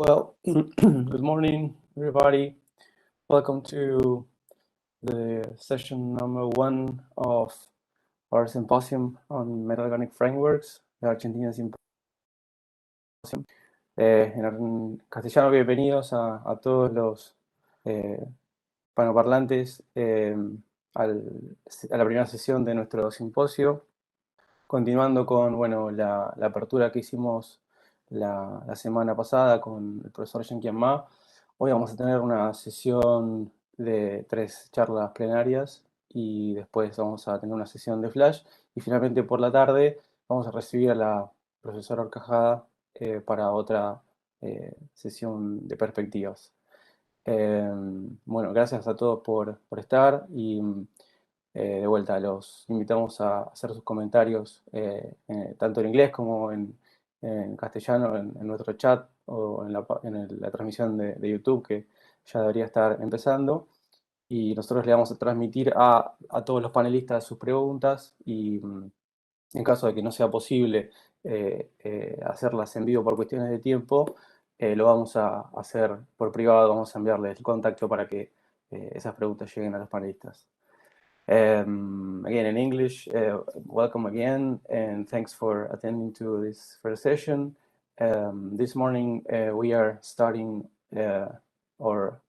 Well, good morning, everybody. Welcome to the session number 1 of our symposium on meta-organic frameworks, the Argentina Symposium. En castellano, bienvenidos a todos los panoparlantes a la primera sesión de nuestro simposio, continuando con la apertura que hicimos la semana pasada con el profesor Jean Ma. Hoy vamos a tener una sesión de 3 charlas plenarias y después vamos a tener una sesión de flash y finalmente por la tarde vamos a recibir a la profesora Horcajada para otra sesión de perspectivas. Bueno, gracias a todos por estar y de vuelta los invitamos a hacer sus comentarios tanto en inglés como en castellano en nuestro chat o en la transmisión de YouTube que ya debería estar empezando, y nosotros le vamos a transmitir a todos los panelistas sus preguntas y en caso de que no sea posible hacerlas en vivo por cuestiones de tiempo, lo vamos a hacer por privado, vamos a enviarles el contacto para que esas preguntas lleguen a los panelistas. Again, in English, welcome again, and thanks for attending to this first session. This morning, we are starting our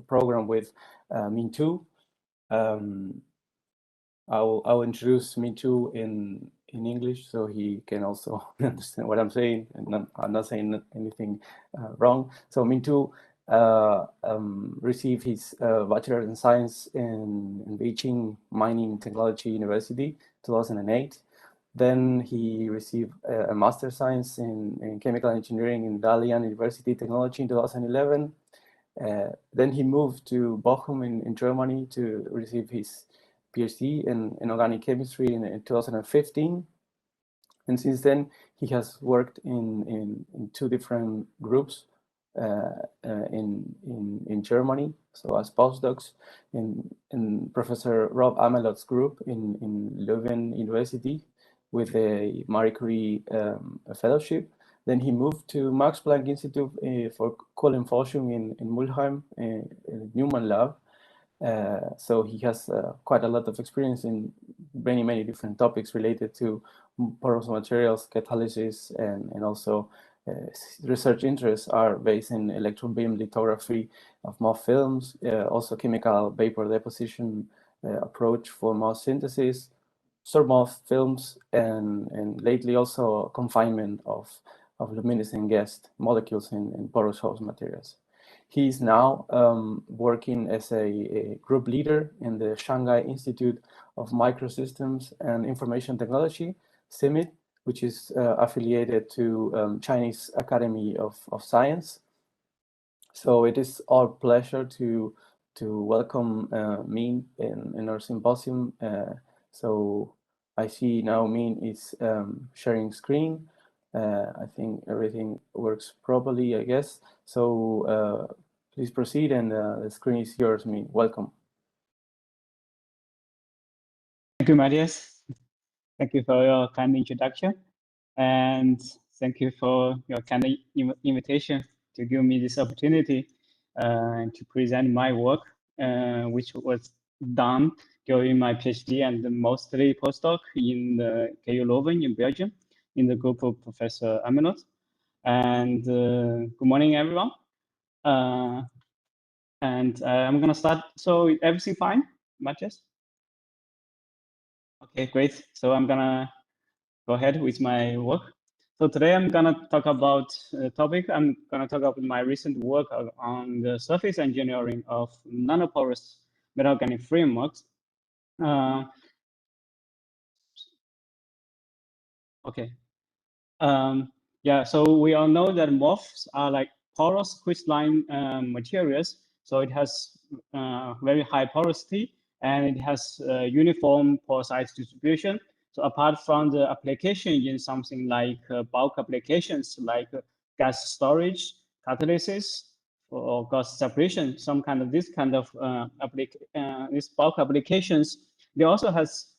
program with Min2. I'll introduce Min2 in English so he can also understand what I'm saying, and I'm not saying anything wrong. So Min2 received his Bachelor in Science in Beijing Mining Technology University, 2008. Then he received a Master Science in Chemical Engineering in Dalian University Technology in 2011. Then he moved to Bochum in Germany to receive his PhD in organic chemistry in 2015. And since then, he has worked in 2 different groups in Germany, so as postdocs in Professor Rob Amelot's group in Leuven University with a Marie Curie fellowship. Then he moved to Max Planck Institute for Kohlenforschung in Mulheim, Newman Lab. So he has quite a lot of experience in many different topics related to porous materials, catalysis, and also research interests are based in electron beam lithography of MOF films, also chemical vapor deposition approach for MOF synthesis, MOF films, and lately also confinement of luminescent gas molecules in porous host materials. He is now working as a group leader in the Shanghai Institute of Microsystems and Information Technology, CIMIT, which is affiliated to Chinese Academy of Science. So it is our pleasure to welcome Min in our symposium. So I see now Min is sharing screen. I think everything works properly, I guess. So please proceed, and the screen is yours, Min. Welcome. Thank you, Marius. Thank you for your kind introduction, and thank you for your kind invitation to give me this opportunity to present my work, which was done during my PhD and mostly postdoc in the KU Leuven in Belgium, in the group of Professor Amelot. And good morning, everyone. And I'm gonna start. So everything fine, Marius? Okay, great. So I'm gonna go ahead with my work. So today I'm gonna talk about a topic. I'm gonna talk about my recent work on the surface engineering of nanoporous meta-organic frameworks. Okay. Yeah, so we all know that MOFs are like porous crystalline materials. So it has very high porosity, and it has uniform pore size distribution. So apart from the application in something like bulk applications like gas storage, catalysis, or gas separation, some kind of this kind of these bulk applications, they also has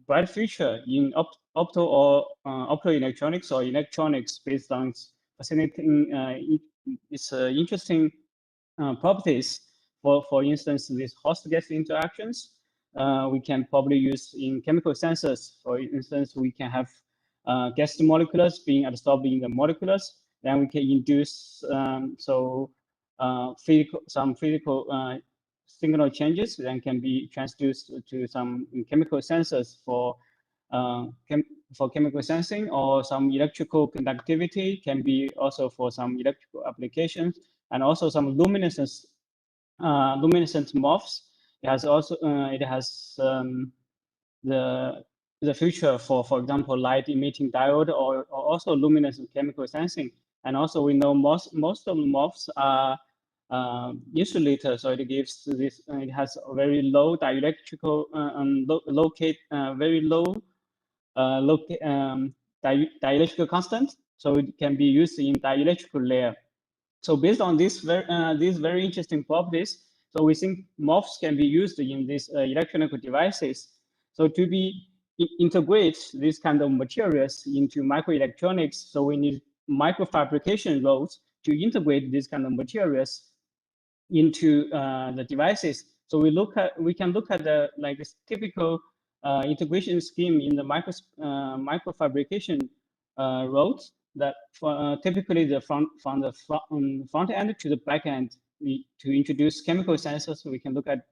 bright future in optoelectronics or electronics based on fascinating, it's interesting properties. For instance, these host-guest interactions, we can probably use in chemical sensors. For instance, we can have guest molecules being absorbed in the molecules. Then we can induce some physical signal changes that can be transduced to some chemical sensors for chemical sensing, or some electrical conductivity can be also for some electrical applications, and also some luminescent MOFs. It has the feature for example, light emitting diode, or also luminescent chemical sensing. And also we know most of the MOFs are insulator, so it gives this. It has a very low dielectrical very low dielectrical constant, so it can be used in dielectrical layer. So based on these very interesting properties, so we think MOFs can be used in these electronic devices. So to integrate these kind of materials into microelectronics, so we need microfabrication rods to integrate these kind of materials into the devices. So we can look at the this typical integration scheme in the microfabrication roads, that typically from the front end to the back end. To introduce chemical sensors, we can look at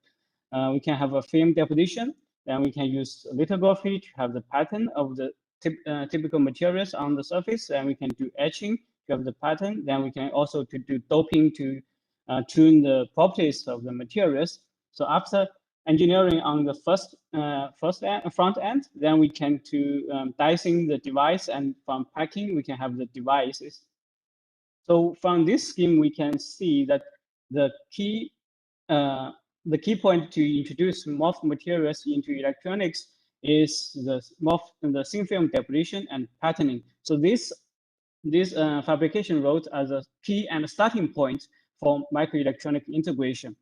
we can have a film deposition. Then we can use lithography to have the pattern of the typical materials on the surface. And we can do etching to have the pattern. Then we can also do doping to tune the properties of the materials. So after engineering on the front end, then we can dicing the device, and from packing we can have the devices. So from this scheme, we can see that the key point to introduce MOF materials into electronics is the thin film deposition and patterning. So these fabrication roads are the key and starting point for microelectronic integration.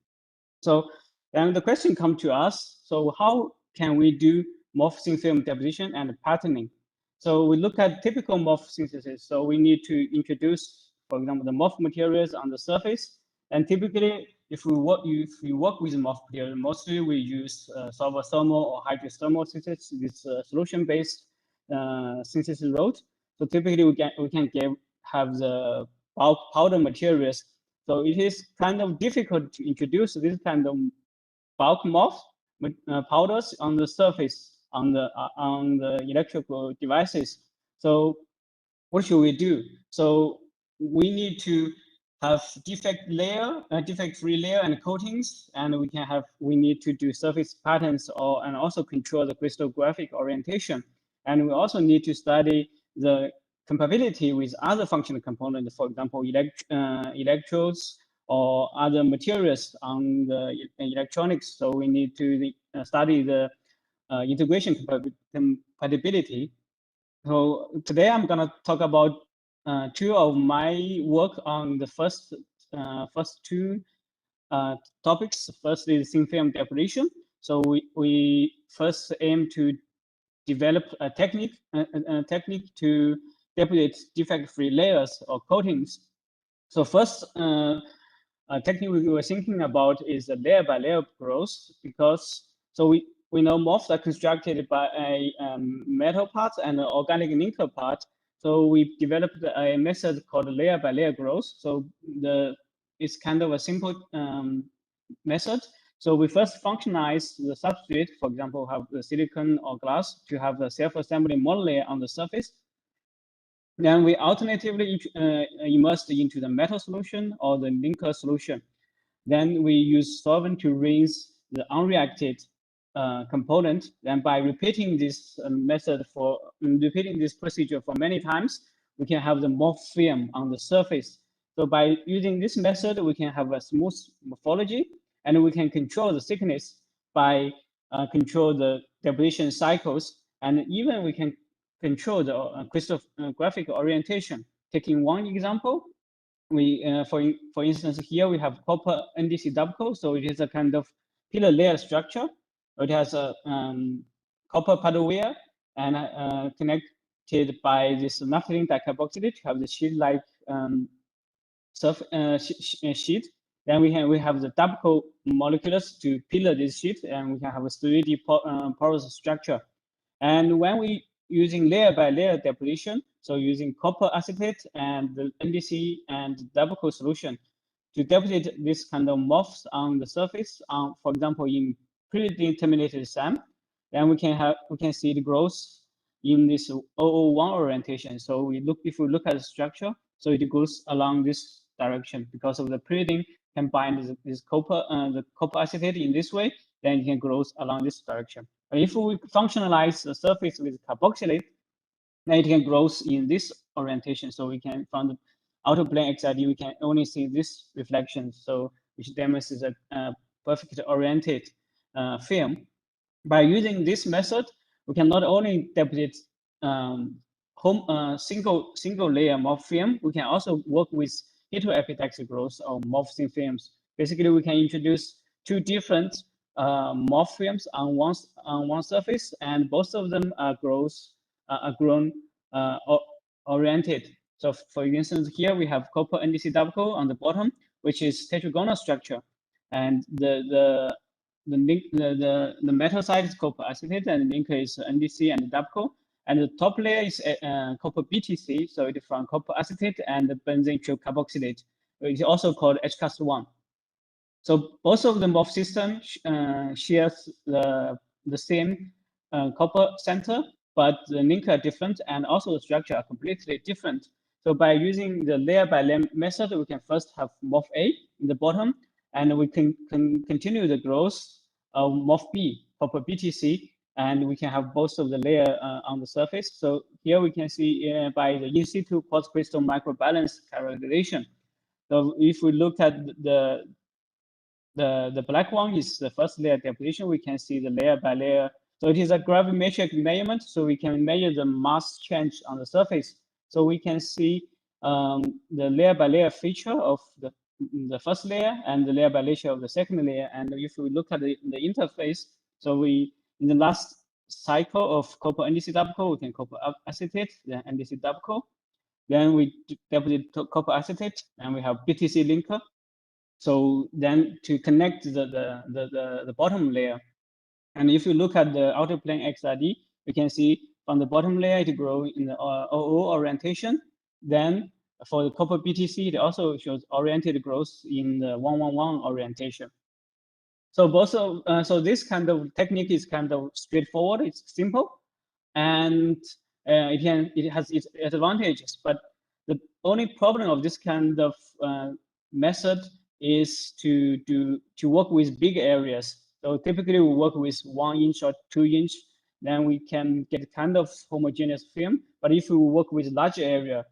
So then the question comes to us, so how can we do MOF thin film deposition and patterning? So we look at typical MOF synthesis. So we need to introduce, for example, the MOF materials on the surface. And typically, if we work with MOF material, mostly we use solver thermal or hydrothermal synthesis, this solution-based synthesis route. So typically, we can have the bulk powder materials. So it is kind of difficult to introduce this kind of bulk MOF powders on the surface on the electrical devices. So what should we do? So we need to have defect-free layer and coatings, and we need to do surface patterns and also control the crystallographic orientation. And we also need to study the compatibility with other functional components, for example, electrodes or other materials on the electronics. So we need to study the integration compatibility. So today I'm going to talk about two of my work on the first two topics. First is thin film deposition. So we first aim to develop a technique to deposit defect-free layers or coatings. So first technique we were thinking about is a layer-by-layer growth, because we know MOFs are constructed by a metal part and an organic linker part. So we developed a method called layer-by-layer growth. So it's kind of a simple method. So we first functionize the substrate, for example, have the silicon or glass to have the self-assembly monolayer on the surface. Then we alternatively immerse into the metal solution or the linker solution. Then we use solvent to rinse the unreacted component. Then by repeating this repeating this procedure for many times, we can have the MOF film on the surface. So by using this method, we can have a smooth morphology, and we can control the thickness by control the deposition cycles, and even we can control the crystallographic orientation. Taking one example, for instance, here we have copper NDC double, so it is a kind of pillar layer structure. It has a copper paddle wear and connected by this naphthalene dicarboxylate to have the shield-like sheet. Then we have the double molecules to pillar this sheet, and we can have a 3D porous structure. And when we using layer by layer deposition, so using copper acetate and the NDC and double solution to deposit this kind of MOFs on the surface, for example, in predetermined SAM, then we can see the growth in this 001 orientation. So if we look at the structure, so it goes along this direction because of the pyridine can bind this copper, the copper acetate in this way, then it can grow along this direction. But if we functionalize the surface with carboxylate, then it can grow in this orientation. So we can, from the outer plane XID, we can only see this reflection. So which demonstrates a perfectly oriented film. By using this method, we can not only deposit single layer MOF film, we can also work with heteroepitaxial growth or MOF thin films. Basically, we can introduce two different MOF films on one surface, and both of them are grown oriented. So, for instance, here we have copper NDC double on the bottom, which is tetragonal structure, and the metal side is copper acetate, and the linker is NDC and double. And the top layer is copper BTC, so it is from copper acetate and the benzene triocarboxylate. It's also called HCAS1. So both of the MOF system shares the same copper center, but the linker are different, and also the structure are completely different. So by using the layer by layer method, we can first have MOF A in the bottom, and we can continue the growth of MOF B, copper BTC, and we can have both of the layer on the surface. So here we can see by the in situ post-crystal microbalance characterization. So if we look at the black one is the first layer deposition, we can see the layer by layer. So it is a gravimetric measurement, so we can measure the mass change on the surface. So we can see the layer by layer feature of the first layer and the layer by layer of the second layer. And if we look at the interface, so in the last cycle of copper NDC double, we can copper acetate, then NDC double. Then we deposit copper acetate, and we have BTC linker. So then to connect the bottom layer, and if you look at the outer plane XRD, you can see from the bottom layer it grows in the OO orientation. Then for the copper BTC, it also shows oriented growth in the 111 orientation. So so this kind of technique is kind of straightforward. It's simple, and it has its advantages. But the only problem of this kind of method is to work with big areas. So typically we work with 1 inch or 2 inch, then we can get kind of homogeneous film. But if we work with large area,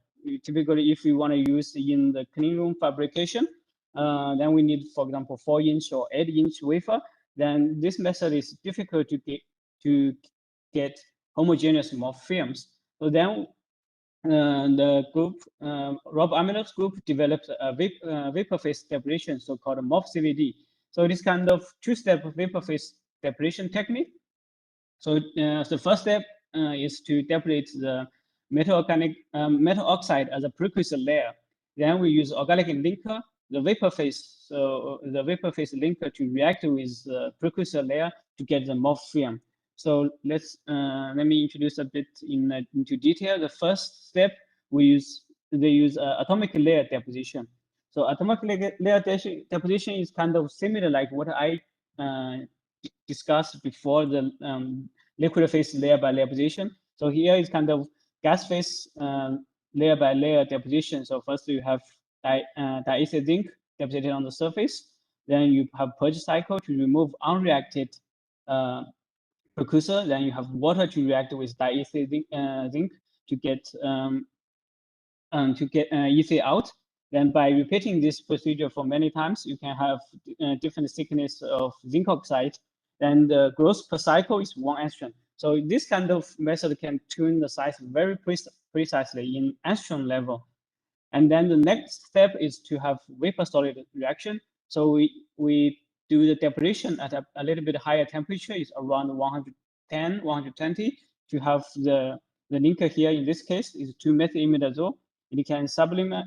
typically if we want to use in the clean room fabrication, then we need, for example, 4 inch or 8 inch wafer. Then this method is difficult to get homogeneous MOF films. So then the group, Rob Amelot's group, developed a vapor phase deposition, so-called MOF CVD. So it is kind of two-step vapor phase deposition technique. So the first step is to deposit the metal oxide as a precursor layer. Then we use organic linker, the vapor phase, so the vapor phase linker to react with the precursor layer to get the MOF film. So let me introduce a bit into detail. The first step they use atomic layer deposition. So atomic layer deposition is kind of similar like what I discussed before, the liquid phase layer by layer deposition. So here is kind of gas phase layer by layer deposition. So first you have diethyl zinc deposited on the surface. Then you have purge cycle to remove unreacted precursor. Then you have water to react with diethyl zinc to get ether out. Then by repeating this procedure for many times, you can have different thickness of zinc oxide. And the growth per cycle is 1 angstrom. So this kind of method can tune the size very precisely in angstrom level. And then the next step is to have vapor solid reaction. So we do the deposition at a little bit higher temperature, is around 110, 120, to have the linker here in this case is 2-methylimidazole. you can sublimer,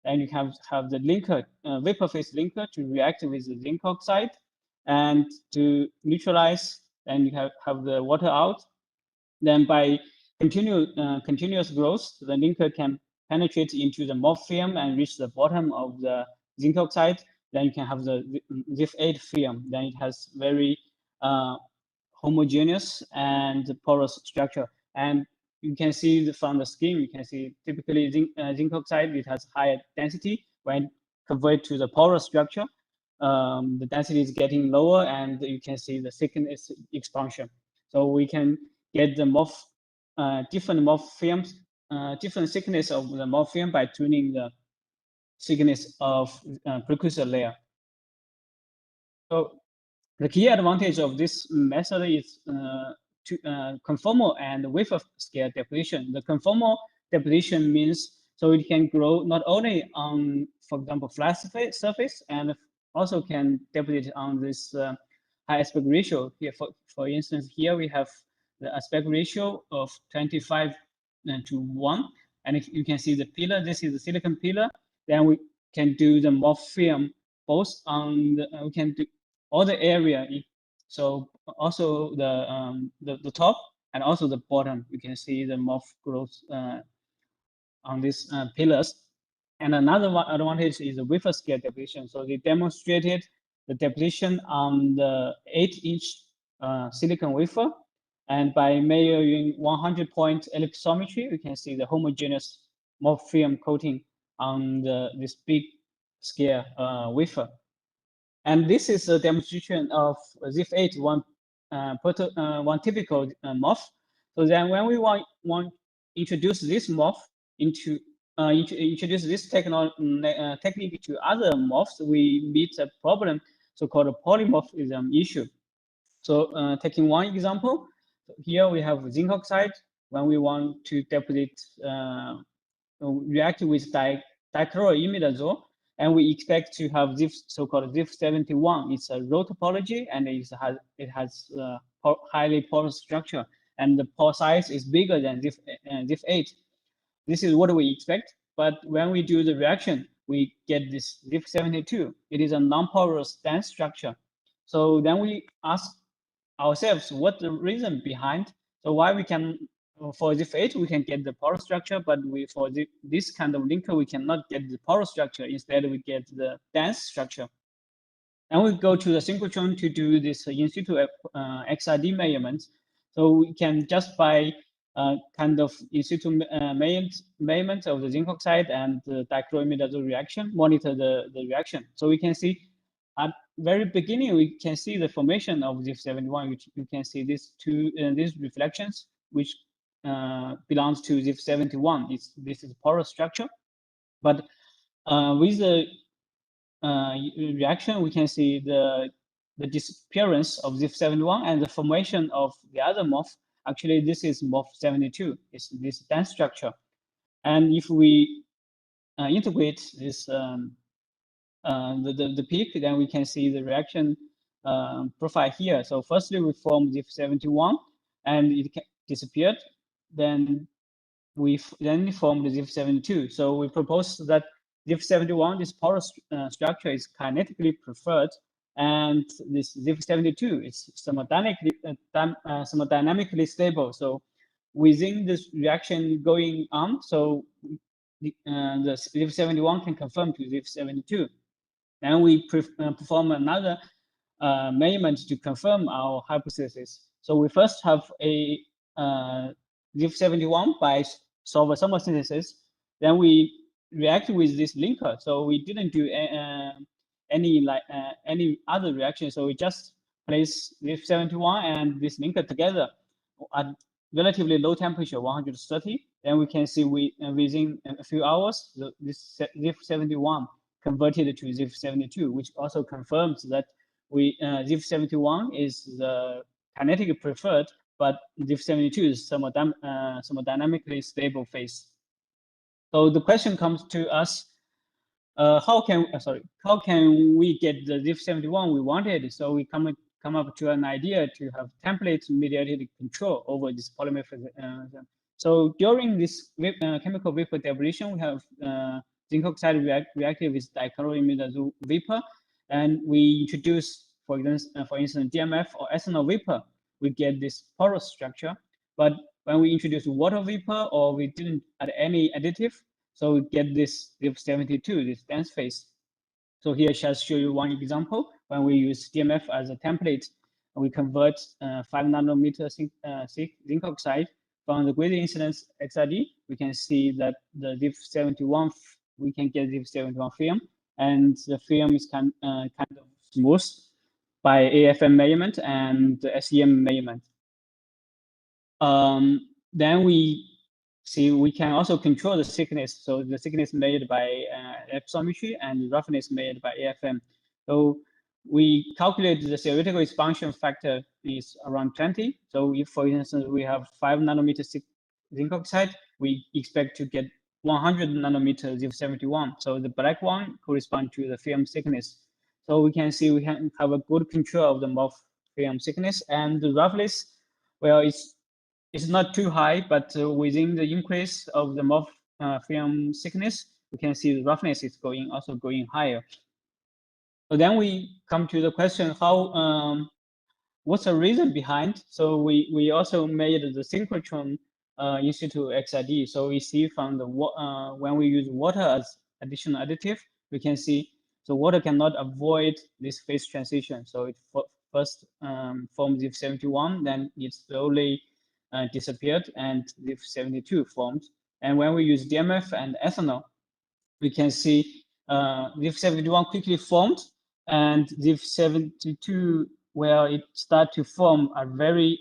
and you have the linker, vapor phase linker to react with the zinc oxide, and to neutralize, and you have the water out. Then by continuous growth, the linker can penetrate into the MOF film and reach the bottom of the zinc oxide. Then you can have the ZIF8 film. Then it has very homogeneous and porous structure. And you can see from the scheme, you can see typically zinc oxide, it has higher density. When converted to the porous structure, the density is getting lower, and you can see the thickness expansion. So we can get the MOF, different MOF films, different thickness of the MOF film by tuning the thickness of precursor layer. So the key advantage of this method is conformal and wafer scale deposition. The conformal deposition means so it can grow not only on, for example, flat surface, and also can deposit on this high aspect ratio. Here, for instance, here we have the aspect ratio of 25 to 1. And if you can see the pillar, this is the silicon pillar. Then we can do the MOF film both on the, we can do all the area. So also the top and also the bottom, you can see the MOF growth on these pillars. And another advantage is the wafer scale deposition. So they demonstrated the deposition on the 8-inch silicon wafer. And by measuring 100-point ellipsometry, you can see the homogeneous MOF film coating on this big scale wafer. And this is a demonstration of ZIF8, one typical MOF. So then when we want introduce this MOF into introduce this technique to other MOFs, we meet a problem, so-called polymorphism issue. So taking one example, here we have zinc oxide. When we want to deposit, react with dichloroimidazole, and we expect to have this so-called ZIF71. It's a row topology, and it has highly porous structure, and the pore size is bigger than ZIF8. This is what we expect. But when we do the reaction, we get this ZIF72. It is a non-porous dense structure. So then we ask ourselves what the reason behind. So why we can, for ZIF8, we can get the porous structure, but for this kind of linker, we cannot get the porous structure. Instead, we get the dense structure. And we go to the synchrotron to do this in situ XRD measurements. So we can just by kind of in situ measurement of the zinc oxide and the dichloroimidazole reaction, monitor the reaction. So we can see at very beginning, we can see the formation of ZIF71, which you can see these these reflections, which belongs to ZIF71. This is porous structure. But with the reaction, we can see the disappearance of ZIF71 and the formation of the other MOF. Actually, this is MOF72. It's this dense structure. And if we integrate this the peak, then we can see the reaction profile here. So firstly, we form ZIF71, and it disappeared. Then we formed ZIF72. So we propose that ZIF71, this porous structure, is kinetically preferred, and this ZIF72 is thermodynamically stable. So within this reaction going on, so the ZIF71 can conform to ZIF72. Then we perform another measurement to confirm our hypothesis. So we first have a ZIF71 by solver thermosynthesis. Then we react with this linker. So we didn't do any other reaction. So we just place ZIF71 and this linker together at relatively low temperature, 130. Then we can see within a few hours, this ZIF71 converted to ZIF72, which also confirms that ZIF71 is the kinetically preferred, but ZIF72 is thermodynamically stable phase. So the question comes to us: how can we get the ZIF71 we wanted? So we come up to an idea to have template-mediated control over this polymorphism. So during this chemical vapor deposition, we have zinc oxide reacted with dichloroimidazole vapor, and we introduce, for instance, DMF or ethanol vapor. We get this porous structure. But when we introduce water vapor or we didn't add any additive, so we get this ZIF72, this dense phase. So here I just show you one example. When we use DMF as a template, we convert 5 nanometer zinc oxide from the gradient incidence XRD. We can see that the ZIF71, we can get ZIF71 film, and the film is kind of smooth by AFM measurement and the SEM measurement. Then we see we can also control the thickness. So the thickness made by epsometry and the roughness made by AFM. So we calculate the theoretical expansion factor is around 20. So if, for instance, we have 5 nanometer zinc oxide, we expect to get 100 nanometer ZIF71. So the black one corresponds to the film thickness. So we can see we can have a good control of the MOF film thickness, and the roughness, well, it's not too high, but within the increase of the MOF film thickness, we can see the roughness is also going higher. So then we come to the question, how what's the reason behind? So we also made the synchrotron in situ XRD. So we see from the when we use water as additional additive, we can see so water cannot avoid this phase transition. So it first forms ZIF71, then it slowly disappeared, and ZIF72 formed. And when we use DMF and ethanol, we can see ZIF71 quickly formed, and ZIF72, where it start to form, are very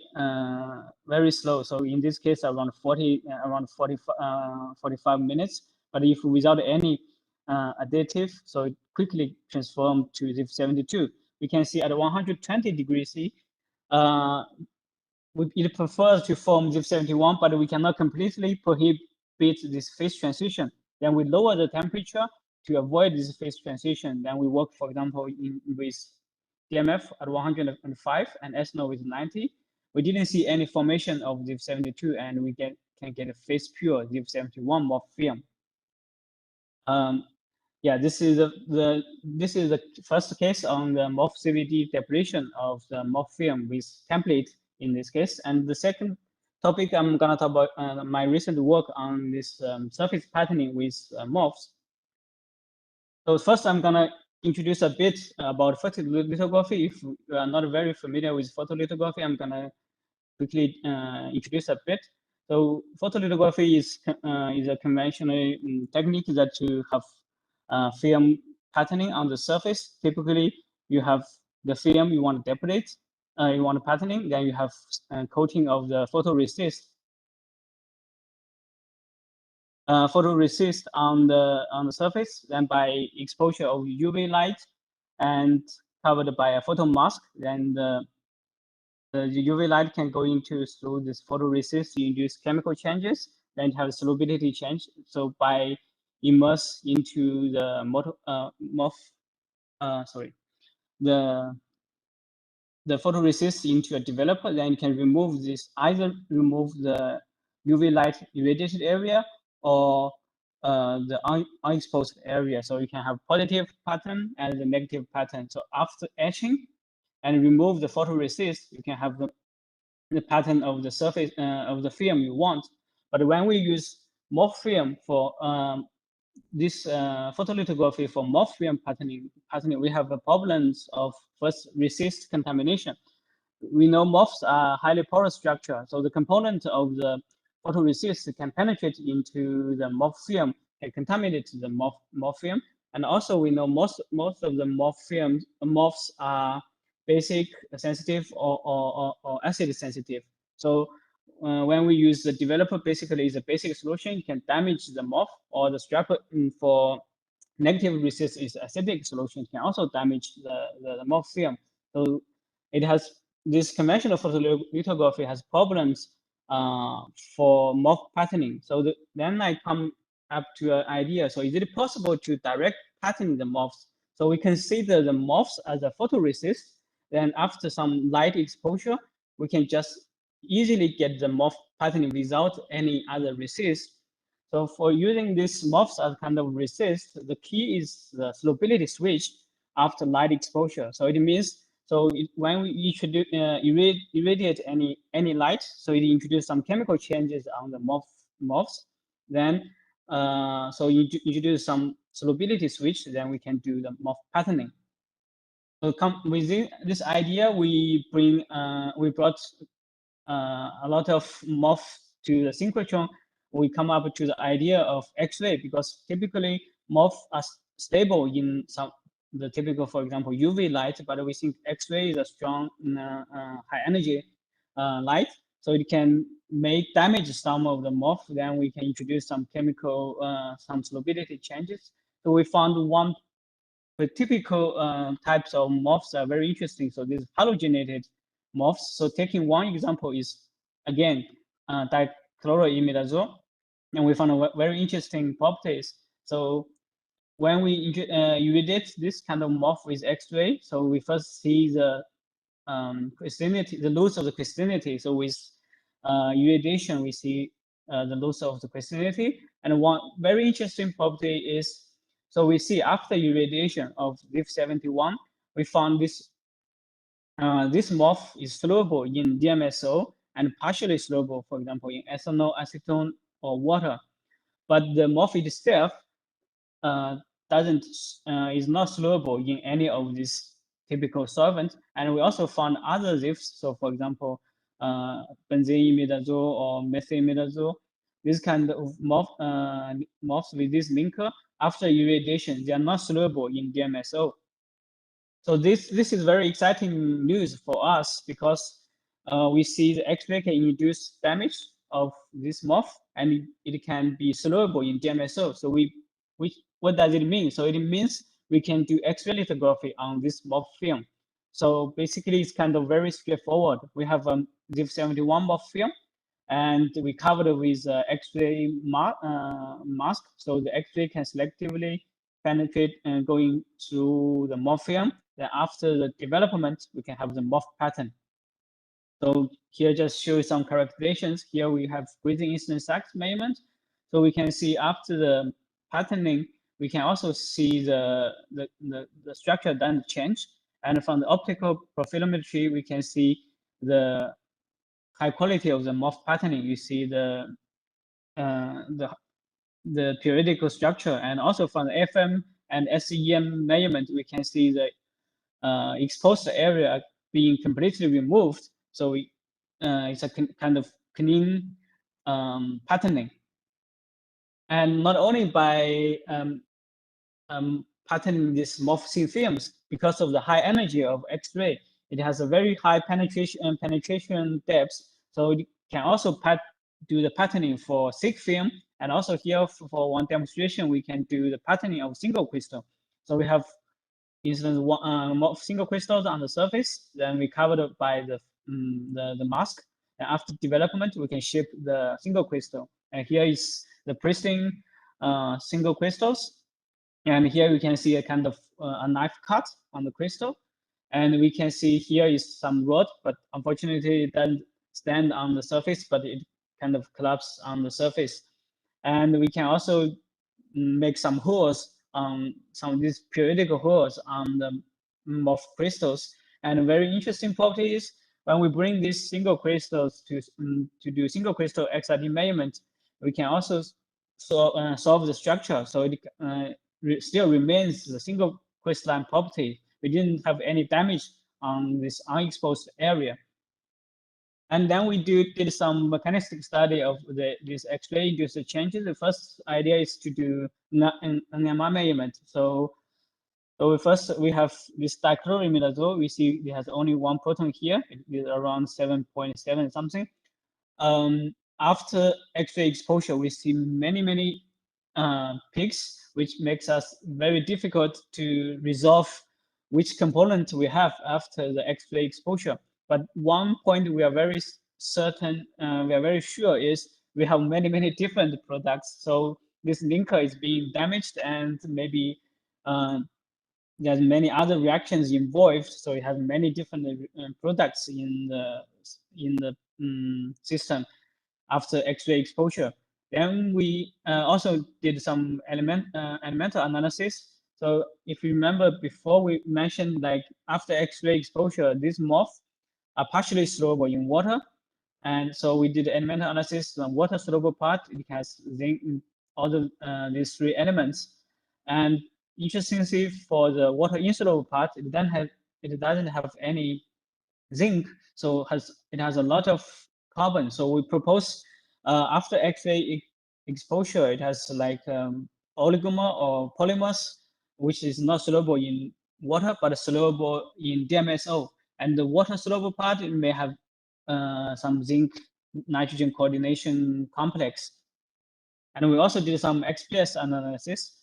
slow. So in this case, around 45 minutes. But if without any additive, so it quickly transformed to ZIF72. We can see at 120 degrees C, it prefers to form ZIF71, but we cannot completely prohibit this phase transition. Then we lower the temperature to avoid this phase transition. Then we work, for example, with DMF at 105 and ethanol with 90. We didn't see any formation of ZIF72, and we can get a phase pure ZIF71 MOF film. Yeah, this is the first case on the MOF CVD deposition of the MOF film with template in this case. And the second topic, I'm gonna talk about my recent work on this surface patterning with MOFs. So first, I'm gonna introduce a bit about photolithography. If you are not very familiar with photolithography, I'm gonna quickly introduce a bit. So photolithography is a conventional technique that you have film patterning on the surface. Typically, you have the film you want to deposit, you want patterning, then you have coating of the photoresist on the surface. Then by exposure of UV light and covered by a photo mask, then the UV light can go through this photoresist to induce chemical changes, then have solubility change. So by immerse into the the photoresist into a developer, then you can remove this, either remove the UV light irradiated area or the unexposed area. So you can have positive pattern and the negative pattern. So after etching and remove the photoresist, you can have the pattern of the surface of the film you want. But when we use MOF film for this photolithography for MOF film patterning, we have the problems of first resist contamination. We know MOFs are highly porous structure, so the component of the photoresist can penetrate into the MOF film and contaminate the MOF film. And also we know most of the MOFs are basic sensitive or acid sensitive. So when we use the developer, basically is a basic solution, you can damage the MOF, or the strap for negative resist is acidic solution, can also damage the MOF film. So it has, this conventional photolithography has problems for MOF patterning. So then I come up to an idea. So is it possible to direct pattern the MOFs? So we consider the MOFs as a photoresist. Then after some light exposure, we can just easily get the MOF patterning without any other resist. So for using these MOFs as kind of resist, the key is the solubility switch after light exposure. So it means, when we irradiate any light, so it introduces some chemical changes on the MOFs, then so you introduce some solubility switch, then we can do the MOF patterning. So within this idea, we brought a lot of MOF to the synchrotron. We come up to the idea of X-ray, because typically MOF are stable in the typical, for example, UV light, but we think X-ray is a strong high energy light, so it can make damage some of the MOF. Then we can introduce some chemical, some solubility changes. So we found one the typical types of MOFs are very interesting. So these halogenated MOFs. So taking one example is, again, dichloroimidazole, and we found a very interesting properties. So when we irradiate this kind of MOF with X-ray, so we first see the crystallinity, the loss of the crystallinity. So with irradiation, we see the loss of the crystallinity. And one very interesting property is, so we see after irradiation of LIF71, we found this MOF is soluble in DMSO and partially soluble, for example, in ethanol, acetone, or water. But the MOF itself is not soluble in any of these typical solvents. And we also found other LIFs. So for example, benzene imidazole or methyimidazole, this kind of MOFs with this linker, after irradiation, they are not soluble in DMSO. So this is very exciting news for us, because we see the X-ray can induce damage of this MOF, and it can be soluble in DMSO. So what does it mean? So it means we can do X-ray lithography on this MOF film. So basically, it's kind of very straightforward. We have a LIF71 MOF film, and we covered it with X-ray mask. So the X-ray can selectively penetrate and going through the MOF film. Then after the development, we can have the MOF pattern. So here just show you some characterizations. Here we have grazing incidence Sachs measurement. So we can see after the patterning, we can also see the structure doesn't change. And from the optical profilometry, we can see the high quality of the MOF patterning. You see the periodical structure, and also from the FM and SEM measurement, we can see the exposed area being completely removed. So it's a kind of clean patterning. And not only by patterning these MOF thin films, because of the high energy of X-ray, it has a very high penetration depth. So it can also do the patterning for thick film. And also here for one demonstration, we can do the patterning of single crystal. So we have instance MOF single crystals on the surface, then we covered it by the mask. And after development, we can ship the single crystal. And here is the pristine single crystals. And here we can see a kind of a knife cut on the crystal. And we can see here is some rod, but unfortunately it doesn't stand on the surface, but it kind of collapses on the surface. And we can also make some holes on some of these periodical holes on the MOF crystals. And a very interesting property is when we bring these single crystals to do single crystal XRD measurement, we can also solve the structure. So it still remains the single crystalline property. We didn't have any damage on this unexposed area. And then we did some mechanistic study of these X-ray induced changes. The first idea is to do an NMR measurement. So we have this dichloroimidazole. We see it has only one proton here. It is around 7.7 something. After X-ray exposure, we see many peaks, which makes us very difficult to resolve which component we have after the X-ray exposure. But one point we are very certain, we are very sure is we have many different products. So this linker is being damaged, and maybe there's many other reactions involved. So it has many different products in the system after X-ray exposure. Then we also did some elemental analysis. So if you remember before, we mentioned like after X-ray exposure, these MOF are partially soluble in water. And so we did elemental analysis on water soluble part. It has zinc, all the these three elements. And interestingly, for the water insoluble part, it doesn't have any zinc, so it has a lot of carbon. So we propose after X-ray exposure, it has like oligomer or polymers, which is not soluble in water but soluble in DMSO. And the water soluble part, it may have some zinc nitrogen coordination complex. And we also did some XPS analysis.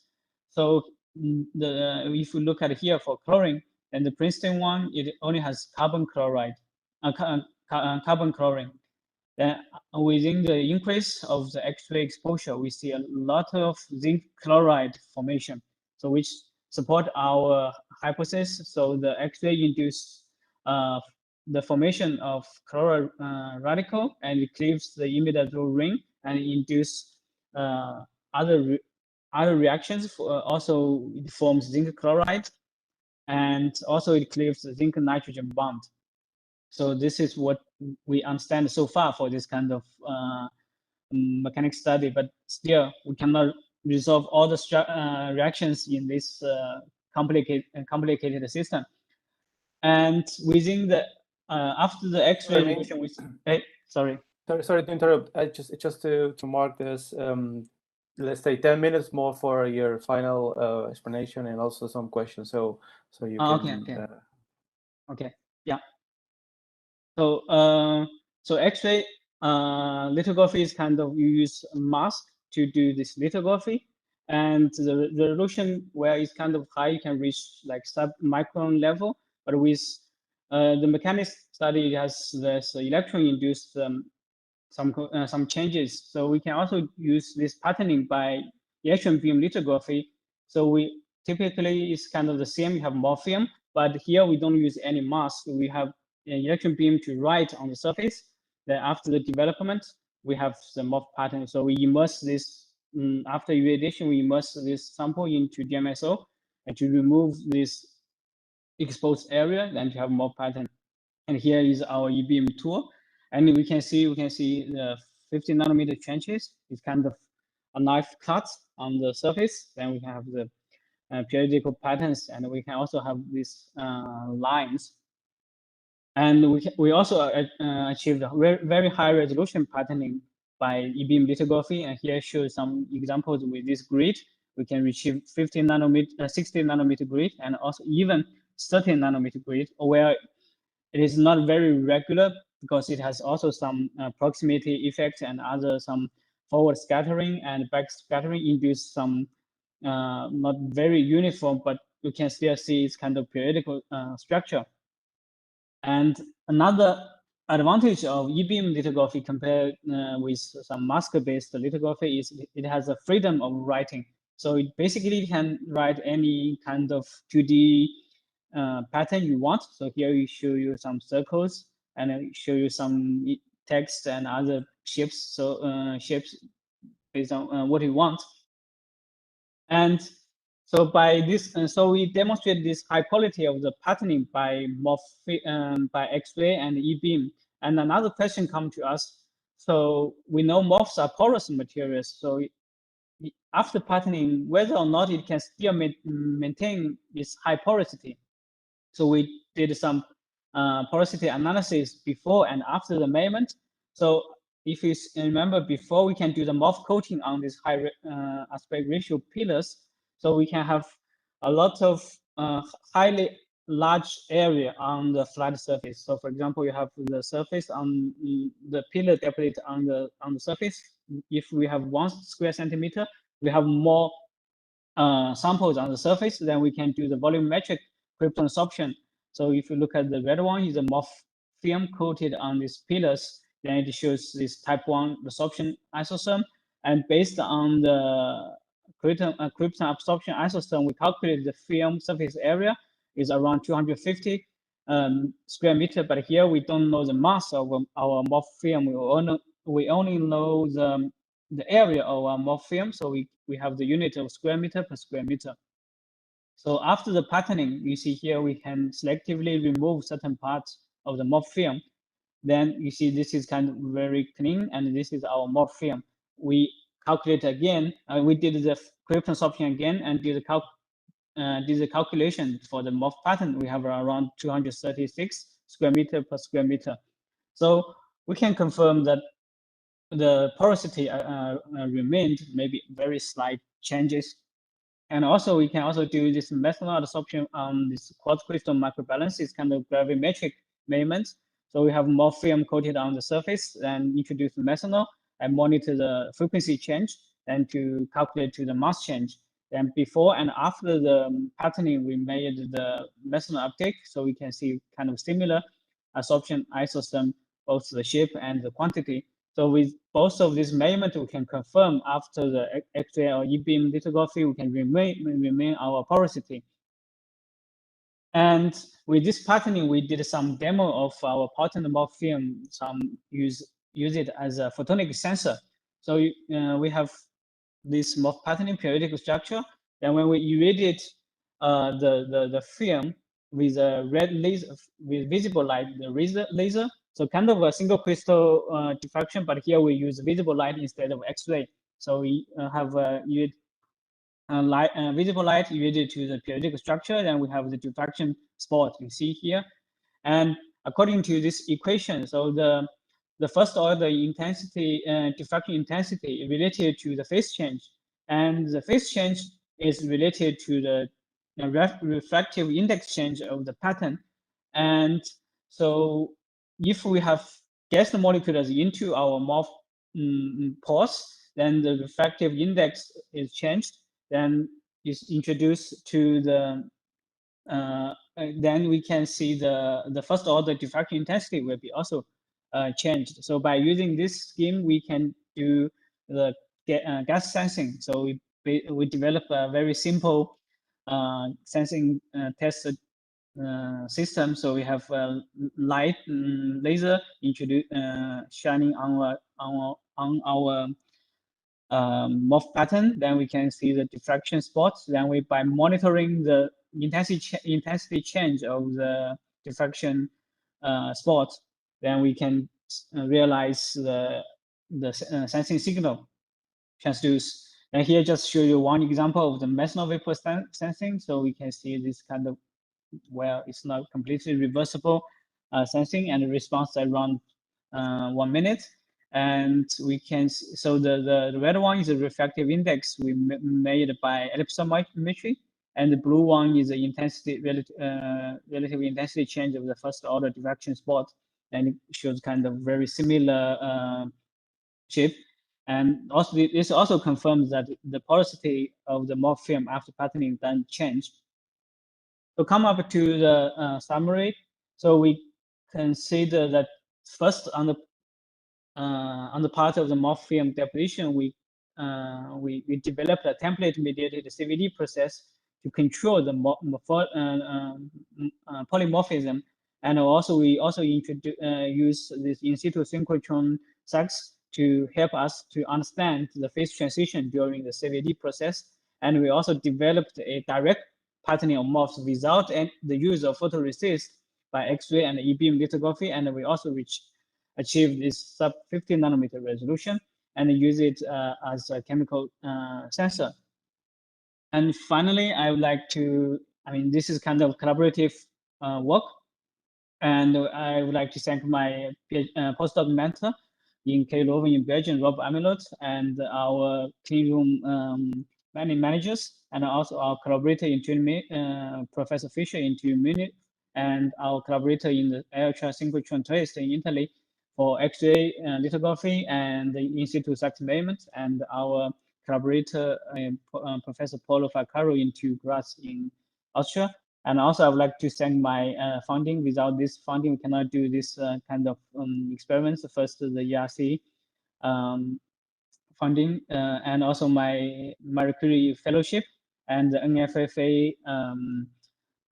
So if you look at here for chlorine, then the Princeton one, it only has carbon chloride, carbon chlorine. Then within the increase of the X-ray exposure, we see a lot of zinc chloride formation, so which support our hypothesis. So the X-ray induce the formation of chloride radical, and it cleaves the imidazole ring and induce other reactions. Also, it forms zinc chloride, and also it cleaves the zinc nitrogen bond. So this is what we understand so far for this kind of mechanics study, but still we cannot resolve all the reactions in this complicated system. And within the after the X-ray reduction, sorry to interrupt. Just to mark this. Let's say 10 minutes more for your final explanation and also some questions. So you can. Okay. Yeah. So so X-ray lithography is kind of, you use a mask to do this lithography, and the resolution where it's kind of high, you can reach like sub-micron level. But with the mechanics study, it has this electron-induced some changes. So we can also use this patterning by electron beam lithography. So we typically, it's kind of the same. You have morphium, but here we don't use any mask. We have an electron beam to write on the surface. Then after the development, we have the morph pattern. So we immerse this after irradiation. We immerse this sample into DMSO and to remove this exposed area, then to have morph pattern. And here is our e-beam tool. And we can see the 50 nanometer trenches. It's kind of a knife cut on the surface. Then we have the periodical patterns, and we can also have these lines. And we also achieved a very high resolution patterning by e-beam lithography. And here shows some examples with this grid. We can achieve 50 nanometer, 60 nanometer grid, and also even 30 nanometer grid, where it is not very regular because it has also some proximity effects and some forward scattering and back scattering induce some not very uniform, but you can still see it's kind of periodical structure. And another advantage of e-beam lithography compared with some mask-based lithography is it has a freedom of writing. So it basically can write any kind of 2D pattern you want. So here we show you some circles, and I show you some text and other shapes. So shapes based on what you want. And so by this, so we demonstrate this high quality of the patterning by by X-ray and E-beam. And another question comes to us. So we know MOFs are porous materials. So after patterning, whether or not it can still maintain this high porosity. So we did some porosity analysis before and after the measurement. So if you remember, before we can do the MOF coating on these high aspect ratio pillars, so we can have a lot of highly large area on the flat surface. So for example, you have the surface on the pillar depth on the surface. If we have 1 square centimeter, we have more samples on the surface, then we can do the volumetric krypton absorption. So if you look at the red one, is a MOF film coated on these pillars, then it shows this type 1 absorption isotherm. And based on the krypton absorption isotherm, we calculate the film surface area is around 250 square meter, but here we don't know the mass of our MOF film. We only know the area of our MOF film, so we have the unit of square meter per square meter. So after the patterning, you see here we can selectively remove certain parts of the MOF film. Then you see this is kind of very clean, and this is our MOF film. We calculate again, we did the Krypton sorption again and did the calculation for the MOF pattern. We have around 236 square meter per square meter. So we can confirm that the porosity remained, maybe very slight changes. And also we can also do this methanol adsorption on this quartz crystal microbalances, kind of gravimetric measurements. So we have more film coated on the surface and introduce methanol and monitor the frequency change and to calculate to the mass change. Then before and after the patterning, we made the methanol uptake, so we can see kind of similar adsorption isosome, both the shape and the quantity. So with both of these measurements, we can confirm after the X-ray or E-beam lithography, we can remain our porosity. And with this patterning, we did some demo of our potent MOF film, use it as a photonic sensor. So we have this MOF patterning periodic structure. Then when we irradiate the film with a red laser, with visible light, the laser, so kind of a single crystal diffraction, but here we use visible light instead of X-ray. So we have visible light irradiated to the periodic structure, then we have the diffraction spot you see here. And according to this equation, so the first order intensity, diffraction intensity is related to the phase change, and the phase change is related to the refractive index change of the pattern. And so if we have gas molecules into our MOF pores, then the refractive index is changed, then is introduced to the then we can see the first order diffraction intensity will be also changed. So by using this scheme, we can do the gas sensing. So we develop a very simple sensing test system. So we have light laser shining on our MOF pattern. Then we can see the diffraction spots. Then we, by monitoring the intensity change of the diffraction spots, then we can realize the sensing signal transduce. And here just show you one example of the methanol vapor sensing. So we can see this kind of, well, it's not completely reversible sensing, and the response around 1 minute. And we can, so the red one is a refractive index we made by ellipsometry, and the blue one is the intensity, relative intensity change of the first order diffraction spot, and it shows kind of very similar shape. And also this also confirms that the porosity of the MOF film after patterning then changed. So come up to the summary. So we consider that first on the part of the MOF film deposition, we developed a template-mediated CVD process to control the polymorphism, and also we also use this in situ synchrotron sacks to help us to understand the phase transition during the CVD process. And we also developed a direct patterning of MOFs without the use of photoresist by X-ray and E-beam lithography, and we also achieve this sub 50 nanometer resolution and use it as a chemical sensor. And finally, I would like to, this is kind of collaborative work, and I would like to thank my postdoc mentor in K Leuven in Belgium, Rob Amelot, and our clean room managers, and also our collaborator in Professor Fischer in Munich, and our collaborator in the ultra synchrotron trace in Italy for X-ray lithography and the in situ sax measurement, and our collaborator, Professor Paulo Faccaro in Graz in Austria. And also I would like to thank my funding. Without this funding, we cannot do this kind of experiments. First, the ERC funding, and also my Marie Curie fellowship and the NFFA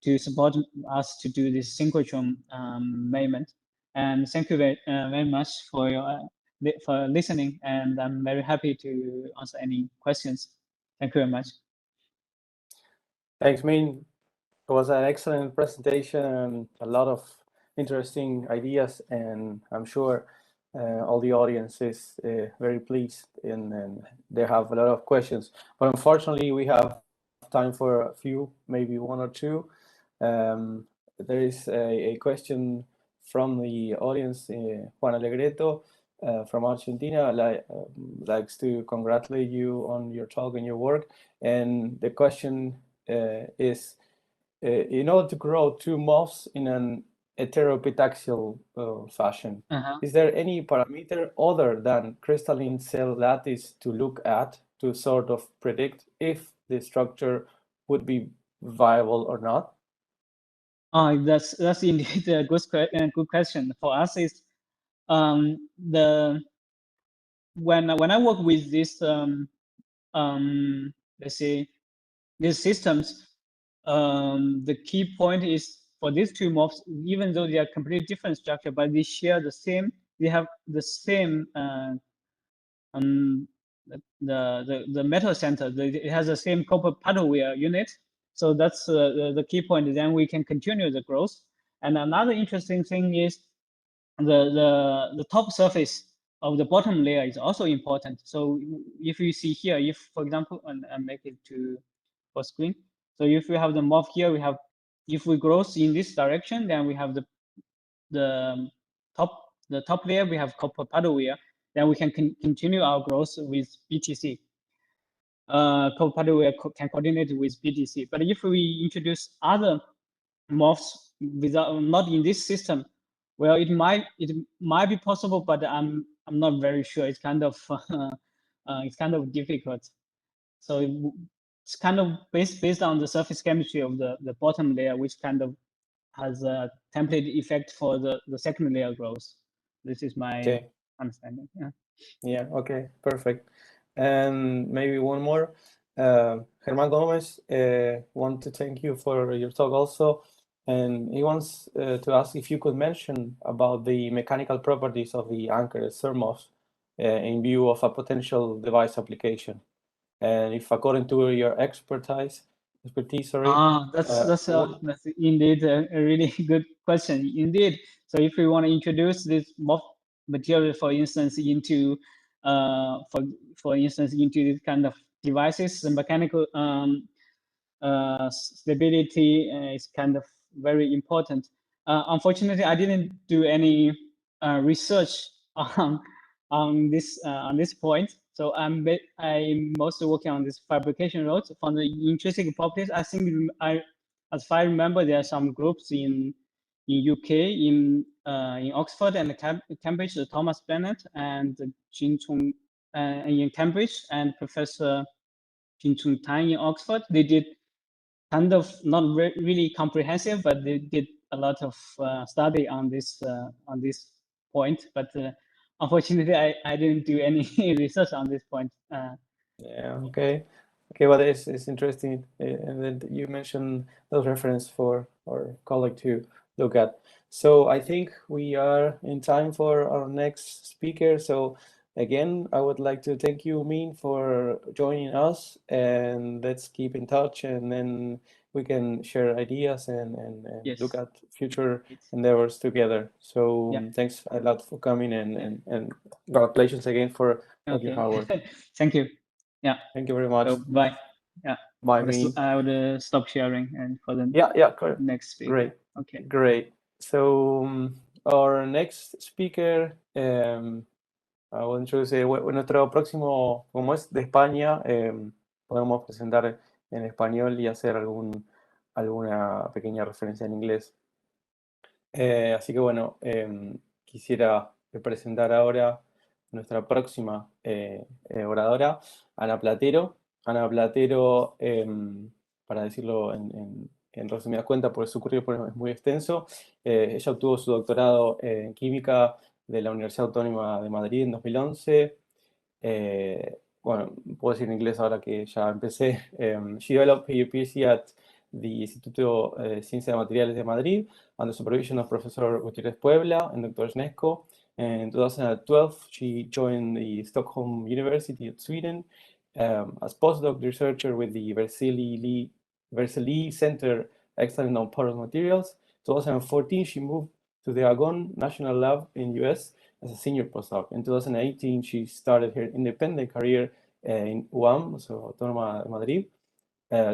to support us to do this synchrotron measurement. And thank you very much for your for listening. And I'm very happy to answer any questions. Thank you very much. Thanks, Min. It was an excellent presentation and a lot of interesting ideas, and I'm sure all the audience is very pleased and they have a lot of questions. But unfortunately, we have time for a few, maybe one or two. There is a question from the audience. Juan Alegreto from Argentina likes to congratulate you on your talk and your work. And the question is, in order to grow two MOFs in an heteropitaxial fashion, is there any parameter other than crystalline cell lattice to look at to sort of predict if the structure would be viable or not? That's indeed a good question. For us, is when I work with this let's say these systems, the key point is for these two MOFs, even though they are completely different structure, but they share the same. They have the same the metal center. It has the same copper paddle wheel unit. So that's the key point. Then we can continue the growth. And another interesting thing is the top surface of the bottom layer is also important. So if you see here, if for example, and make it to for screen. So if we have the MOF here, we have, if we grow in this direction, then we have the top layer, we have copper paddle wheel. Then we can continue our growth with BTC. Copper paddle wheel can coordinate with BTC. But if we introduce other MOFs without, not in this system, well, it might be possible, but I'm not very sure. It's kind of difficult. So it's kind of based on the surface chemistry of the bottom layer, which kind of has a template effect for the second layer growth. This is my understanding. Yeah. Okay. Perfect. And maybe one more. Germán Gomez want to thank you for your talk also. And he wants to ask if you could mention about the mechanical properties of the anchored thermos in view of a potential device application. And if according to your expertise, that's indeed a really good question. Indeed. So if we want to introduce this MOF material, for instance, into for instance, into this kind of devices, the mechanical stability is kind of very important. Unfortunately, I didn't do any research on this point. So I'm mostly working on this fabrication route. From the intrinsic properties, I think as far as I remember, there are some groups in UK, in Oxford and Cambridge, Thomas Bennett and Jin Chung in Cambridge, and Professor Jin Chung Tan in Oxford. They did kind of not really comprehensive, but they did a lot of study on this point. But unfortunately, I didn't do any research on this point. Yeah. Okay. Okay. Well, it's interesting, and then you mentioned those reference for our colleague to look at. So I think we are in time for our next speaker. So again, I would like to thank you, Min, for joining us, and let's keep in touch, and then we can share ideas and Yes. look at future endeavors together. So thanks a lot for coming, and congratulations again for your hard work. Thank you. Yeah. Thank you very much. So bye. Yeah. Bye, Min. I would stop sharing and for the correct. next speaker. Great. Okay. Great. So our next speaker, I will introduce nuestro próximo, como es de España, podemos presentar en español y hacer alguna pequeña referencia en inglés. Así que bueno, quisiera presentar ahora nuestra próxima oradora, Ana Platero. Ana Platero, para decirlo en resumidas cuentas, porque su currículum es muy extenso, ella obtuvo su doctorado en química de la Universidad Autónoma de Madrid en 2011. Bueno, puedo decir en inglés ahora que ya empecé. She developed her PhD at the Instituto de Ciencias de Materiales de Madrid, under supervision of Professor Gutierrez Puebla and Dr. Snesko. In 2012, she joined the Stockholm University of Sweden as postdoc researcher with the Vercelli Center Excellent on Porous Materials. 2014, she moved to the Argonne National Lab in US as a senior postdoc. In 2018, she started her independent career in UAM, so Autónoma de Madrid,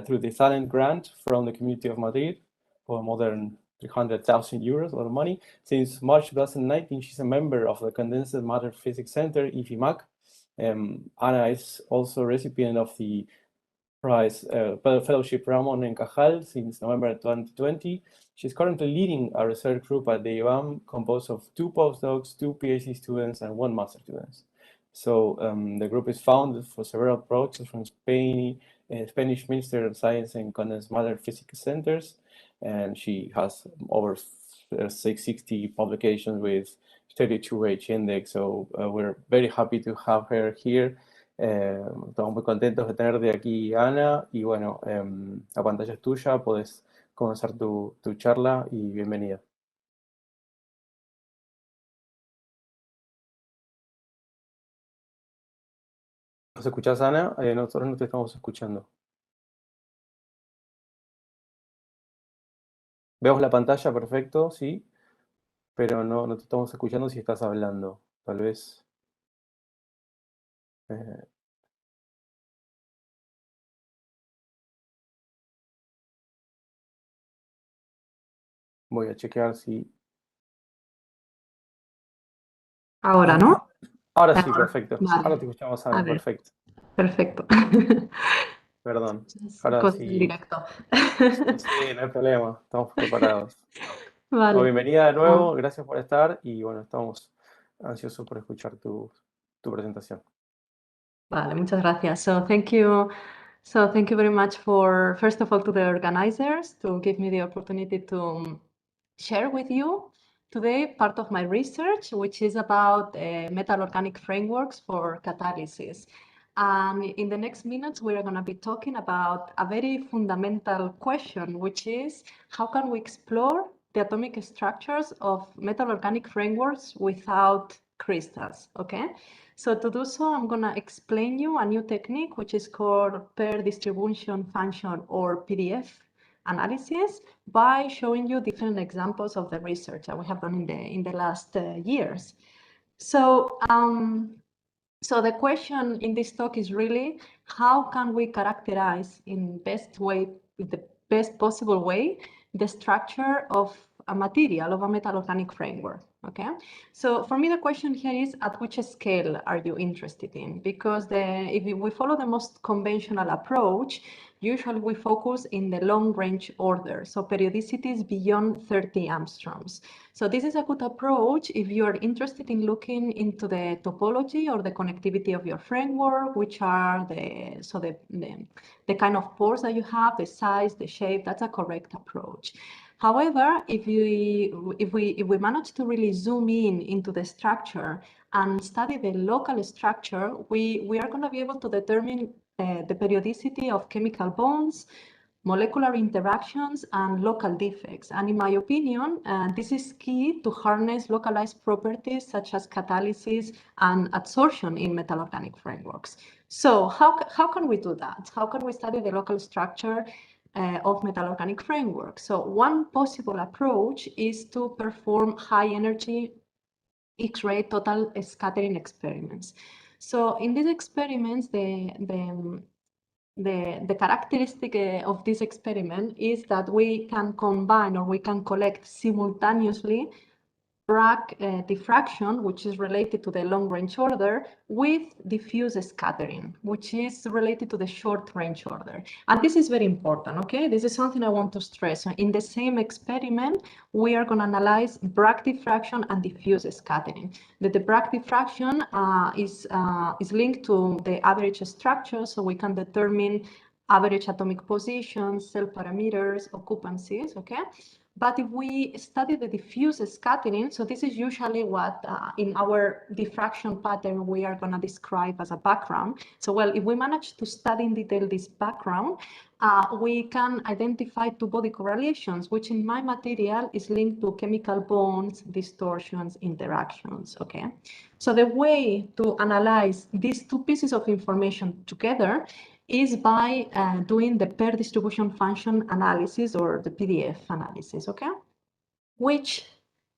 through the Talent Grant from the Community of Madrid for more than 300,000 euros, a lot of money. Since March 2019, she's a member of the Condensed Matter Physics Center, IFIMAC. Ana is also a recipient of the prize fellowship Ramon and Cajal since November 2020. She's currently leading a research group at the UAM composed of 2 postdocs, 2 PhD students, and 1 master student. So the group is founded for several projects from Spain, Spanish Ministry of Science and Condensed Matter Physics Centers, and she has over 660 publications with 32H index. So we're very happy to have her here. Estamos muy contentos de tenerte aquí, Ana, y bueno, la pantalla es tuya, puedes comenzar tu charla y bienvenida. ¿Nos escuchás, Ana? Nosotros no te estamos escuchando. Vemos la pantalla, perfecto, sí, pero no te estamos escuchando si estás hablando. Tal vez... voy a chequear si... Ahora, ¿no? Ahora sí, perfecto. Vale. Ahora te escuchamos, Ana, perfecto. Perfecto. Perdón. Ahora sí. Directo. Sí, no hay problema, estamos preparados. Vale. Bienvenida de nuevo, gracias por estar y bueno, estamos ansiosos por escuchar tu presentación. Vale, muchas gracias. So thank you very much for, first of all, to the organizers to give me the opportunity to share with you today part of my research, which is about metal organic frameworks for catalysis. And in the next minutes, we're going to be talking about a very fundamental question, which is how can we explore the atomic structures of metal organic frameworks without crystals, okay? So to do so, I'm going to explain you a new technique, which is called pair distribution function or PDF analysis, by showing you different examples of the research that we have done in the last years. So the question in this talk is really how can we characterize in the best possible way the structure of a material, of a metal organic framework, okay? So for me, the question here is at which scale are you interested in? Because if we follow the most conventional approach, usually we focus in the long range order, so periodicities beyond 30 angstroms. So this is a good approach if you are interested in looking into the topology or the connectivity of your framework, which are the kind of pores that you have, the size, the shape. That's a correct approach. However, if we manage to really zoom in into the structure and study the local structure, we are going to be able to determine the periodicity of chemical bonds, molecular interactions, and local defects. And in my opinion, this is key to harness localized properties such as catalysis and adsorption in metal organic frameworks. So how can we do that? How can we study the local structure of metal organic frameworks? So one possible approach is to perform high energy X-ray total scattering experiments. So in these experiments, the characteristic of this experiment is that we can combine or we can collect simultaneously Bragg diffraction, which is related to the long range order, with diffuse scattering, which is related to the short range order. And this is very important, okay? This is something I want to stress. In the same experiment, we are going to analyze Bragg diffraction and diffuse scattering. The Bragg diffraction is linked to the average structure, so we can determine average atomic positions, cell parameters, occupancies, okay? But if we study the diffuse scattering, so this is usually what in our diffraction pattern we are going to describe as a background. So, well, if we manage to study in detail this background, we can identify two-body correlations, which in my material is linked to chemical bonds, distortions, interactions, okay? So the way to analyze these two pieces of information together is by doing the pair distribution function analysis, or the PDF analysis, okay? Which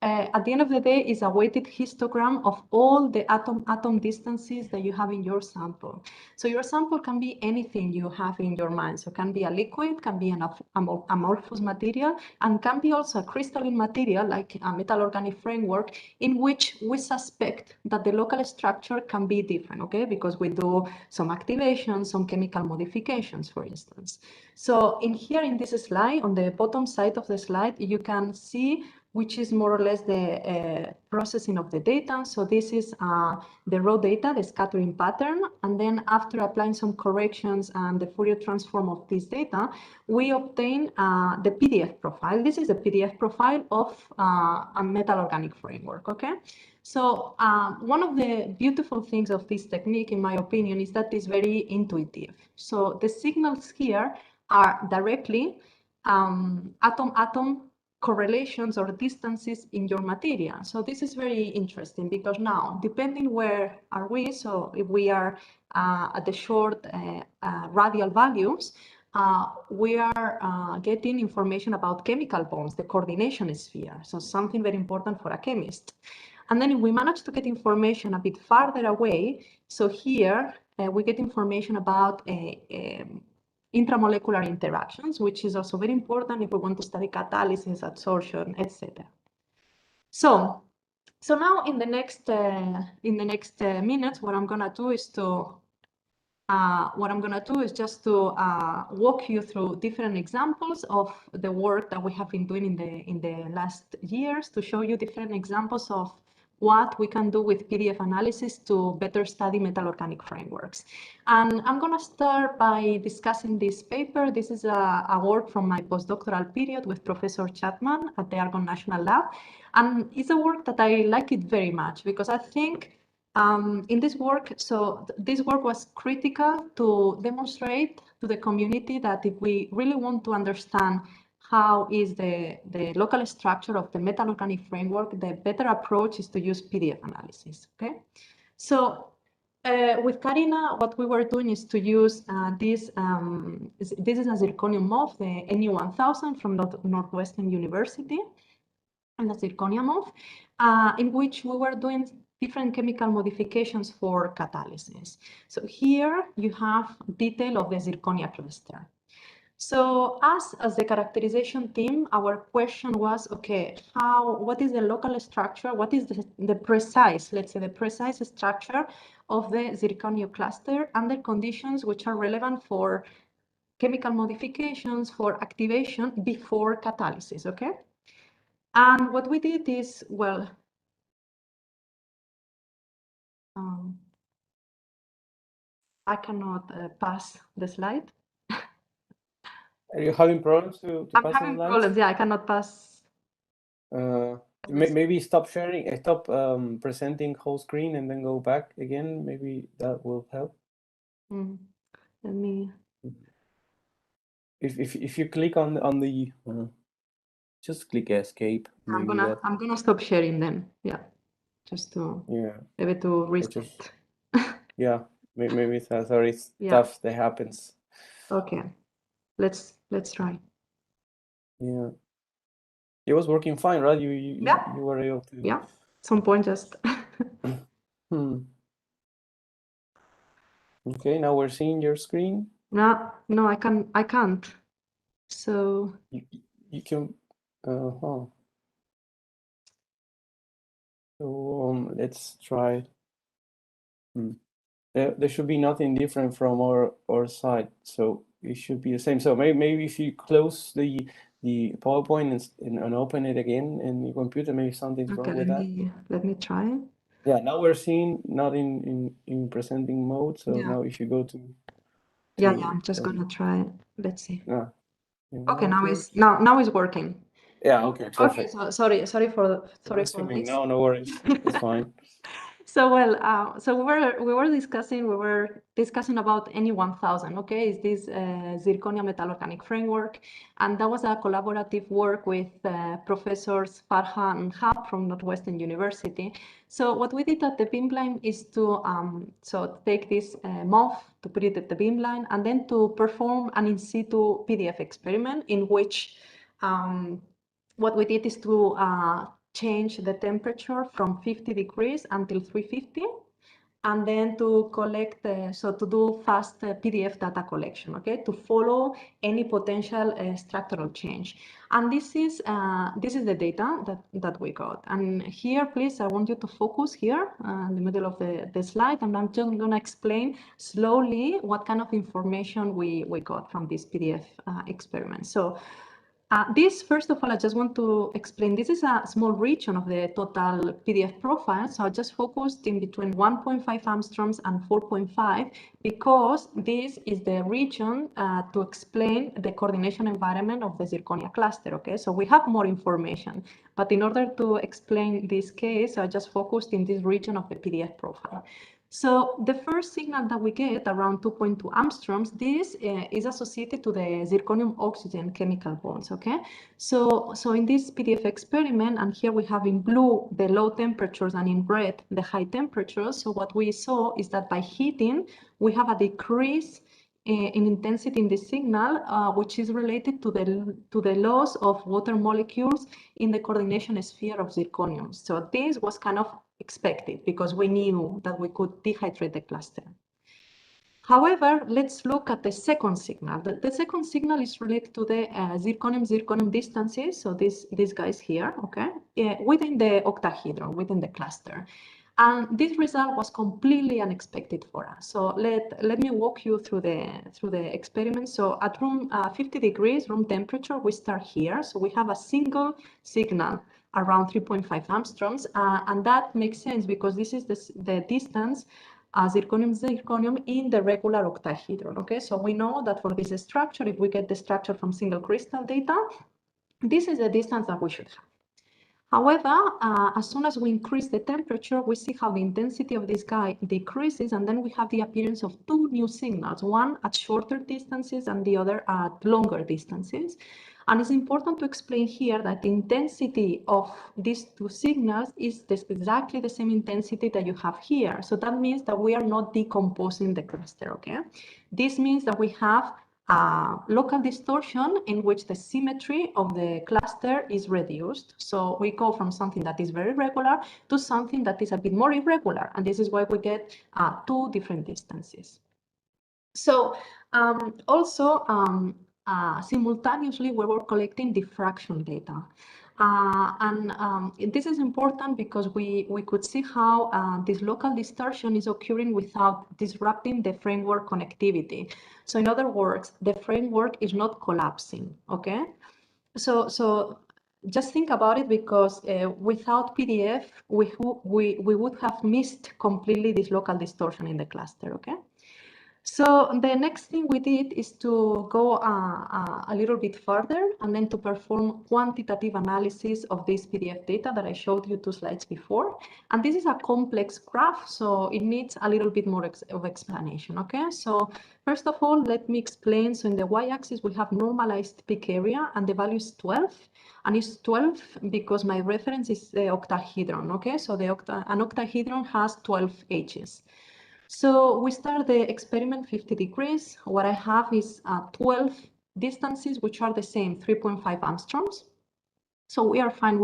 at the end of the day is a weighted histogram of all the atom distances that you have in your sample. So your sample can be anything you have in your mind. So it can be a liquid, can be an amorphous material, and can be also a crystalline material like a metal organic framework, in which we suspect that the local structure can be different, okay? Because we do some activations, some chemical modifications, for instance. So in here in this slide, on the bottom side of the slide, you can see which is more or less the processing of the data. So this is the raw data, the scattering pattern. And then after applying some corrections and the Fourier transform of this data, we obtain the PDF profile. This is the PDF profile of a metal organic framework, okay? So one of the beautiful things of this technique, in my opinion, is that it's very intuitive. So the signals here are directly atom-atom correlations or distances in your material. So this is very interesting, because now, depending where are we, so if we are at the short radial values, we are getting information about chemical bonds, the coordination sphere, so something very important for a chemist. And then if we manage to get information a bit farther away, so here we get information about intramolecular interactions, which is also very important if we want to study catalysis, adsorption, etc. So now in the next minutes, what I'm gonna do is just to walk you through different examples of the work that we have been doing in the last years, to show you different examples of what we can do with PDF analysis to better study metal organic frameworks. And I'm going to start by discussing this paper. This is a work from my postdoctoral period with Professor Chapman at the Argonne National Lab. And it's a work that I like it very much, because I think in this work, so this work was critical to demonstrate to the community that if we really want to understand how is the local structure of the metal organic framework, the better approach is to use PDF analysis, okay? So with Karina, what we were doing is to use this is a zirconium MOF, the NU1000 from Northwestern University, and the zirconium MOF, in which we were doing different chemical modifications for catalysis. So here you have detail of the zirconia cluster. So us, as the characterization team, our question was, okay, what is the local structure? What is the precise, let's say the precise structure of the zirconio cluster under conditions which are relevant for chemical modifications, for activation before catalysis, okay? And what we did is, well, I cannot pass the slide. Are you having problems to I'm pass having the slides? problems, yeah, I cannot pass. Maybe stop sharing, stop presenting whole screen and then go back again. Maybe that will help. Let me. If you click on the just click escape. I'm gonna stop sharing then. Yeah, just to maybe to reset. Yeah, maybe sorry, Yeah. stuff that happens. Okay, let's try. Yeah, it was working fine, right? You were able to. Yeah, at some point just. Okay, now we're seeing your screen. No, I can't. So you can. So let's try. There should be nothing different from our side, so it should be the same. So maybe if you close the PowerPoint and open it again in your computer, maybe something's wrong with that. Let me try. Yeah, now we're seeing not in presenting mode. So now if you go to yeah, I'm just gonna try. Let's see. Yeah. Okay, now it's working. Yeah, okay, perfect. Okay, so sorry for this. No worries. It's fine. So well, so we were discussing about NE 1000. Okay, is this zirconia metal organic framework, and that was a collaborative work with professors Farha and Hab from Northwestern University. So what we did at the beamline is to so take this MOF, to put it at the beamline, and then to perform an in situ PDF experiment in which what we did is to change the temperature from 50 degrees until 350, and then to collect, so to do fast PDF data collection, okay, to follow any potential structural change. And this is the data that we got. And here, please, I want you to focus here in the middle of the slide, and I'm just going to explain slowly what kind of information we got from this PDF experiment. So this, first of all, I just want to explain, this is a small region of the total PDF profile. So I just focused in between 1.5 angstroms and 4.5, because this is the region to explain the coordination environment of the zirconia cluster, okay? So we have more information, but in order to explain this case, I just focused in this region of the PDF profile. So the first signal that we get, around 2.2 angstroms, this is associated to the zirconium-oxygen chemical bonds, okay? So in this PDF experiment, and here we have in blue the low temperatures and in red the high temperatures. So what we saw is that by heating, we have a decrease in intensity in the signal, which is related to the loss of water molecules in the coordination sphere of zirconium. So this was kind of expected because we knew that we could dehydrate the cluster. However, let's look at the second signal. The second signal is related to the zirconium-zirconium distances. So these guys here, okay, within the octahedron, within the cluster. And this result was completely unexpected for us. So let me walk you through the experiment. So at room 50 degrees room temperature, we start here. So we have a single signal around 3.5 angstroms, and that makes sense because this is the distance zirconium in the regular octahedron. Okay, so we know that for this structure, if we get the structure from single crystal data, this is the distance that we should have. However, as soon as we increase the temperature, we see how the intensity of this guy decreases, and then we have the appearance of two new signals, one at shorter distances and the other at longer distances. And it's important to explain here that the intensity of these two signals is exactly the same intensity that you have here. So that means that we are not decomposing the cluster, okay? This means that we have local distortion in which the symmetry of the cluster is reduced. So we go from something that is very regular to something that is a bit more irregular. And this is why we get two different distances. So simultaneously, we were collecting diffraction data. This is important because we could see how this local distortion is occurring without disrupting the framework connectivity. So in other words, the framework is not collapsing, okay? So just think about it, because without PDF, we would have missed completely this local distortion in the cluster, okay? So the next thing we did is to go a little bit further and then to perform quantitative analysis of this PDF data that I showed you 2 slides before. And this is a complex graph, so it needs a little bit more of explanation, okay? So first of all, let me explain. So in the y-axis, we have normalized peak area, and the value is 12. And it's 12 because my reference is the octahedron, okay? So an octahedron has 12 edges. So we start the experiment 50 degrees. What I have is 12 distances, which are the same, 3.5 angstroms. So we are fine.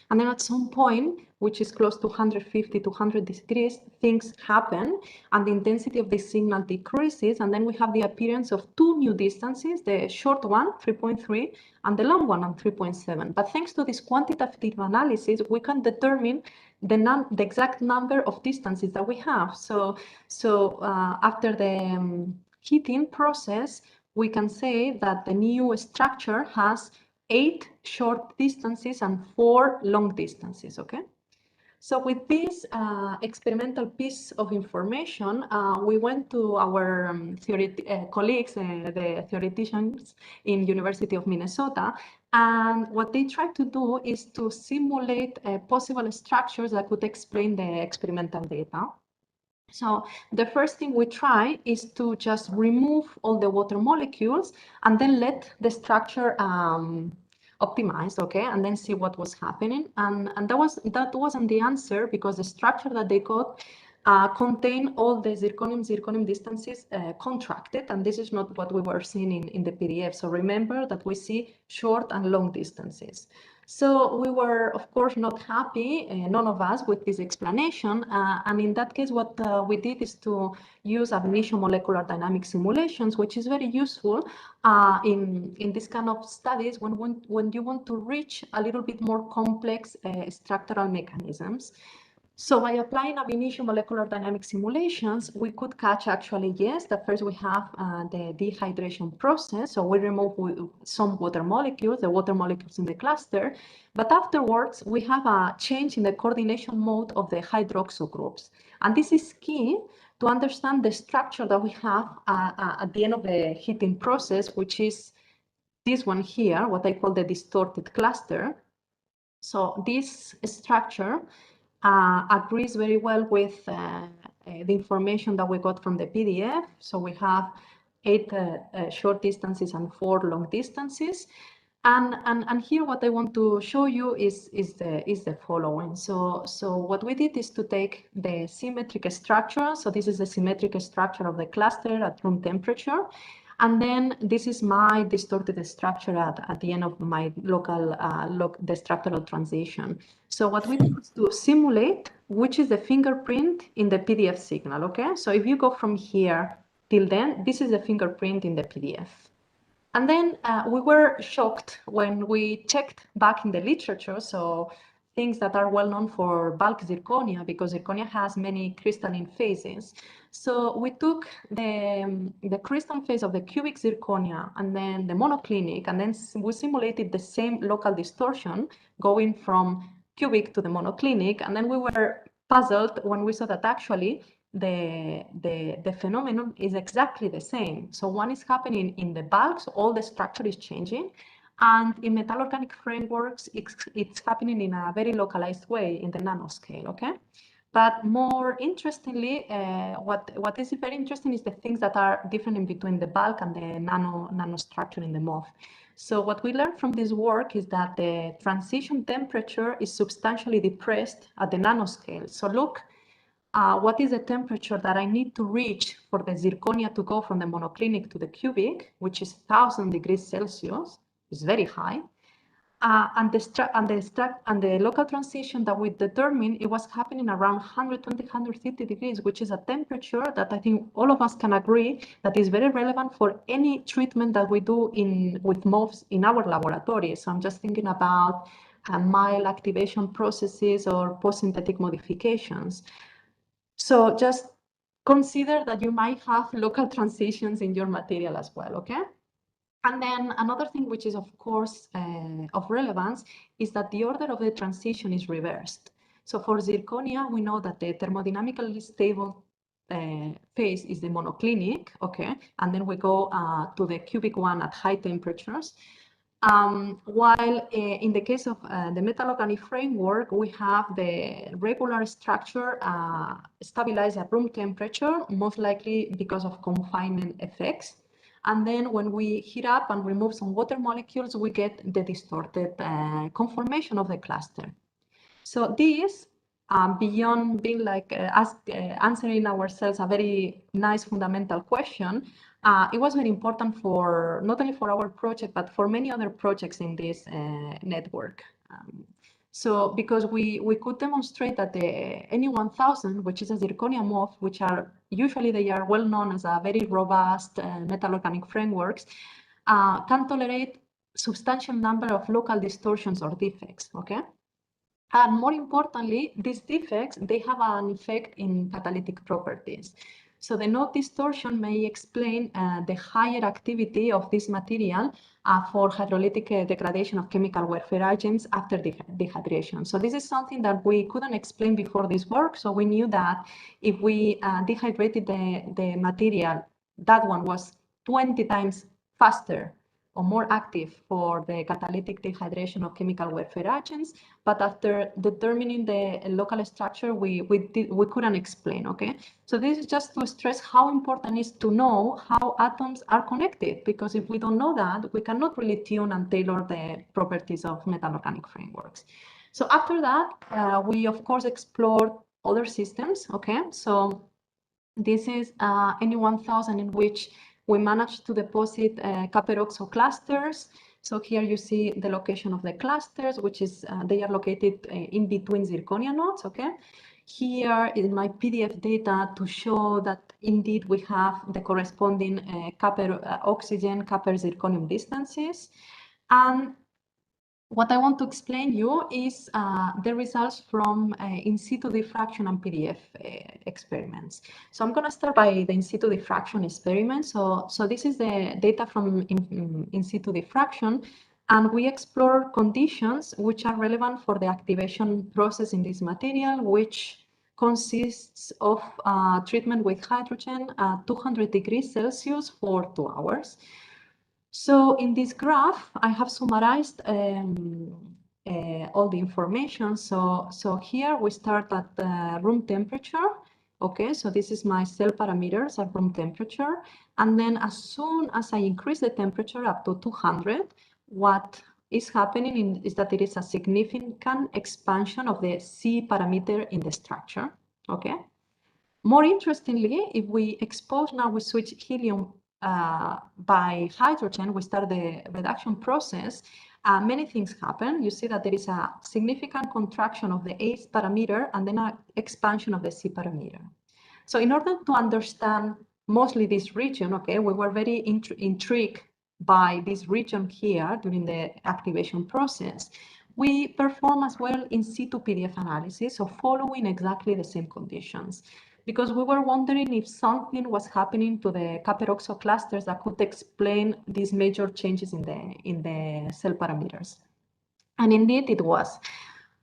And then at some point, which is close to 150 to 100 degrees, things happen and the intensity of the signal decreases. And then we have the appearance of two new distances, the short one, 3.3, and the long one, 3.7. But thanks to this quantitative analysis, we can determine the exact number of distances that we have. So after the heating process, we can say that the new structure has 8 short distances and 4 long distances, okay? So with this experimental piece of information, we went to our colleagues, the theoreticians in University of Minnesota, And what they try to do is to simulate possible structures that could explain the experimental data. So the first thing we try is to just remove all the water molecules and then let the structure optimize, okay, and then see what was happening. And that wasn't the answer, because the structure that they got contained all the zirconium distances contracted, and this is not what we were seeing in the PDF. So remember that we see short and long distances. So we were, of course, not happy, none of us, with this explanation. And in that case, what we did is to use ab initio molecular dynamic simulations, which is very useful in this kind of studies when you want to reach a little bit more complex structural mechanisms. So by applying ab initio molecular dynamic simulations, we could catch actually, yes, that first we have the dehydration process. So we remove some water molecules, the water molecules in the cluster, but afterwards we have a change in the coordination mode of the hydroxyl groups. And this is key to understand the structure that we have at the end of the heating process, which is this one here, what I call the distorted cluster. So this structure agrees very well with the information that we got from the PDF. So we have 8 short distances and 4 long distances. And here what I want to show you is the following. So what we did is to take the symmetric structure. So this is the symmetric structure of the cluster at room temperature. And then this is my distorted structure at the end of my local the structural transition. So what we do is to simulate which is the fingerprint in the PDF signal, okay? So if you go from here till then, this is the fingerprint in the PDF. And then we were shocked when we checked back in the literature, so things that are well known for bulk zirconia, because zirconia has many crystalline phases. So we took the crystalline phase of the cubic zirconia and then the monoclinic, and then we simulated the same local distortion going from cubic to the monoclinic. And then we were puzzled when we saw that actually the phenomenon is exactly the same. So one is happening in the bulk, so all the structure is changing. And in metal-organic frameworks, it's happening in a very localized way in the nanoscale, okay? But more interestingly, what is very interesting is the things that are different in between the bulk and the nanostructure in the MOF. So what we learned from this work is that the transition temperature is substantially depressed at the nanoscale. So look, what is the temperature that I need to reach for the zirconia to go from the monoclinic to the cubic, which is 1000 degrees Celsius, is very high. And the local transition that we determined, it was happening around 120, 150 degrees, which is a temperature that I think all of us can agree that is very relevant for any treatment that we do with MOFs in our laboratories. So I'm just thinking about mild activation processes or post-synthetic modifications. So just consider that you might have local transitions in your material as well, okay? And then another thing which is, of course, of relevance is that the order of the transition is reversed. So for zirconia, we know that the thermodynamically stable phase is the monoclinic, okay? And then we go to the cubic one at high temperatures. While in the case of the metal-organic framework, we have the regular structure stabilized at room temperature, most likely because of confinement effects. And then when we heat up and remove some water molecules, we get the distorted conformation of the cluster. So this, beyond being like answering ourselves a very nice fundamental question, it was very important for not only for our project, but for many other projects in this network. So because we could demonstrate that the NE1000, which is a zirconia MOF, which are usually they are well known as a very robust metal-organic frameworks, can tolerate substantial number of local distortions or defects, okay? And more importantly, these defects, they have an effect in catalytic properties. So the node distortion may explain the higher activity of this material for hydrolytic degradation of chemical warfare agents after dehydration. So this is something that we couldn't explain before this work. So we knew that if we dehydrated the material, that one was 20 times faster or more active for the catalytic dehydration of chemical welfare agents, but after determining the local structure, we couldn't explain, okay? So this is just to stress how important it is to know how atoms are connected, because if we don't know that, we cannot really tune and tailor the properties of metal-organic frameworks. So after that, we of course explored other systems, okay? So this is NE1000, in which we managed to deposit Caperoxo clusters. So here you see the location of the clusters, which is, they are located in between zirconia nodes, okay? Here is my PDF data to show that indeed we have the corresponding oxygen, zirconium distances. And what I want to explain you is the results from in situ diffraction and PDF experiments. So I'm going to start by the in situ diffraction experiment. So this is the data from in situ diffraction, and we explore conditions which are relevant for the activation process in this material, which consists of treatment with hydrogen at 200 degrees Celsius for 2 hours. So in this graph, I have summarized all the information. So here we start at room temperature. Okay, so this is my cell parameters at room temperature. And then as soon as I increase the temperature up to 200, what is happening is that there is a significant expansion of the C parameter in the structure. Okay. More interestingly, if we expose now, we switch helium by hydrogen, we start the reduction process, many things happen. You see that there is a significant contraction of the A parameter and then an expansion of the C parameter. So in order to understand mostly this region, okay, we were very intrigued by this region here during the activation process. We perform as well in situ PDF analysis, so following exactly the same conditions, because we were wondering if something was happening to the Caperoxo clusters that could explain these major changes in the cell parameters. And indeed it was.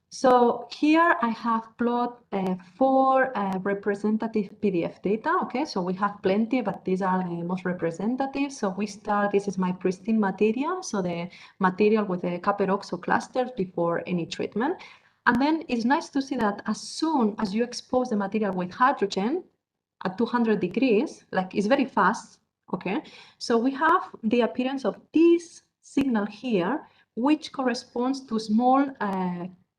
So here I have plotted 4 representative PDF data. Okay, so we have plenty, but these are the most representative. So we start, this is my pristine material. So the material with the Caperoxo clusters before any treatment. And then it's nice to see that as soon as you expose the material with hydrogen at 200 degrees, like it's very fast, okay? So we have the appearance of this signal here, which corresponds to small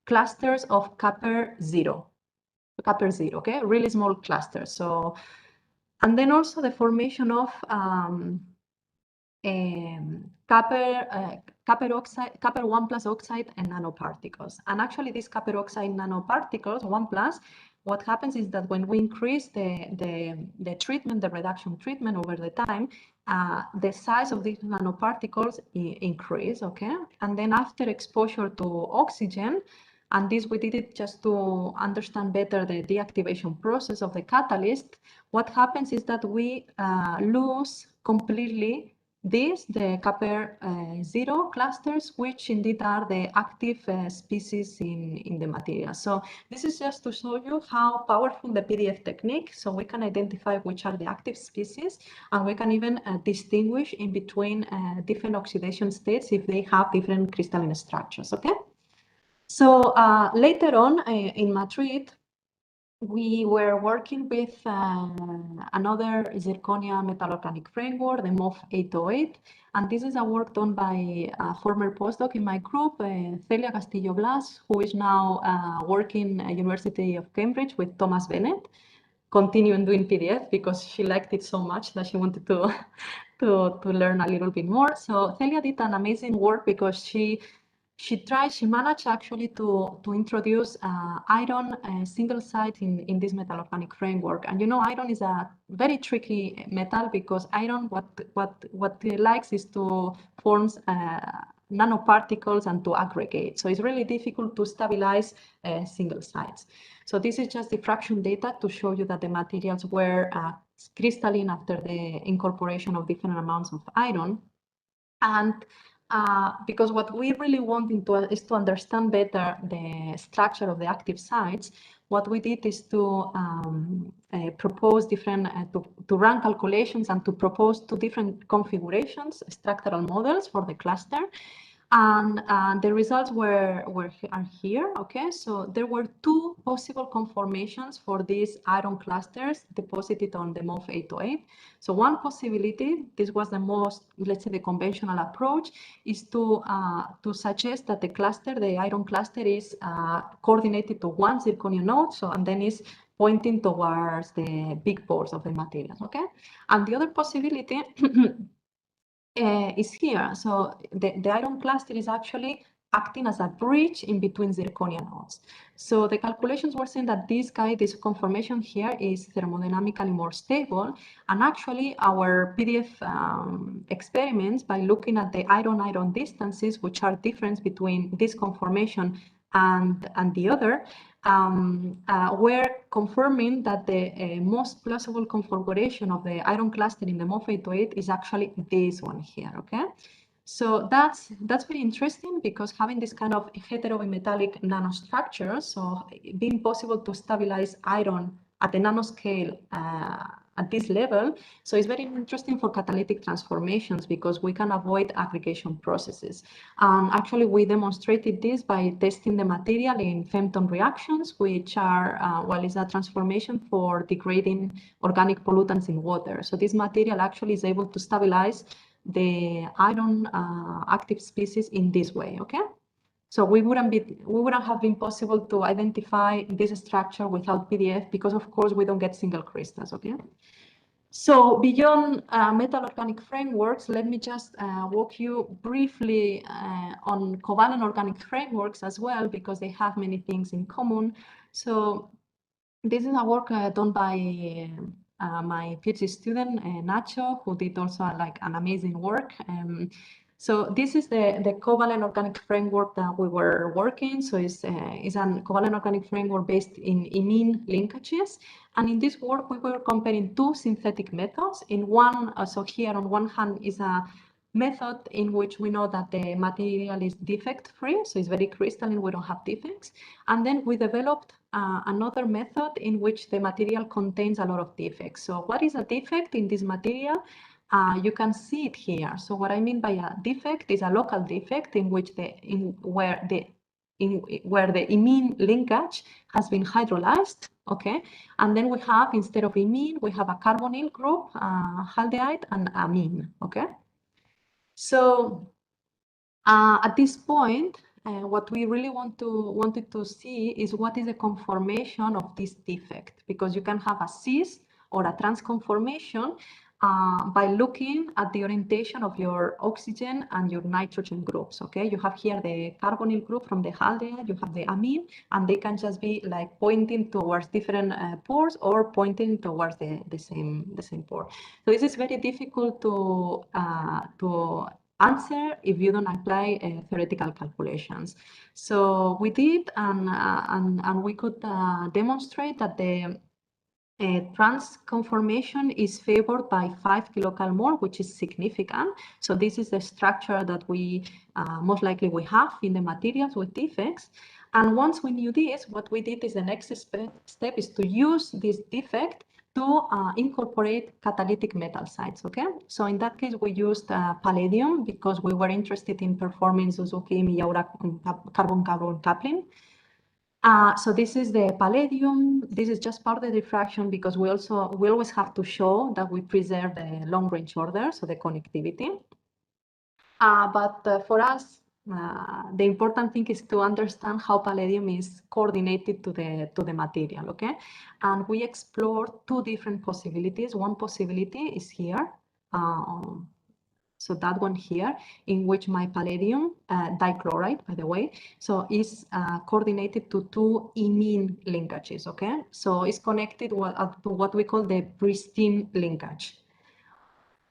clusters of Caper 0, okay? Really small clusters. So, and then also the formation of Caper 1 plus oxide and nanoparticles. And actually these Caper oxide nanoparticles, 1 plus, what happens is that when we increase the treatment, the reduction treatment over the time, the size of these nanoparticles increase, okay? And then after exposure to oxygen, and this we did it just to understand better the deactivation process of the catalyst, what happens is that we lose completely the Caper 0 clusters, which indeed are the active species in the material. So this is just to show you how powerful the PDF technique, so we can identify which are the active species, and we can even distinguish in between different oxidation states if they have different crystalline structures, okay? So later on in Madrid, we were working with another zirconia metal-organic framework, the ArMOF 808, and this is a work done by a former postdoc in my group, Celia Castillo Blas, who is now working at University of Cambridge with Thomas Bennett, continuing doing PDF because she liked it so much that she wanted to learn a little bit more. So Celia did an amazing work because she managed actually to introduce iron single site in this metal-organic framework. And you know, iron is a very tricky metal because iron, what it likes is to form nanoparticles and to aggregate. So it's really difficult to stabilize single sites. So this is just diffraction data to show you that the materials were crystalline after the incorporation of different amounts of iron. And because what we really want is to understand better the structure of the active sites. What we did is to propose different, to run calculations and to propose two different configurations, structural models for the cluster. And the results are here, okay? So there were two possible conformations for these iron clusters deposited on the MOF 808. So one possibility, this was the most, let's say, the conventional approach, is to suggest that the cluster, the iron cluster, is coordinated to one zirconium node, so and then is pointing towards the big pores of the material, okay? And the other possibility is here. So the iron cluster is actually acting as a bridge in between zirconia nodes. So the calculations were saying that this conformation here is thermodynamically more stable. And actually our PDF experiments, by looking at the iron-iron distances, which are difference between this conformation and the other, we're confirming that the most plausible configuration of the iron cluster in the MOF 808 is actually this one here, okay? So that's very interesting, because having this kind of heterobimetallic nanostructure, so being possible to stabilize iron at the nanoscale at this level, so it's very interesting for catalytic transformations, because we can avoid aggregation processes. Actually, we demonstrated this by testing the material in femton reactions, which are, well, is a transformation for degrading organic pollutants in water. So this material actually is able to stabilize the iron active species in this way, okay? So we wouldn't have been possible to identify this structure without PDF, because of course we don't get single crystals, okay? So beyond metal organic frameworks, let me just walk you briefly on covalent organic frameworks as well, because they have many things in common. So this is a work done by my PhD student, Nacho, who did also like an amazing work. So this is the covalent organic framework that we were working. So it's a covalent organic framework based in imine linkages. And in this work, we were comparing two synthetic methods. In one, so here on one hand is a method in which we know that the material is defect-free, so it's very crystalline, we don't have defects. And then we developed another method in which the material contains a lot of defects. So what is a defect in this material? You can see it here. So what I mean by a defect is a local defect in which where the imine linkage has been hydrolyzed, okay? And then we have, instead of imine, we have a carbonyl group, haldehyde, and amine, okay? So at this point, what we really wanted to see is what is the conformation of this defect, because you can have a cis or a trans conformation by looking at the orientation of your oxygen and your nitrogen groups, okay? You have here the carbonyl group from the haldehyde, you have the amine, and they can just be like pointing towards different pores or pointing towards the same pore. So this is very difficult to answer if you don't apply theoretical calculations. So we did, and we could demonstrate that the trans conformation is favored by 5 kilocalmole, which is significant. So this is the structure that we most likely we have in the materials with defects. And once we knew this, what we did is the next step is to use this defect to incorporate catalytic metal sites, okay? So in that case, we used palladium because we were interested in performing Suzuki-Miyaura carbon-carbon coupling. So this is the palladium. This is just part of the diffraction because we always have to show that we preserve the long-range order, so the connectivity. But for us, the important thing is to understand how palladium is coordinated to the material, okay? And we explored two different possibilities. One possibility is here. So that one here, in which my palladium dichloride, by the way, so is coordinated to two imine linkages, okay? So it's connected to what we call the pristine linkage.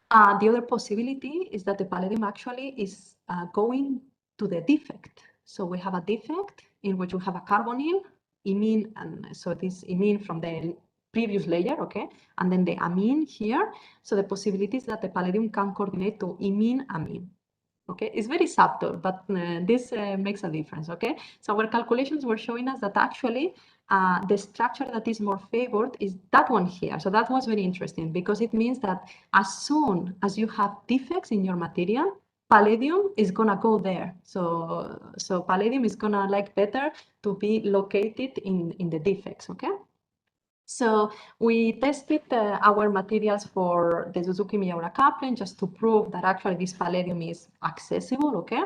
The other possibility is that the palladium actually is going to the defect. So we have a defect in which we have a carbonyl, imine, and so this imine from the previous layer, okay? And then the amine here. So the possibility is that the palladium can coordinate to imine, amine. Okay, it's very subtle, but this makes a difference. Okay, so our calculations were showing us that actually the structure that is more favored is that one here. So that was very interesting because it means that as soon as you have defects in your material, palladium is gonna go there. So palladium is gonna like better to be located in the defects. Okay. So we tested our materials for the Suzuki-Miyaura coupling just to prove that actually this palladium is accessible, okay?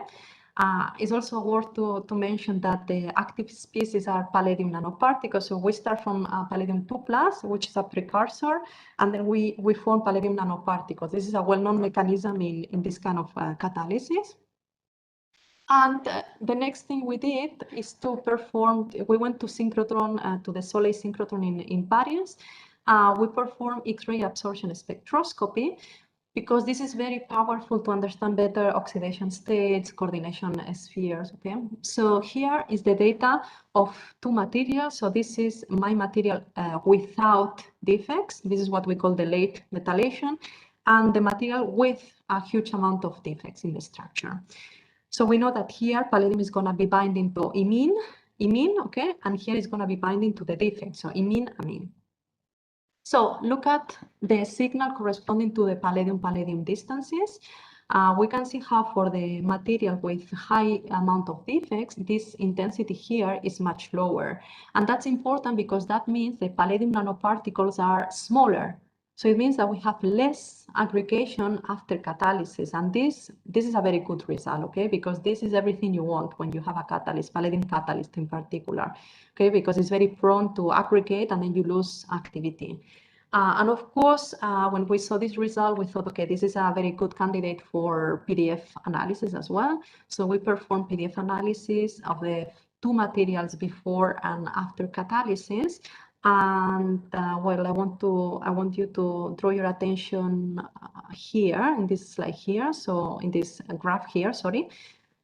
It's also worth to mention that the active species are palladium nanoparticles. So we start from palladium 2+, which is a precursor, and then we form palladium nanoparticles. This is a well-known mechanism in this kind of catalysis. And the next thing we did is to perform, we went to synchrotron, to the Soleil synchrotron in Paris. We performed X-ray absorption spectroscopy because this is very powerful to understand better oxidation states, coordination spheres, okay? So here is the data of two materials. So this is my material without defects. This is what we call the late metallation, and the material with a huge amount of defects in the structure. So we know that here palladium is going to be binding to imine, okay? And here is going to be binding to the defect, so imine, amine. So look at the signal corresponding to the palladium-palladium distances. We can see how for the material with high amount of defects, this intensity here is much lower. And that's important because that means the palladium nanoparticles are smaller. So it means that we have less aggregation after catalysis. And this is a very good result, okay? Because this is everything you want when you have a catalyst, palladium catalyst in particular, okay? Because it's very prone to aggregate and then you lose activity. And of course, when we saw this result, we thought, okay, this is a very good candidate for PDF analysis as well. So we performed PDF analysis of the two materials before and after catalysis. And well, I want you to draw your attention here in this slide here. So in this graph here, sorry.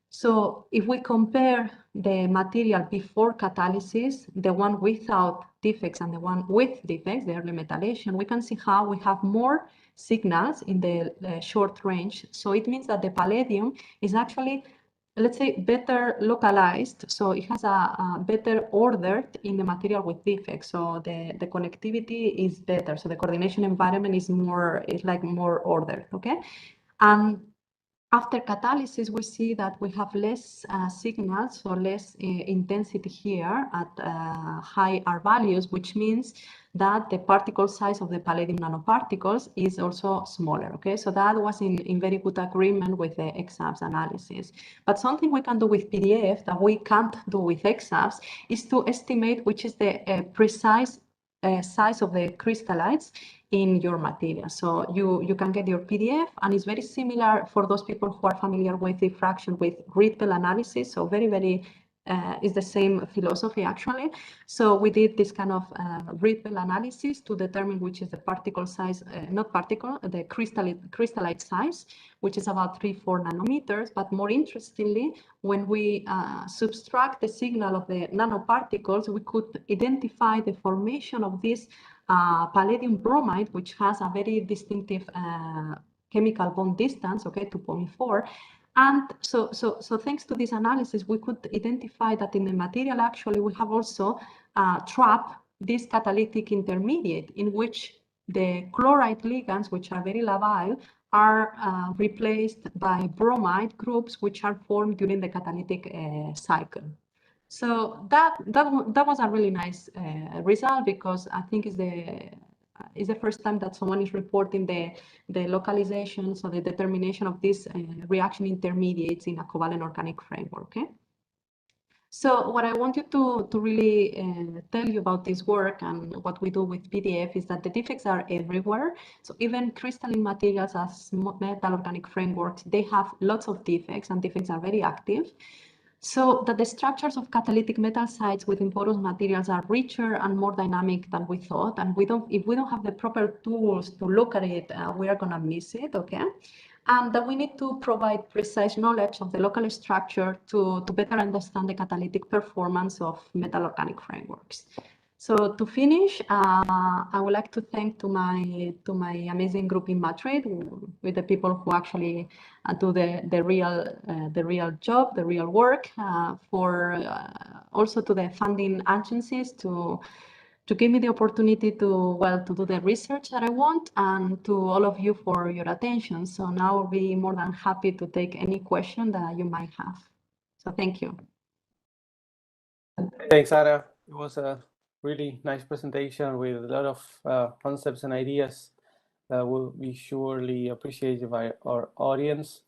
So if we compare the material before catalysis, the one without defects and the one with defects, the early metallation, we can see how we have more signals in the short range. So it means that the palladium is actually, let's say, better localized. So it has a better ordered in the material with defects. So the connectivity is better. So the coordination environment is more ordered, okay? And after catalysis, we see that we have less signals, so less intensity here at high R values, which means that the particle size of the palladium nanoparticles is also smaller, okay? So that was in very good agreement with the XABS analysis. But something we can do with PDF that we can't do with XABS is to estimate which is the precise size of the crystallites in your material. So you can get your PDF, and it's very similar for those people who are familiar with diffraction with Ripple analysis. So very is the same philosophy actually. So we did this kind of Ripple analysis to determine which is the particle size, the crystallite size, which is about 3-4 nanometers. But more interestingly, when we subtract the signal of the nanoparticles, we could identify the formation of this palladium bromide, which has a very distinctive chemical bond distance, okay, 2.4. And so thanks to this analysis, we could identify that in the material, actually, we have also trapped this catalytic intermediate in which the chloride ligands, which are very labile, are replaced by bromide groups, which are formed during the catalytic cycle. So that was a really nice result, because I think it's the first time that someone is reporting the localization, so the determination of these reaction intermediates in a covalent organic framework. Okay. So what I want you to really tell you about this work and what we do with PDF is that the defects are everywhere. So even crystalline materials as metal organic frameworks, they have lots of defects, and defects are very active. So that the structures of catalytic metal sites within porous materials are richer and more dynamic than we thought. And if we don't have the proper tools to look at it, we are gonna miss it, okay? And that we need to provide precise knowledge of the local structure to better understand the catalytic performance of metal organic frameworks. So to finish, I would like to thank to my amazing group in Madrid, with the people who actually do the real job, the real work, for also to the funding agencies to give me the opportunity to do the research that I want, and to all of you for your attention. So now I'll be more than happy to take any question that you might have. So thank you. Thanks, Ana. It was a really nice presentation with a lot of concepts and ideas that will be surely appreciated by our audience.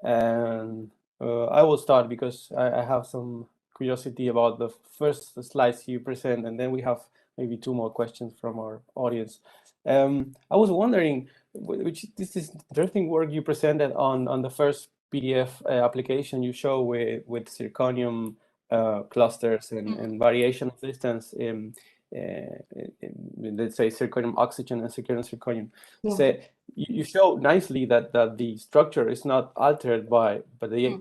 And I will start because I have some curiosity about the first slides you present, and then we have maybe 2 more questions from our audience. I was wondering, which this is interesting work you presented on the first PDF application you show with zirconium clusters and variation of distance in let's say zirconium oxygen and zirconium. Yeah. So you show nicely that the structure is not altered by the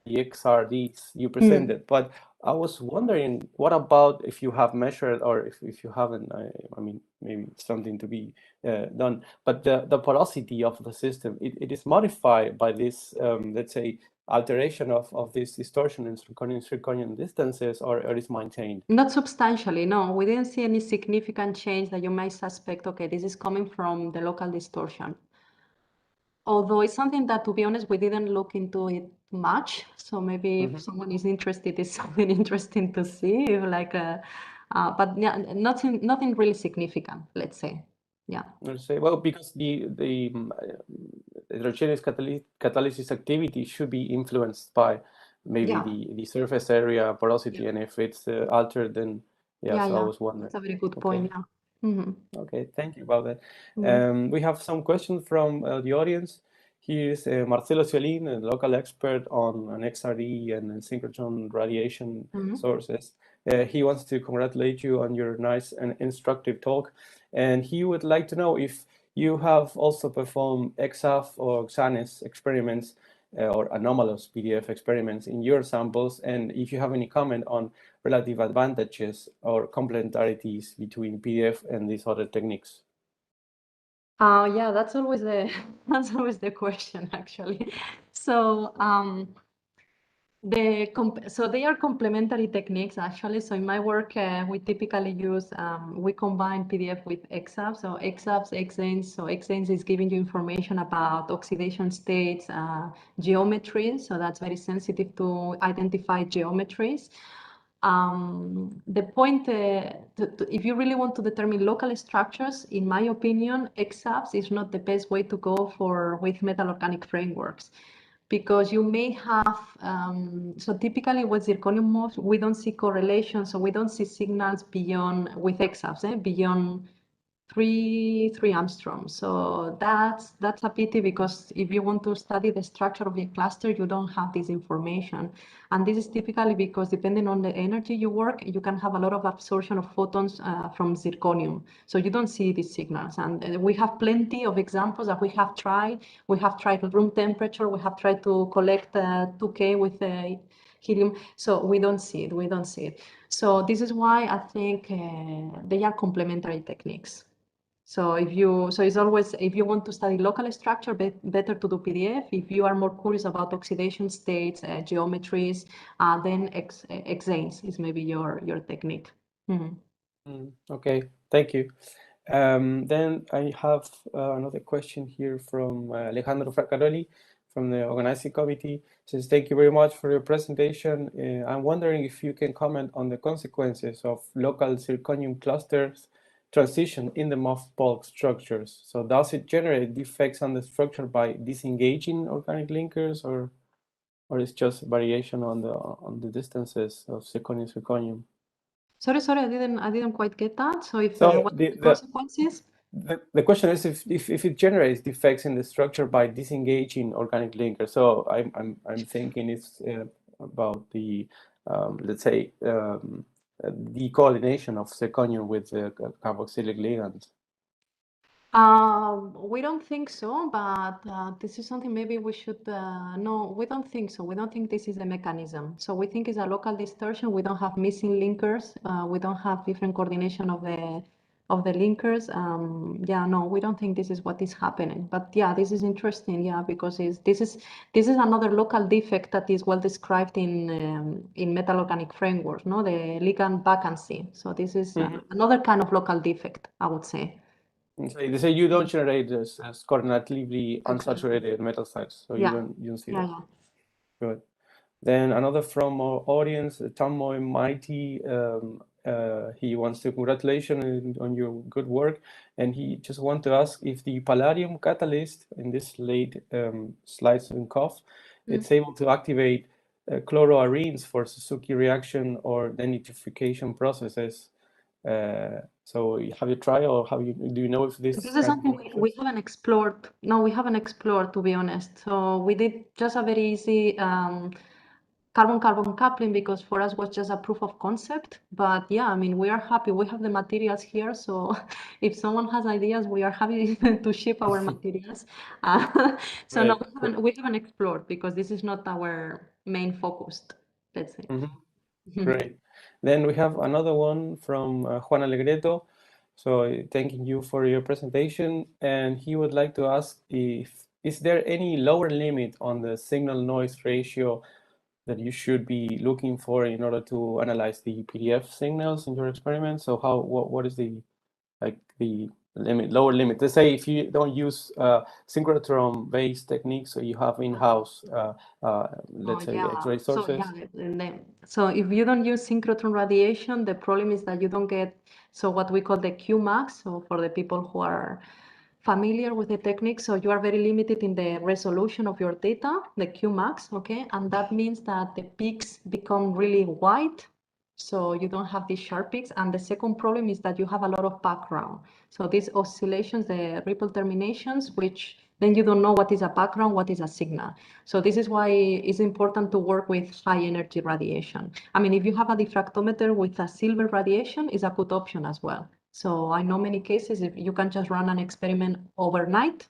XRDs you presented, but I was wondering, what about if you have measured, or if you haven't, I mean, maybe something to be done, but the porosity of the system, it is modified by this, let's say, alteration of this distortion in zirconium distances, or is maintained? Not substantially, no. We didn't see any significant change that you might suspect, okay, this is coming from the local distortion. Although it's something that, to be honest, we didn't look into it much. So maybe if someone is interested, it's something interesting to see. Like, but yeah, nothing really significant, let's say. Yeah. Let's say, well, because the heterogeneous catalysis activity should be influenced by maybe the surface area porosity, and if it's altered, then so I was wondering. That's a very good point. Yeah. Okay, thank you about that. We have some questions from the audience. Here's Marcelo Ciolin, a local expert on an XRD and synchrotron radiation sources. He wants to congratulate you on your nice and instructive talk, and he would like to know if you have also performed XAF or XANES experiments or anomalous PDF experiments in your samples, and if you have any comment on relative advantages or complementarities between PDF and these other techniques. Yeah, that's always the question, actually. So they are complementary techniques, actually. So in my work, we typically use, we combine PDF with XAF. So XAFs, XANES. So XANES is giving you information about oxidation states, geometries. So that's very sensitive to identify geometries. The point, if you really want to determine local structures, in my opinion, XAFs is not the best way to go with metal organic frameworks, because you may have, so typically with zirconium MOFs, we don't see correlation, so we don't see signals beyond, with XAFs, beyond 3 angstroms. So that's a pity, because if you want to study the structure of a cluster, you don't have this information. And this is typically because, depending on the energy you work, you can have a lot of absorption of photons from zirconium. So you don't see these signals. And we have plenty of examples that we have tried. We have tried room temperature. We have tried to collect 2K with helium. So we don't see it. So this is why I think they are complementary techniques. So it's always, if you want to study local structure, better to do PDF. If you are more curious about oxidation states, geometries, then XANES is maybe your technique. Okay, thank you. Then I have another question here from Alejandro Fraccaroli from the organizing committee. Says, thank you very much for your presentation. I'm wondering if you can comment on the consequences of local zirconium clusters transition in the MOF bulk structures. So does it generate defects on the structure by disengaging organic linkers, or is just variation on the distances of zirconium? Sorry, I didn't quite get that. So if what the consequences? The question is if it generates defects in the structure by disengaging organic linkers. So I'm thinking it's about the let's say decoordination of zirconium with the carboxylic ligands. We don't think so, but this is something maybe we should no, we don't think so. We don't think this is the mechanism. So we think it's a local distortion. We don't have missing linkers. We don't have different coordination of the linkers. Yeah, no, we don't think this is what is happening. But yeah, this is interesting. Yeah, because this is another local defect that is well described in metal organic frameworks. No, the ligand vacancy. So this is another kind of local defect, I would say. So they say you don't generate this as coordinatively unsaturated metal sites, so Yeah. you don't see Yeah, that. yeah. Good. Then another from our audience, Tamoy Mighty, he wants to congratulations on your good work, and he just want to ask if the palladium catalyst in this late slides in COF, it's able to activate chloroarenes for Suzuki reaction or denitrification processes. So have you tried, or do you know if this This is something we haven't explored. No, we haven't explored, to be honest. So we did just a very easy carbon-carbon coupling because for us was just a proof of concept. But yeah, I mean, we are happy. We have the materials here. So if someone has ideas, we are happy to ship our materials. So no, we haven't explored because this is not our main focus, let's say. Great. Then we have another one from Juan Alegreto. So thanking you for your presentation. And he would like to ask is there any lower limit on the signal noise ratio that you should be looking for in order to analyze the PDF signals in your experiments? So what is the lower limit? Let's say if you don't use synchrotron-based techniques, so you have in-house, let's say, X-ray sources. So if you don't use synchrotron radiation, the problem is that you don't get what we call the Qmax. So for the people who are familiar with the technique, so you are very limited in the resolution of your data, the Qmax, okay? And that means that the peaks become really wide, so you don't have these sharp peaks. And the second problem is that you have a lot of background. So these oscillations, the ripple terminations, which then you don't know what is a background, what is a signal. So this is why it's important to work with high energy radiation. I mean, if you have a diffractometer with a silver radiation, is a good option as well. So I know many cases if you can just run an experiment overnight,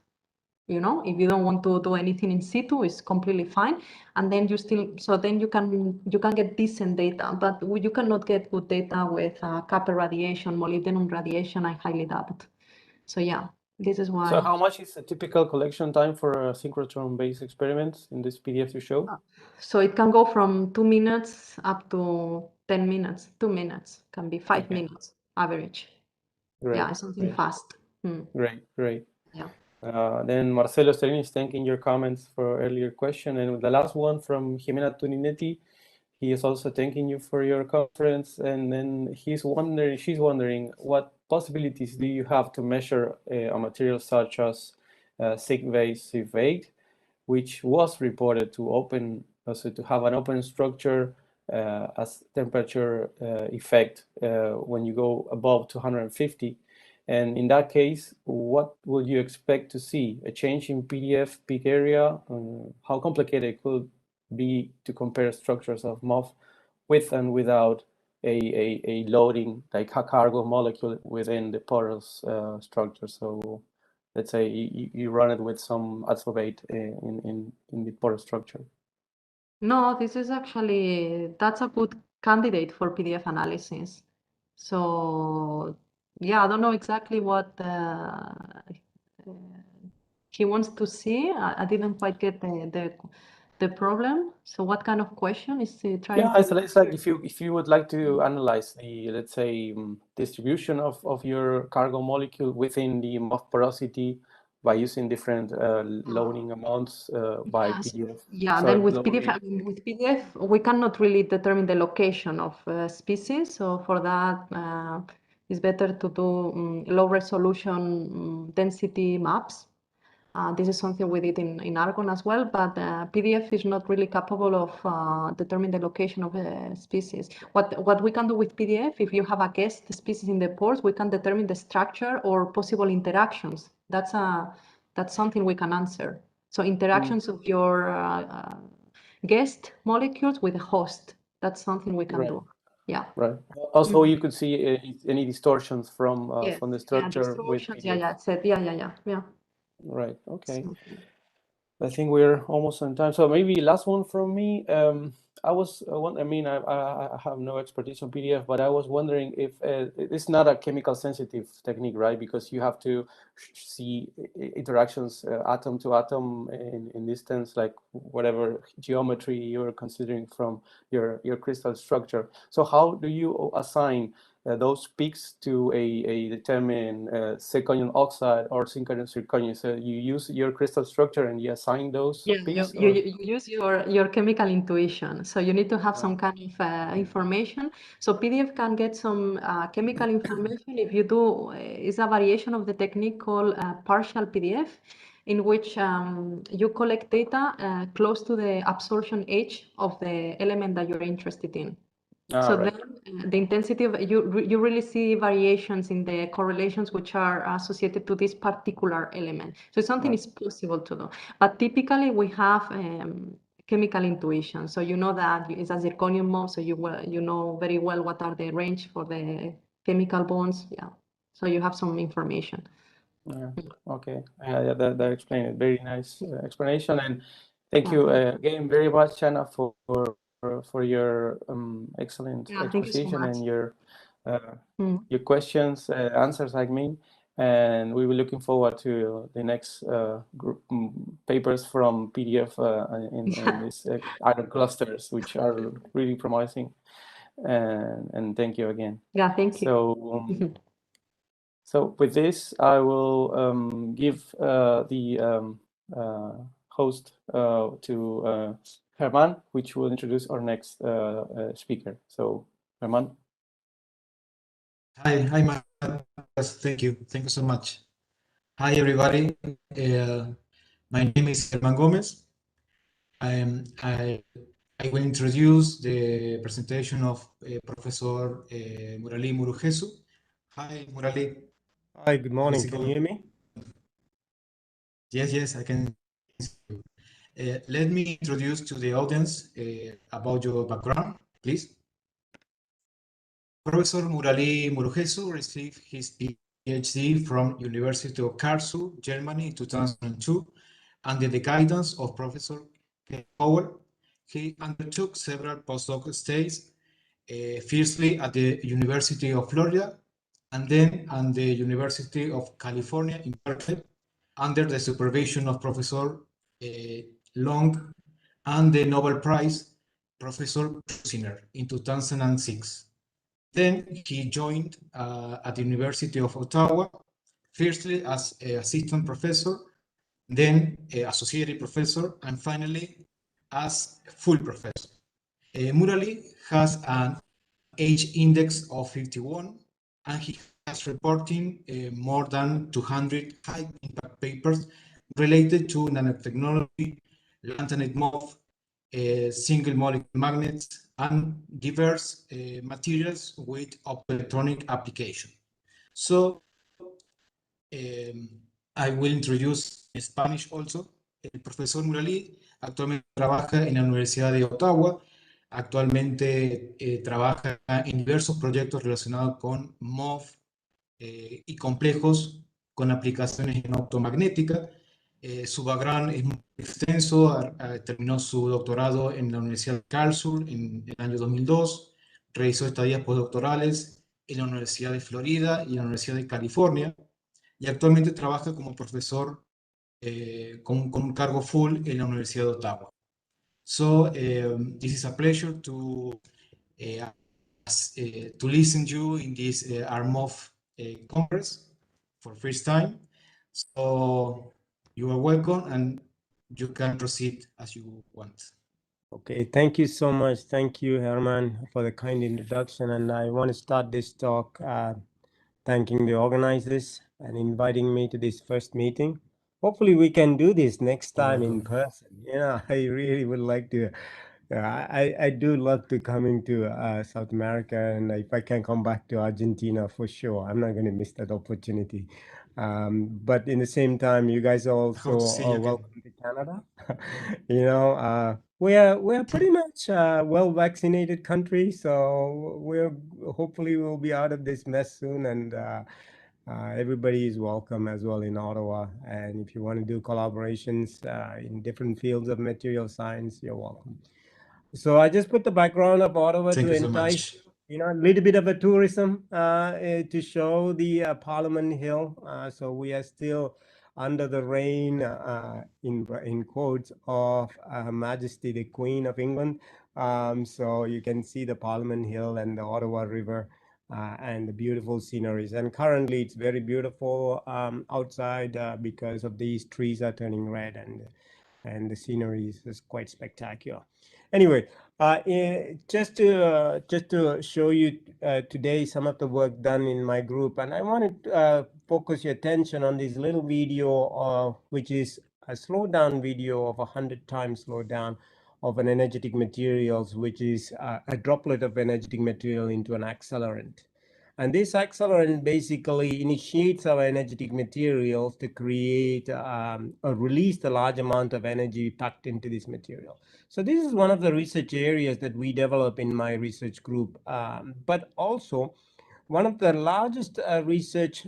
you know, if you don't want to do anything in situ, it's completely fine. And then then you can get decent data, but you cannot get good data with copper radiation, molybdenum radiation, I highly doubt. So yeah, this is why. So how much is a typical collection time for a synchrotron-based experiment in this PDF you show? So it can go from 2 minutes up to 10 minutes. 2 minutes can be 5 minutes average. Great. Yeah, it's something fast. Great. Yeah. Then Marcelo Sterini is thanking your comments for earlier question. And the last one from Jimena Tuninetti, he is also thanking you for your conference. And then she's wondering what possibilities do you have to measure a material such as SIG-8, which was reported to have an open structure as temperature effect when you go above 250. And in that case, what would you expect to see? A change in PDF peak area? How complicated could be to compare structures of MOF with and without a loading, like a cargo molecule within the porous structure? So let's say you run it with some adsorbate in the porous structure. No, this is actually, that's a good candidate for PDF analysis. So yeah, I don't know exactly what he wants to see. I didn't quite get the problem. So what kind of question is he trying to? It's like if you would like to analyze the, let's say, distribution of your cargo molecule within the MOF porosity by using different loading amounts by PDF. Yeah, then with PDF, we cannot really determine the location of species. So for that, it's better to do low resolution density maps. This is something we did in Argon as well, but PDF is not really capable of determining the location of a species. What we can do with PDF, if you have a guest species in the pores, we can determine the structure or possible interactions. That's something we can answer. So interactions of your guest molecules with a host. That's something we can do. Yeah. Right. Also, you could see any distortions from Yes. the structure with Distortions. PDF. Yeah. Said. Yeah. Right. Okay. So, I think we're almost on time. So maybe last one from me. I was, I mean, I have no expertise on PDF, but I was wondering if it's not a chemical sensitive technique, right? Because you have to see interactions atom to atom in distance, like whatever geometry you're considering from your crystal structure. So how do you assign those peaks to a determined zirconium oxide or zirconium? So you use your crystal structure and you assign those peaks? you use your chemical intuition. So you need to have some kind of information. So PDF can get some chemical information if you do. It's a variation of the technique called partial PDF, in which you collect data close to the absorption edge of the element that you're interested in. So right. then the intensity of you really see variations in the correlations which are associated to this particular element. So something is possible to do, but typically we have chemical intuition. So you know that it's a zirconium mode, so you know very well what are the range for the chemical bonds. Yeah, so you have some information. Yeah. Okay. Yeah, that explained it. Very nice explanation, and thank you again very much, Shanna, for your excellent exposition and your questions, answers, I mean, and we were looking forward to the next group papers from PDF in these iron clusters, which are really promising. And thank you again. Yeah, thank you. So. So with this, I will give the host to Herman, which will introduce our next speaker. So, Herman. Hi, Marcos. Thank you so much. Hi, everybody. My name is Herman Gomez. I will introduce the presentation of Professor Murali Murugesu. Hi, Murali. Hi, good morning. Can you hear me? Yes, I can. Let me introduce to the audience about your background, please. Professor Murali Murugesu received his PhD from University of Karlsruhe, Germany in 2002, under the guidance of Professor Ken Powell. He undertook several postdoc stays, firstly at the University of Florida, and then at the University of California in Berkeley, under the supervision of Professor Long and the Nobel Prize Professor Prusiner in 2006. Then he joined at the University of Ottawa, firstly as an assistant professor, then an associate professor, and finally as full professor. Murali has an age index of 51, and he has reporting more than 200 high impact papers related to nanotechnology, lanthanide MOF, single molecule magnets, and diverse materials with optoelectronic application. So I will introduce in Spanish also. El profesor Murali actualmente trabaja en la Universidad de Ottawa. Actualmente trabaja en diversos proyectos relacionados con MOF y complejos con aplicaciones en optomagnética. Su background es muy extenso. Terminó su doctorado en la Universidad de Karlsruhe en el año 2002. Realizó estadías postdoctorales en la Universidad de Florida y en la Universidad de California. Y actualmente trabaja como profesor con un cargo full en la Universidad de Ottawa. So this is a pleasure to listen to you in this ArMOF congress for first time. So you are welcome, and you can proceed as you want. Okay, thank you so much. Thank you, Herman, for the kind introduction. And I want to start this talk thanking the organizers and inviting me to this first meeting. Hopefully we can do this next time in person. You know, I really would like to. I do love to coming to South America, and if I can come back to Argentina for sure, I'm not going to miss that opportunity. But in the same time, you guys are also welcome to Canada. You know, We're pretty much a well-vaccinated country, so hopefully we'll be out of this mess soon, and everybody is welcome as well in Ottawa. And if you want to do collaborations in different fields of material science, you're welcome. So I just put the background of Ottawa Thank to you so entice, much. a little bit of a tourism to show the Parliament Hill. So we are still under the reign, in quotes, of Her Majesty the Queen of England. So you can see the Parliament Hill and the Ottawa River and the beautiful sceneries. And currently it's very beautiful outside because of these trees are turning red, and the scenery is quite spectacular. Anyway, just to show you today some of the work done in my group, and I want to focus your attention on this little video, which is a slowdown video of 100 times slowdown of an energetic materials, which is a droplet of energetic material into an accelerant. And this accelerant basically initiates our energetic materials to create or release the large amount of energy packed into this material. So this is one of the research areas that we develop in my research group, but also one of the largest research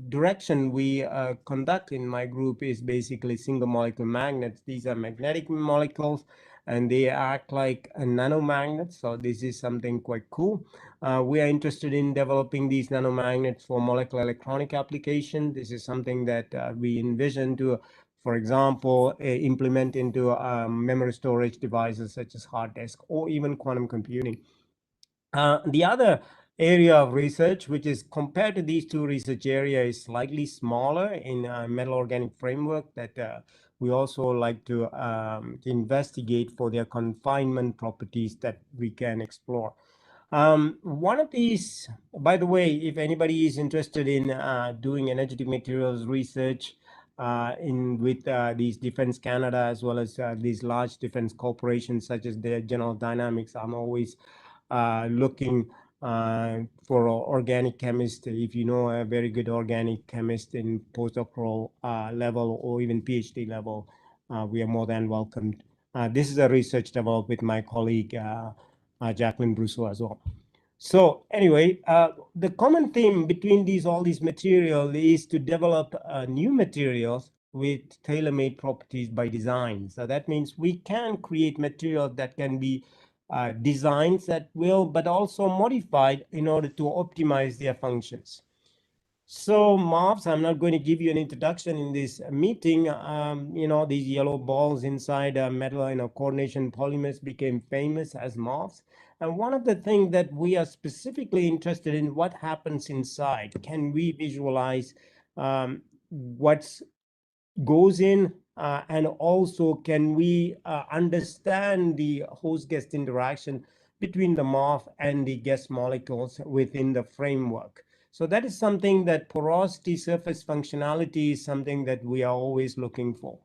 direction we conduct in my group is basically single molecule magnets. These are magnetic molecules, and they act like a nanomagnet. So this is something quite cool. We are interested in developing these nanomagnets for molecular electronic application. This is something that we envision to, for example, implement into memory storage devices such as hard disk or even quantum computing. The other area of research, which is compared to these two research areas, is slightly smaller in metal organic framework that we also like to investigate for their confinement properties that we can explore. One of these, by the way, if anybody is interested in doing energetic materials research with these Defense Canada, as well as these large defense corporations such as the General Dynamics, I'm always looking for organic chemist. If you know a very good organic chemist in postdoctoral level or even PhD level, we are more than welcomed. This is a research developed with my colleague Jacqueline Brousseau as well. So anyway, the common theme between all these materials is to develop new materials with tailor-made properties by design. So that means we can create materials that can be designs that will, but also modified in order to optimize their functions. So MOFs, I'm not going to give you an introduction in this meeting. These yellow balls inside metal, coordination polymers became famous as MOFs. And one of the things that we are specifically interested in, what happens inside. Can we visualize what goes in, and also can we understand the host-guest interaction between the MOF and the guest molecules within the framework? So that is something that porosity surface functionality is something that we are always looking for.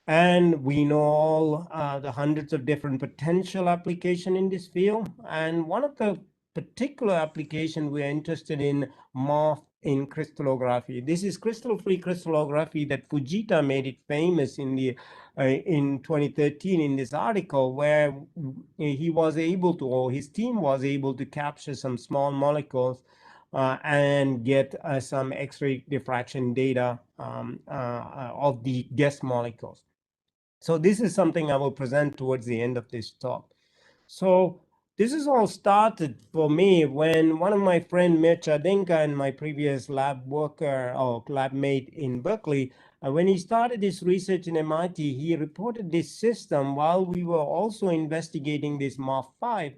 And we know all the hundreds of different potential application in this field. And one of the particular application we are interested in MOF in crystallography. This is crystal-free crystallography that Fujita made it famous in 2013 in this article, where he was able to, or his team was able to capture some small molecules and get some X-ray diffraction data of the guest molecules. So this is something I will present towards the end of this talk. So this is all started for me when one of my friend Mircea Denka and my previous lab worker or lab mate in Berkeley, when he started his research in MIT, he reported this system while we were also investigating this MOF5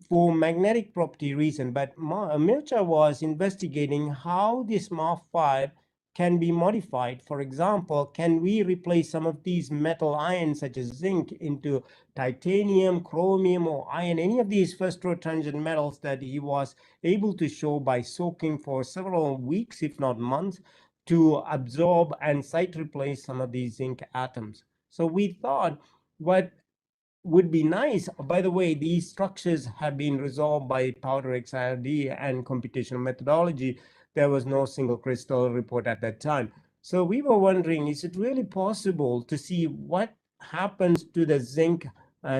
for magnetic property reason. But Mircea was investigating how this MOF5 can be modified. For example, can we replace some of these metal ions such as zinc into titanium, chromium, or iron, any of these first order transient metals that he was able to show by soaking for several weeks, if not months, to absorb and site replace some of these zinc atoms. So we thought what would be nice. By the way, these structures have been resolved by powder XRD and computational methodology. There was no single crystal report at that time. So we were wondering, is it really possible to see what happens to the zinc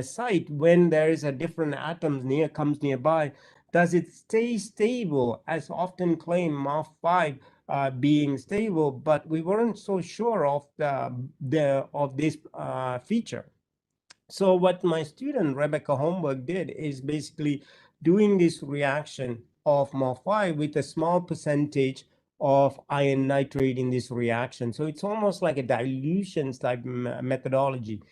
site when there is a different atom comes nearby? Does it stay stable, as often claimed MOF5 being stable, but we weren't so sure of this feature. So what my student Rebecca Holmberg did is basically doing this reaction of MOF5 with a small percentage of iron nitrate in this reaction. So it's almost like a dilution type methodology,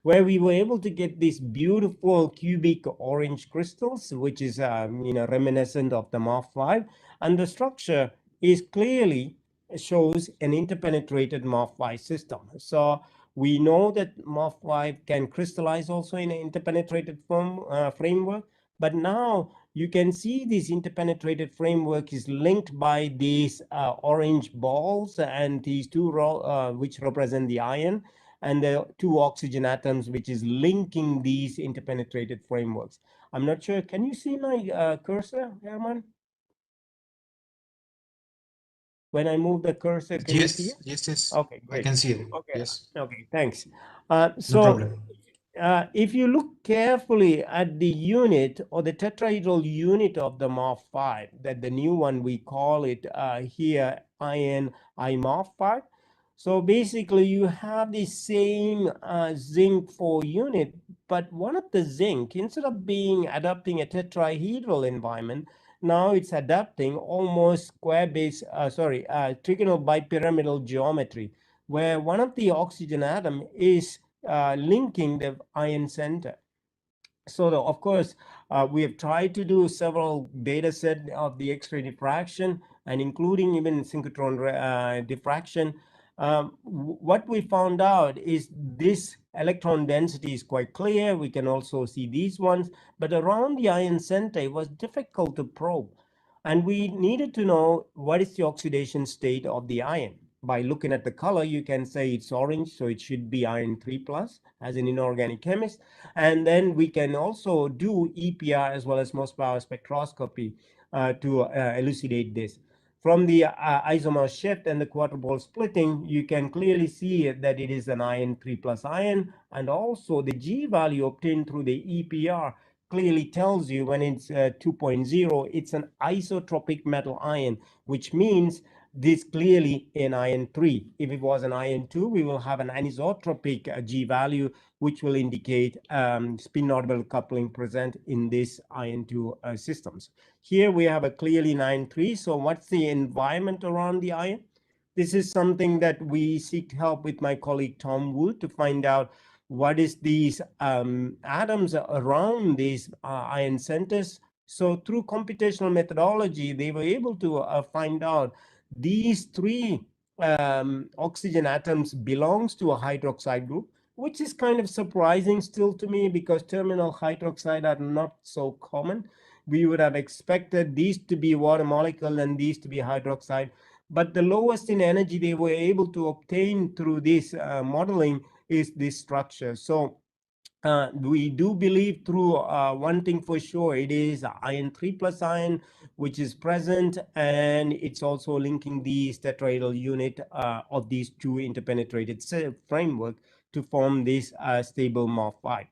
where we were able to get these beautiful cubic orange crystals, which is reminiscent of the MOF5, and the structure is clearly shows an interpenetrated MOF5 system. So we know that MOF5 can crystallize also in an interpenetrated framework, but now you can see this interpenetrated framework is linked by these orange balls and these two which represent the iron, and the two oxygen atoms, which is linking these interpenetrated frameworks. I'm not sure. Can you see my cursor, Herman? When I move the cursor, can you see it? Yes. Okay, great. I can see it. Okay, yes. Okay, thanks. No problem. If you look carefully at the unit or the tetrahedral unit of the MOF5, that the new one we call it here IMOF5. So basically you have the same zinc 4 unit, but one of the zinc, instead of adopting a tetrahedral environment, now it's adapting almost square base, trigonal bipyramidal geometry, where one of the oxygen atom is linking the ion center. So of course, we have tried to do several data set of the X-ray diffraction and including even synchrotron diffraction. What we found out is this electron density is quite clear. We can also see these ones, but around the ion center, it was difficult to probe. And we needed to know what is the oxidation state of the ion. By looking at the color, you can say it's orange, so it should be iron 3+ as an inorganic chemist. And then we can also do EPR as well as most power spectroscopy to elucidate this. From the isomer shift and the quadrupole splitting, you can clearly see that it is an iron 3+ ion, and also the G value obtained through the EPR clearly tells you when it's 2.0, it's an isotropic metal ion, which means this clearly in iron 3. If it was an iron 2, we will have an anisotropic G value, which will indicate spin orbital coupling present in this iron 2 systems. Here we have a clearly an iron 3. So what's the environment around the iron? This is something that we seek help with my colleague Tom Wood to find out what is these atoms around these ion centers. So through computational methodology, they were able to find out these three oxygen atoms belongs to a hydroxide group, which is kind of surprising still to me because terminal hydroxide are not so common. We would have expected these to be water molecule and these to be hydroxide. But the lowest in energy they were able to obtain through this modeling is this structure. So we do believe through one thing for sure, it is iron 3+ ion, which is present, and it's also linking the tetrahedral unit of these two interpenetrated framework to form this stable MOF5.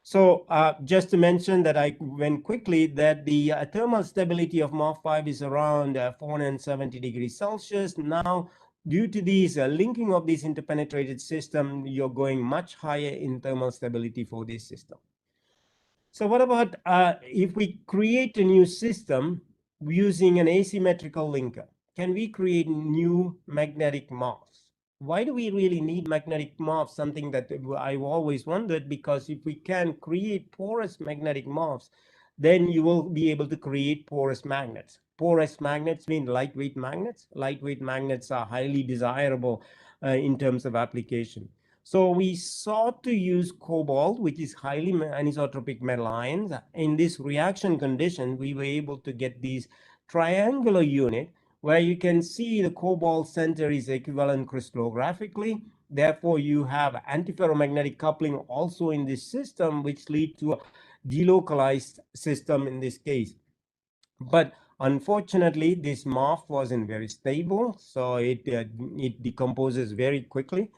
So just to mention that I went quickly that the thermal stability of MOF5 is around 470 degrees Celsius. Now, due to these linking of this interpenetrated system, you're going much higher in thermal stability for this system. So what about if we create a new system using an asymmetrical linker? Can we create new magnetic MOFs? Why do we really need magnetic MOFs? Something that I've always wondered, because if we can create porous magnetic MOFs, then you will be able to create porous magnets. Porous magnets mean lightweight magnets. Lightweight magnets are highly desirable in terms of application. So we sought to use cobalt, which is highly anisotropic metal ions. In this reaction condition, we were able to get these triangular unit where you can see the cobalt center is equivalent crystallographically. Therefore, you have antiferromagnetic coupling also in this system, which lead to a delocalized system in this case. But unfortunately, this MOF wasn't very stable, so it decomposes very quickly.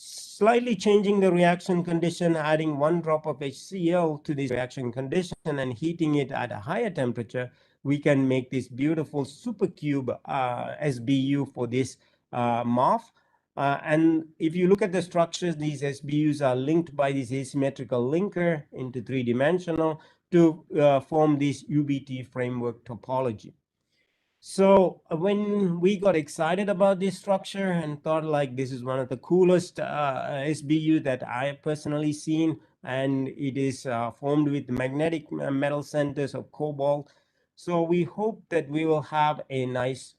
Slightly changing the reaction condition, adding 1 drop of HCl to this reaction condition and heating it at a higher temperature, we can make this beautiful supercube SBU for this MOF. And if you look at the structures, these SBUs are linked by this asymmetrical linker into 3-dimensional to form this UBT framework topology. So when we got excited about this structure and thought like this is one of the coolest SBU that I have personally seen, and it is formed with magnetic metal centers of cobalt. So we hope that we will have a nice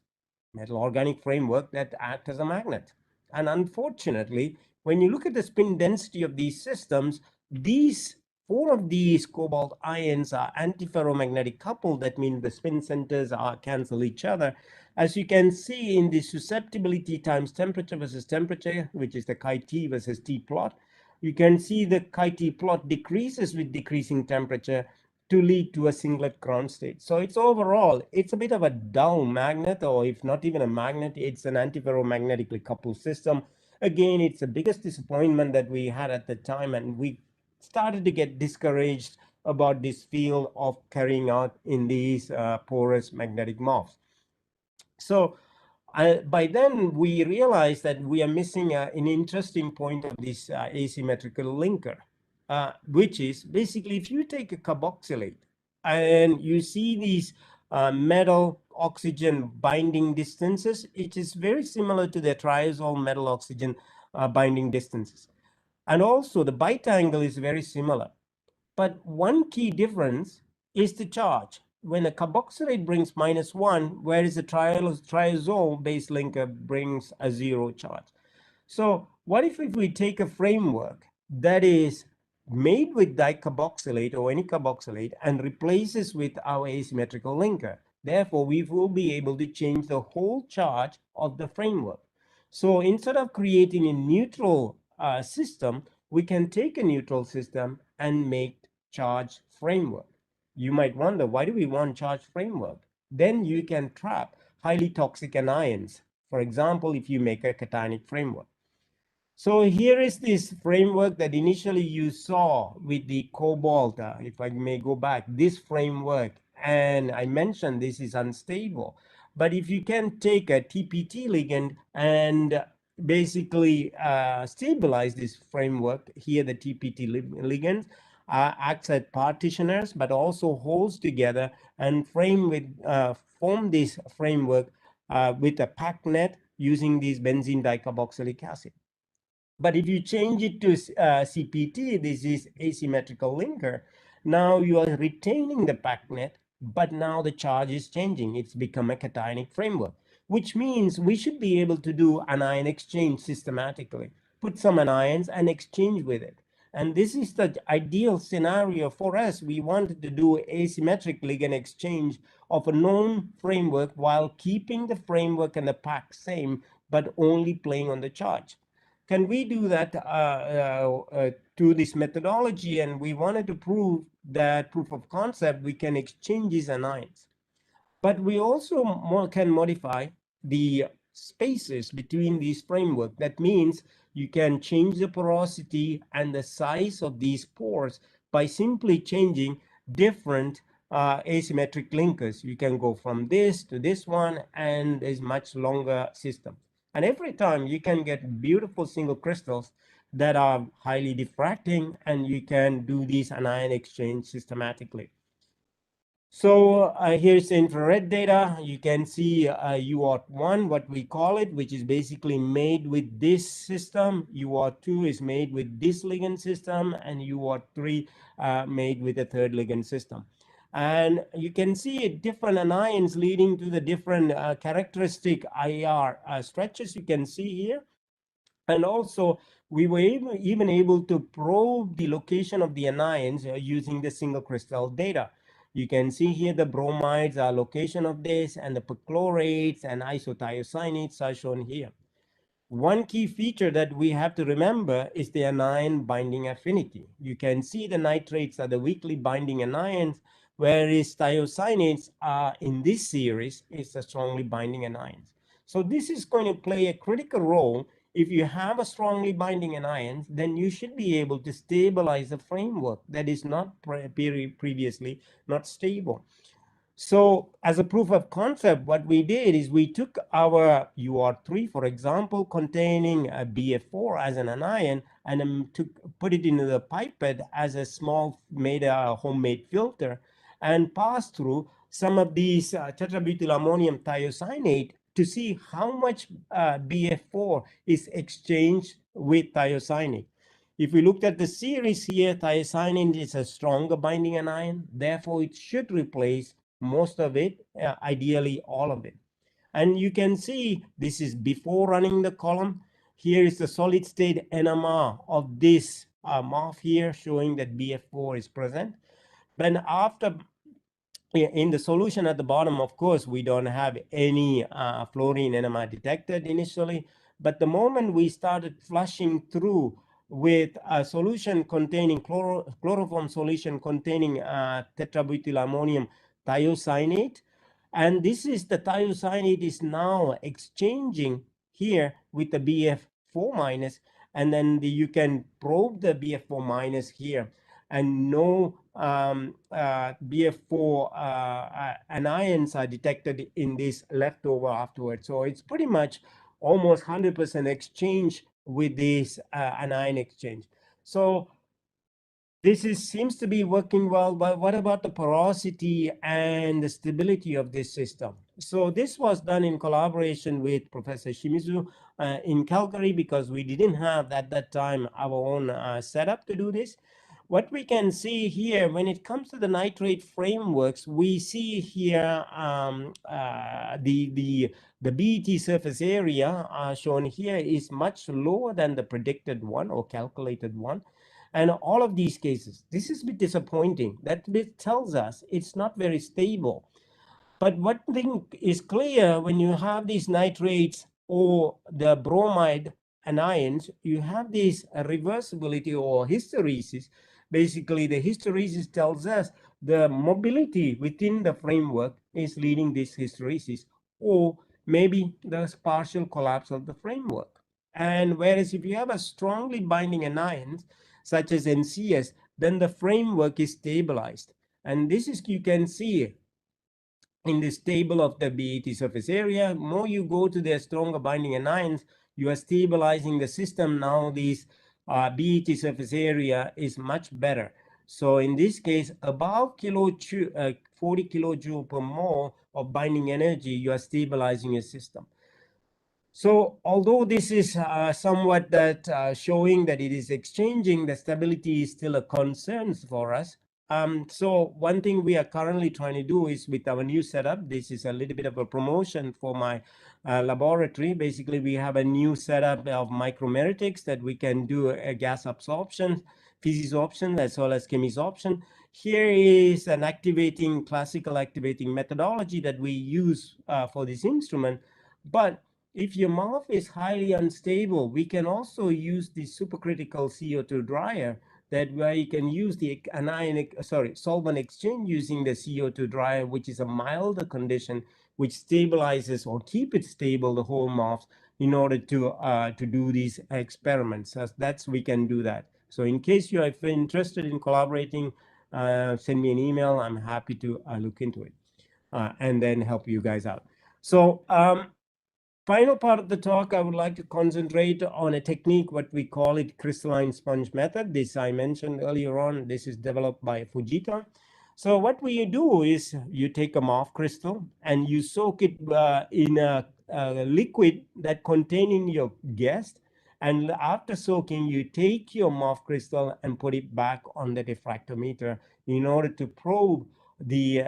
metal organic framework that acts as a magnet. And unfortunately, when you look at the spin density of these systems, these 4 of these cobalt ions are antiferromagnetic coupled. That means the spin centers cancel each other. As you can see in the susceptibility times temperature versus temperature, which is the chi-T versus T plot, you can see the chi-T plot decreases with decreasing temperature to lead to a singlet ground state. So it's overall, it's a bit of a dull magnet, or if not even a magnet, it's an antiferromagnetically coupled system. Again, it's the biggest disappointment that we had at the time, and we started to get discouraged about this field of carrying out in these porous magnetic MOFs. So by then, we realized that we are missing an interesting point of this asymmetrical linker, which is basically if you take a carboxylate and you see these metal oxygen binding distances, it is very similar to the triazole metal oxygen binding distances. And also the bite angle is very similar. But one key difference is the charge. When a carboxylate brings -1, whereas a triazole base linker brings a 0 charge. So what if we take a framework that is made with dicarboxylate or any carboxylate and replaces with our asymmetrical linker? Therefore, we will be able to change the whole charge of the framework. So instead of creating a neutral system, we can take a neutral system and make charge framework. You might wonder, why do we want charge framework? Then you can trap highly toxic anions. For example, if you make a cationic framework. So here is this framework that initially you saw with the cobalt, if I may go back, this framework, and I mentioned this is unstable. But if you can take a TPT ligand and basically stabilize this framework, here the TPT ligand acts as partitioners, but also holds together and form this framework with a packed net using this benzene dicarboxylic acid. But if you change it to CPT, this is asymmetrical linker, now you are retaining the packed net, but now the charge is changing. It's become a cationic framework, which means we should be able to do anion exchange systematically, put some anions and exchange with it. And this is the ideal scenario for us. We wanted to do asymmetric ligand exchange of a known framework while keeping the framework and the pack same, but only playing on the charge. Can we do that to this methodology? And we wanted to prove that proof of concept, we can exchange these anions. But we also can modify the spaces between these framework. That means you can change the porosity and the size of these pores by simply changing different asymmetric linkers. You can go from this to this one, and there's much longer system. And every time you can get beautiful single crystals that are highly diffracting, and you can do these anion exchange systematically. So here's the infrared data. You can see UART1, what we call it, which is basically made with this system. UART2 is made with this ligand system, and UART3 made with a third ligand system. And you can see different anions leading to the different characteristic IR stretches you can see here. And also, we were even able to probe the location of the anions using the single crystal data. You can see here the bromides are location of this, and the perchlorates and isothiocyanates are shown here. One key feature that we have to remember is the anion binding affinity. You can see the nitrates are the weakly binding anions, whereas thiocyanates are in this series is the strongly binding anions. So this is going to play a critical role if you have a strongly binding anion, then you should be able to stabilize a framework that is not previously not stable. So as a proof of concept, what we did is we took our UR3, for example, containing a BF4 as an anion, and put it into the pipette as a small homemade filter, and passed through some of these tetrabutyl ammonium thiocyanate to see how much BF4 is exchanged with thiocyanate. If we looked at the series here, thiocyanate is a stronger binding anion, therefore it should replace most of it, ideally all of it. And you can see this is before running the column. Here is the solid state NMR of this MOF here, showing that BF4 is present. Then after, in the solution at the bottom, of course, we don't have any fluorine NMR detected initially, but the moment we started flushing through with a solution containing chloroform solution containing tetrabutyl ammonium thiocyanate, and this is the thiocyanate is now exchanging here with the BF4 minus, and then you can probe the BF4 minus here, and no BF4 anions are detected in this leftover afterwards. So it's pretty much almost 100% exchange with this anion exchange. So this seems to be working well, but what about the porosity and the stability of this system? So this was done in collaboration with Professor Shimizu in Calgary, because we didn't have at that time our own setup to do this. What we can see here, when it comes to the nitrate frameworks, we see here the BET surface area shown here is much lower than the predicted one or calculated one. And all of these cases, this is a bit disappointing. That bit tells us it's not very stable. But one thing is clear, when you have these nitrates or the bromide anions, you have this reversibility or hysteresis. Basically, the hysteresis tells us the mobility within the framework is leading this hysteresis, or maybe the partial collapse of the framework. And whereas if you have a strongly binding anions, such as NCS, then the framework is stabilized. And this is, you can see in this table of the BET surface area, more you go to the stronger binding anions, you are stabilizing the system. Now this BET surface area is much better. So in this case, above 40 kilojoule per mole of binding energy, you are stabilizing your system. So although this is somewhat that showing that it is exchanging, the stability is still a concern for us. So one thing we are currently trying to do is with our new setup, this is a little bit of a promotion for my laboratory. Basically, we have a new setup of micromeritics that we can do a gas absorption, physis option, as well as chemis option. Here is an classical activating methodology that we use for this instrument. But if your MOF is highly unstable, we can also use the supercritical CO2 dryer, that where you can use the solvent exchange using the CO2 dryer, which is a milder condition, which stabilizes or keep it stable, the whole MOF, in order to do these experiments. So we can do that. So in case you are interested in collaborating, send me an email. I'm happy to look into it and then help you guys out. So final part of the talk, I would like to concentrate on a technique, what we call it crystalline sponge method. This I mentioned earlier on. This is developed by Fujita. So what we do is you take a MOF crystal and you soak it in a liquid that containing your guest. And after soaking, you take your MOF crystal and put it back on the diffractometer in order to probe the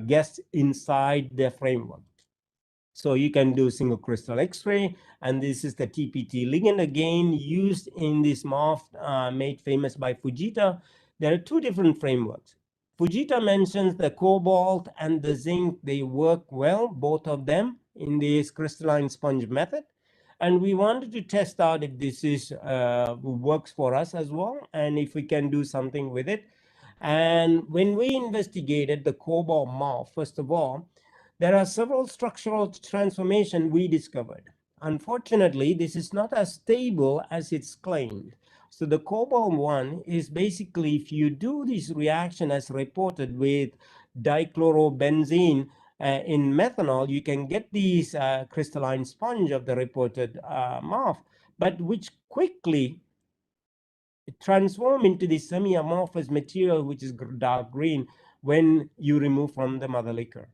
guest inside the framework. So you can do single crystal X-ray, and this is the TPT ligand again used in this MOF made famous by Fujita. There are two different frameworks. Fujita mentions the cobalt and the zinc, they work well, both of them, in this crystalline sponge method. And we wanted to test out if this is works for us as well, and if we can do something with it. And when we investigated the cobalt MOF, first of all, there are several structural transformations we discovered. unfortunately, this is not as stable as it's claimed. So the cobalt one is basically, if you do this reaction as reported with dichlorobenzene in methanol, you can get these crystalline sponge of the reported MOF, but which quickly transform into this semi-amorphous material, which is dark green, when you remove from the mother liquor.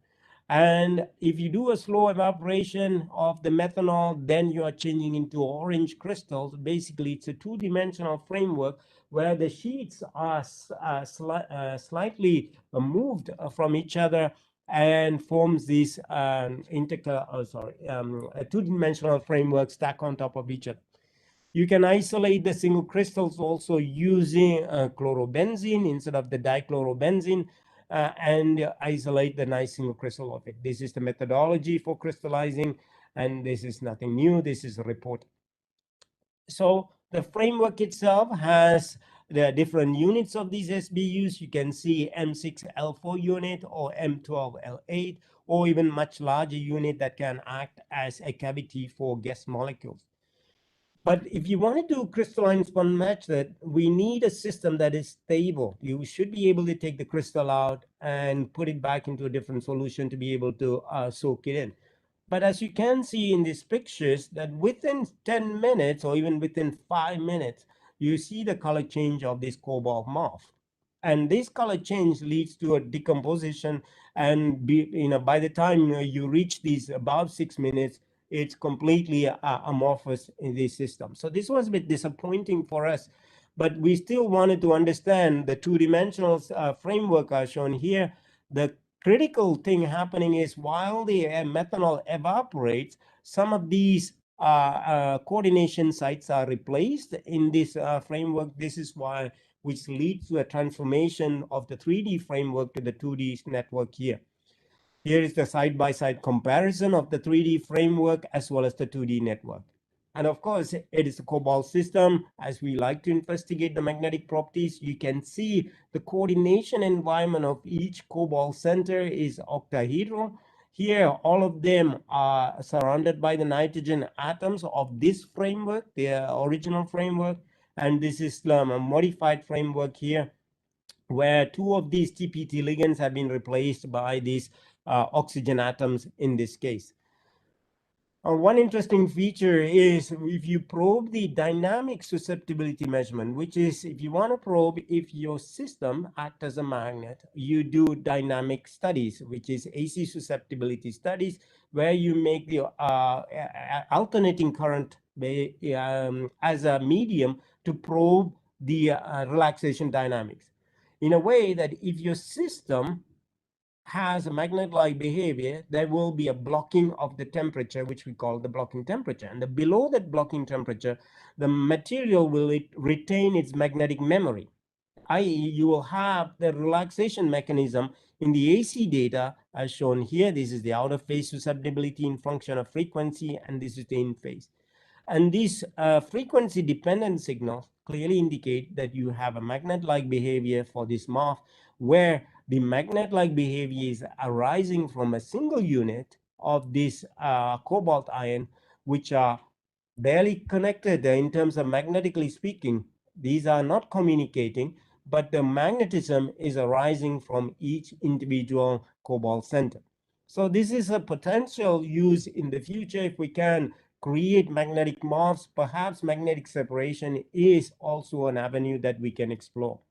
And if you do a slow evaporation of the methanol, then you are changing into orange crystals. Basically, it's a two-dimensional framework where the sheets are slightly moved from each other and forms this a two-dimensional framework stack on top of each other. You can isolate the single crystals also using chlorobenzene instead of the dichlorobenzene, and isolate the nice single crystal of it. This is the methodology for crystallizing, and this is nothing new. This is a report. So the framework itself has the different units of these SBUs. You can see M6L4 unit or M12L8, or even much larger unit that can act as a cavity for gas molecules. But if you want to do crystalline sponge method, we need a system that is stable. You should be able to take the crystal out and put it back into a different solution to be able to soak it in. But as you can see in these pictures, that within 10 minutes or even within 5 minutes, you see the color change of this cobalt MOF. And this color change leads to a decomposition, and by the time you reach these above 6 minutes, it's completely amorphous in this system. So this was a bit disappointing for us, but we still wanted to understand the two-dimensional framework are shown here. The critical thing happening is while the methanol evaporates, some of these coordination sites are replaced in this framework. This is why, which leads to a transformation of the 3D framework to the 2D network here. Here is the side-by-side comparison of the 3D framework as well as the 2D network. And of course, it is a cobalt system. As we like to investigate the magnetic properties, you can see the coordination environment of each cobalt center is octahedral. Here, all of them are surrounded by the nitrogen atoms of this framework, the original framework. And this is a modified framework here, where two of these TPT ligands have been replaced by these oxygen atoms in this case. One interesting feature is if you probe the dynamic susceptibility measurement, which is if you want to probe if your system acts as a magnet, you do dynamic studies, which is AC susceptibility studies, where you make the alternating current as a medium to probe the relaxation dynamics. In a way that if your system has a magnet-like behavior, there will be a blocking of the temperature, which we call the blocking temperature. And below that blocking temperature, the material will retain its magnetic memory, i.e. you will have the relaxation mechanism in the AC data as shown here. This is the outer phase susceptibility in function of frequency, and this is the in phase. And these frequency-dependent signals clearly indicate that you have a magnet-like behavior for this MOF, where the magnet-like behavior is arising from a single unit of this cobalt ion, which are barely connected in terms of magnetically speaking. These are not communicating, but the magnetism is arising from each individual cobalt center. So this is a potential use in the future if we can create magnetic MOFs. Perhaps magnetic separation is also an avenue that we can explore.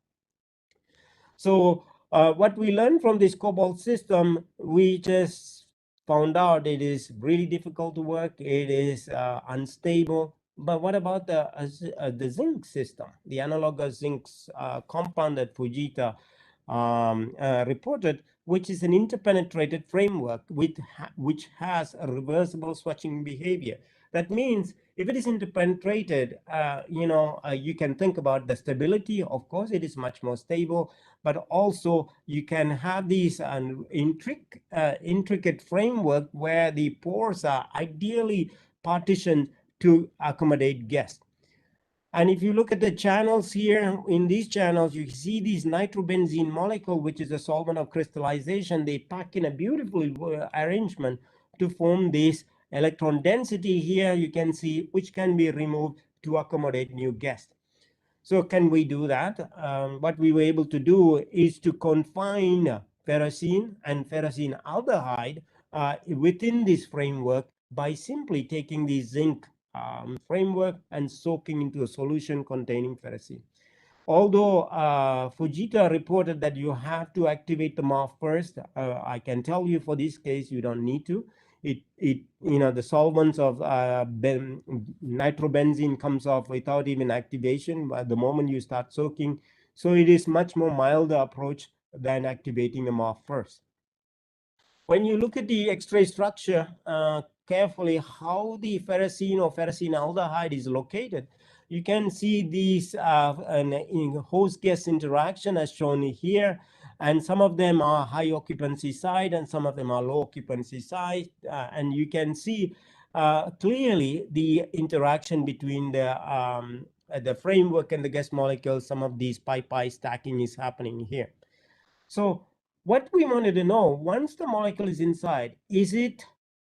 So what we learned from this cobalt system, we just found out it is really difficult to work. It is unstable. But what about the zinc system, the analogous zinc compound that Fujita reported, which is an interpenetrated framework which has a reversible switching behavior. That means if it is interpenetrated, you can think about the stability. Of course, it is much more stable, but also you can have these intricate framework where the pores are ideally partitioned to accommodate gas. And if you look at the channels here, in these channels, you see these nitrobenzene molecule, which is a solvent of crystallization. They pack in a beautiful arrangement to form this electron density here, you can see, which can be removed to accommodate new guests. So can we do that? What we were able to do is to confine ferrocene and ferrocene aldehyde within this framework by simply taking the zinc framework and soaking into a solution containing ferrocene. Although Fujita reported that you have to activate the MOF first, I can tell you for this case you don't need to. The solvents of nitrobenzene comes off without even activation at the moment you start soaking. So it is much more milder approach than activating the MOF first. When you look at the X-ray structure carefully, how the ferrocene or ferrocene aldehyde is located, you can see these in host-guest interaction as shown here, and some of them are high occupancy site and some of them are low occupancy site, and you can see clearly the interaction between the framework and the guest molecules. Some of these pi stacking is happening here. So what we wanted to know, once the molecule is inside, is it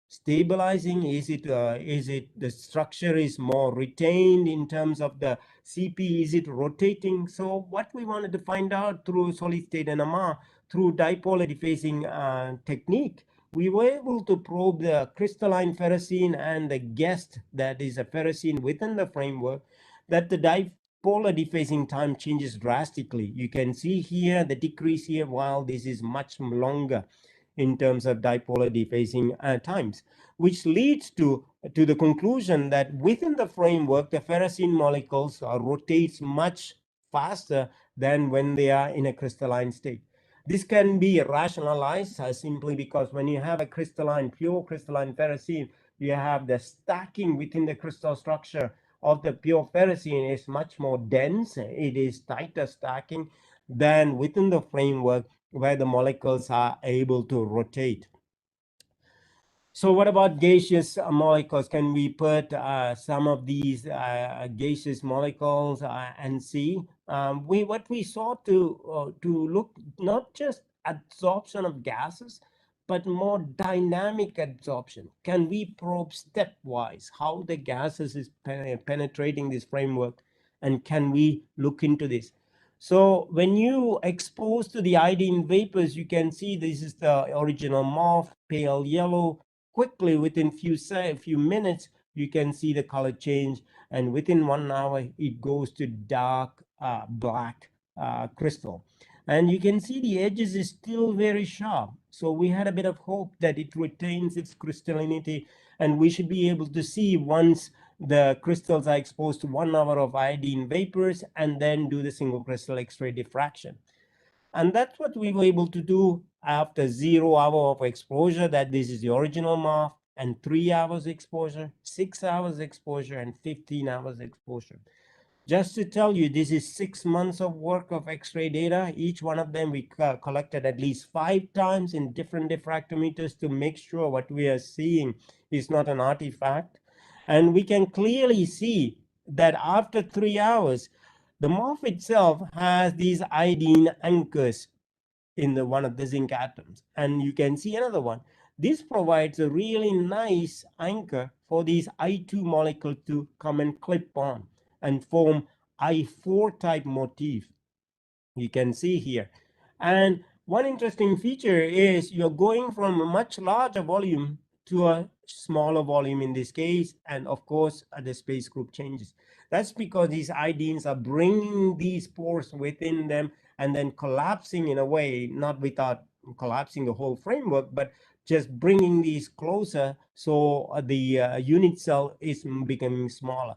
stabilizing? Is it the structure is more retained in terms of the CP? Is it rotating? So what we wanted to find out through solid state NMR, through dipolar dephasing technique, we were able to probe the crystalline ferrocene and the guest that is a ferrocene within the framework, that the dipolar dephasing time changes drastically. You can see here the decrease here, while this is much longer in terms of dipolar dephasing times, which leads to the conclusion that within the framework, the ferrocene molecules rotates much faster than when they are in a crystalline state. This can be rationalized simply because when you have a pure crystalline ferrocene, you have the stacking within the crystal structure of the pure ferrocene is much more dense. It is tighter stacking than within the framework where the molecules are able to rotate. So what about gaseous molecules? Can we put some of these gaseous molecules and see? What we sought to look not just absorption of gases, but more dynamic absorption. Can we probe stepwise how the gases is penetrating this framework, and can we look into this? So when you expose to the iodine vapors, you can see this is the original MOF, pale yellow. Quickly, within few minutes, you can see the color change, and within 1 hour, it goes to dark black crystal. And you can see the edges is still very sharp. So we had a bit of hope that it retains its crystallinity, and we should be able to see once the crystals are exposed to 1 hour of iodine vapors and then do the single crystal X-ray diffraction. And that's what we were able to do after 0 hour of exposure, that this is the original MOF, and 3 hours exposure, 6 hours exposure, and 15 hours exposure. Just to tell you, this is 6 months of work of X-ray data. Each one of them we collected at least 5 times in different diffractometers to make sure what we are seeing is not an artifact. And we can clearly see that after 3 hours, the MOF itself has these iodine anchors in one of the zinc atoms. And you can see another one. This provides a really nice anchor for these I2 molecule to come and clip on and form I4 type motif. You can see here. And one interesting feature is you're going from a much larger volume to a smaller volume in this case, and of course the space group changes. That's because these iodines are bringing these pores within them and then collapsing in a way, not without collapsing the whole framework, but just bringing these closer, so the unit cell is becoming smaller.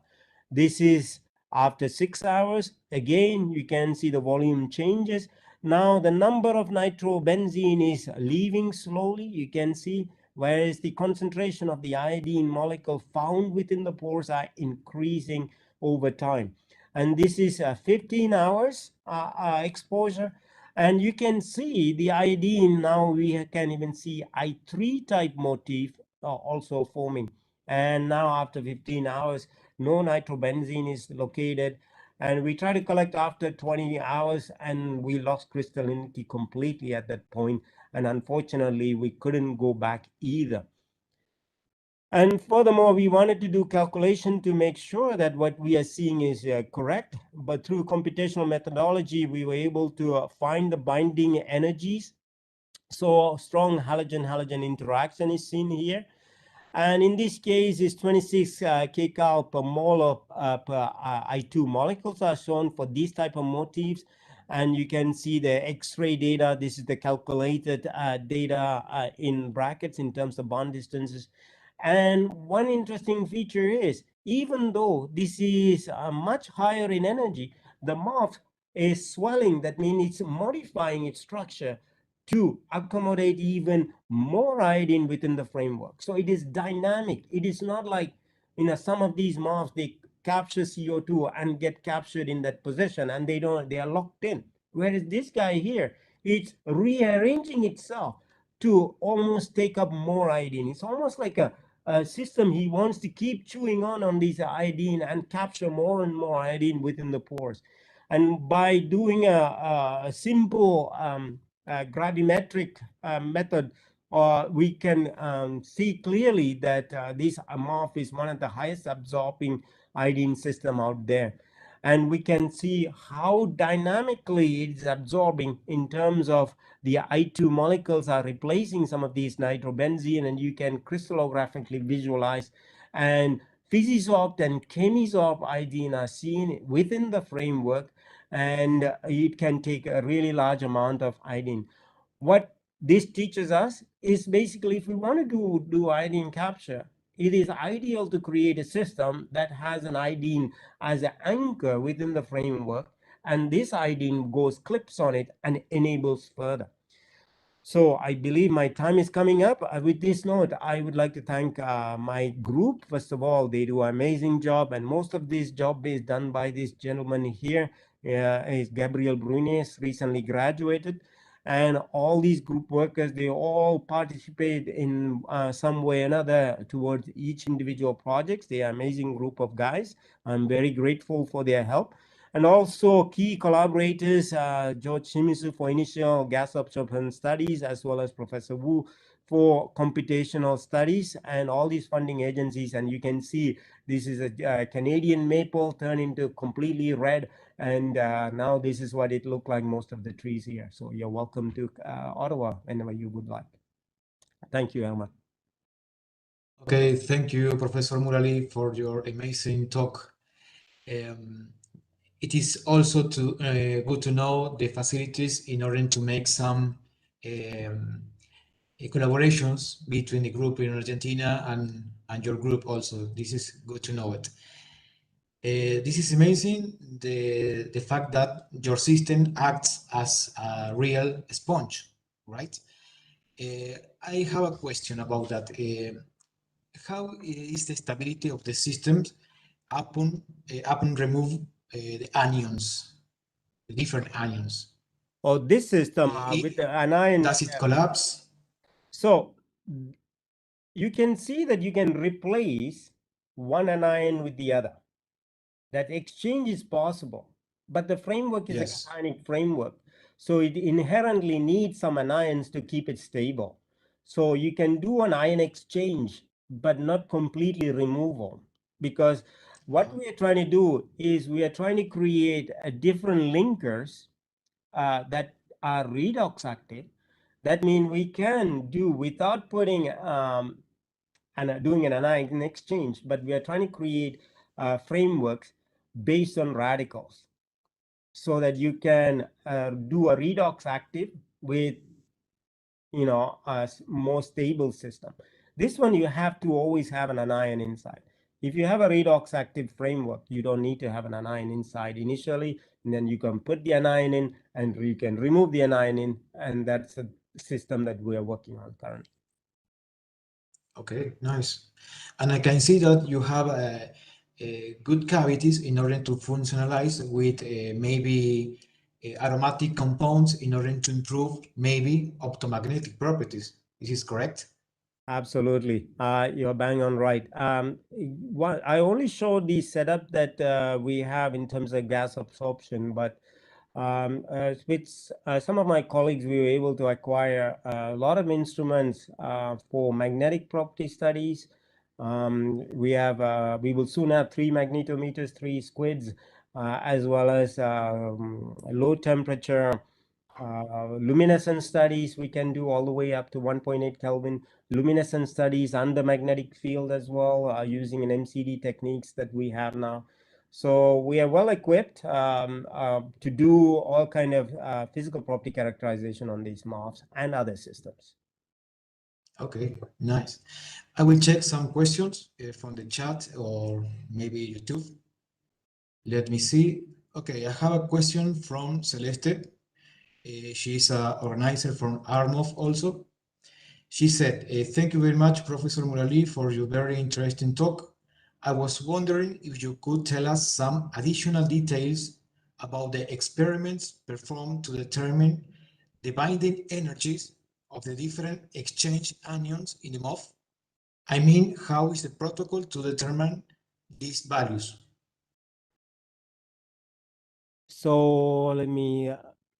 This is after 6 hours. Again, you can see the volume changes. Now the number of nitrobenzene is leaving slowly, you can see, whereas the concentration of the iodine molecule found within the pores are increasing over time. And this is 15 hours exposure. And you can see the iodine, now we can even see I3 type motif also forming. And now after 15 hours, no nitrobenzene is located. And we try to collect after 20 hours, and we lost crystallinity completely at that point. And unfortunately, we couldn't go back either. And furthermore, we wanted to do calculation to make sure that what we are seeing is correct. But through computational methodology, we were able to find the binding energies. So strong halogen-halogen interaction is seen here. And in this case, is 26 kcal per mole of per I2 molecules are shown for these type of motifs. And you can see the X-ray data. This is the calculated data in brackets in terms of bond distances. And one interesting feature is, even though this is much higher in energy, the MOF is swelling. That means it's modifying its structure to accommodate even more iodine within the framework. So it is dynamic. It is not like, some of these MOFs, they capture CO2 and get captured in that position and they are locked in. Whereas this guy here, it's rearranging itself to almost take up more iodine. It's almost like a system. He wants to keep chewing on these iodine and capture more and more iodine within the pores. And by doing a simple gravimetric method, we can see clearly that this ArMOF is one of the highest absorbing iodine system out there. And we can see how dynamically it's absorbing in terms of the I2 molecules are replacing some of these nitrobenzene, and you can crystallographically visualize. And physisorb and chemisorb iodine are seen within the framework, and it can take a really large amount of iodine. What this teaches us is basically, if we want to do iodine capture, it is ideal to create a system that has an iodine as an anchor within the framework, and this iodine clips on it and enables further. So I believe my time is coming up. With this note, I would like to thank my group. First of all, they do an amazing job, and most of this job is done by this gentleman here. Is Gabriel Brunes, recently graduated. And all these group workers, they all participate in some way or another towards each individual projects. They are an amazing group of guys. I'm very grateful for their help. And also key collaborators, George Shimizu for initial gas absorption studies, as well as Professor Wu for computational studies, and all these funding agencies. And you can see this is a Canadian maple turned into completely red. And now this is what it looked like, most of the trees here. So you're welcome to Ottawa whenever you would like. Thank you, Elma. Okay, thank you, Professor Murali, for your amazing talk. It is also good to know the facilities in order to make some collaborations between the group in Argentina and your group also. This is good to know it. This is amazing, the fact that your system acts as a real sponge, right? I have a question about that. How is the stability of the systems upon remove the anions, the different anions? Oh, this system with the anion. Does it collapse? So you can see that you can replace one anion with the other. That exchange is possible, but the framework is a cationic framework. So it inherently needs some anions to keep it stable. So you can do an ion exchange, but not completely removal, because what we are trying to do is we are trying to create a different linkers that are redox active. That means we can do without putting and doing an anion exchange, but we are trying to create frameworks based on radicals so that you can do a redox active with a more stable system. This one you have to always have an anion inside. If you have a redox active framework, you don't need to have an anion inside initially, and then you can put the anion in and you can remove the anion in, and that's a system that we are working on currently. Okay, nice. And I can see that you have good cavities in order to functionalize with maybe aromatic compounds in order to improve maybe optomagnetic properties. Is this correct? Absolutely. You're bang on right. I only showed the setup that we have in terms of gas absorption, but with some of my colleagues, we were able to acquire a lot of instruments for magnetic property studies We will soon have 3 magnetometers, 3 squids, as well as low temperature luminescence studies. We can do all the way up to 1.8 Kelvin luminescence studies under magnetic field as well, using an MCD techniques that we have now. So we are well equipped to do all kind of physical property characterization on these MOFs and other systems. Okay, nice. I will check some questions from the chat or maybe YouTube. Let me see. Okay, I have a question from Celeste. She's an organizer from ArMOF also. She said, thank you very much, Professor Murali, for your very interesting talk. I was wondering if you could tell us some additional details about the experiments performed to determine the binding energies of the different exchange anions in the MOF. I mean, how is the protocol to determine these values? So let me.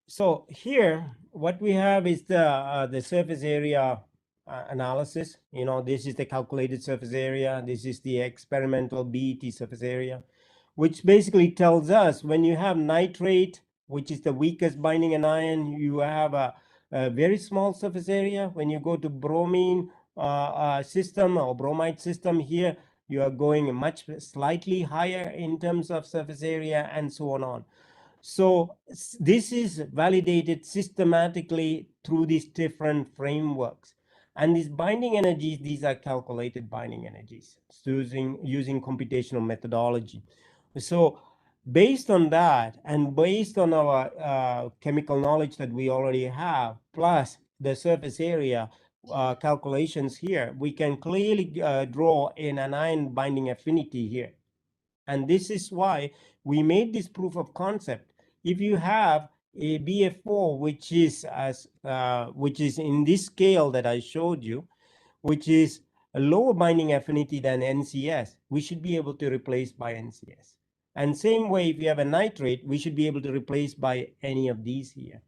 So here, what we have is the surface area analysis. You know, this is the calculated surface area. This is the experimental BET surface area, which basically tells us when you have nitrate, which is the weakest binding anion, you have a very small surface area. When you go to bromine system or bromide system here, you are going much slightly higher in terms of surface area, and so on. So this is validated systematically through these different frameworks. And these binding energies, these are calculated binding energies using computational methodology. So based on that, and based on our chemical knowledge that we already have, plus the surface area calculations here, we can clearly draw an anion binding affinity here. And this is why we made this proof of concept. If you have a BF4, which is in this scale that I showed you, which is a lower binding affinity than NCS, we should be able to replace by NCS. And same way, if you have a nitrate, we should be able to replace by any of these here.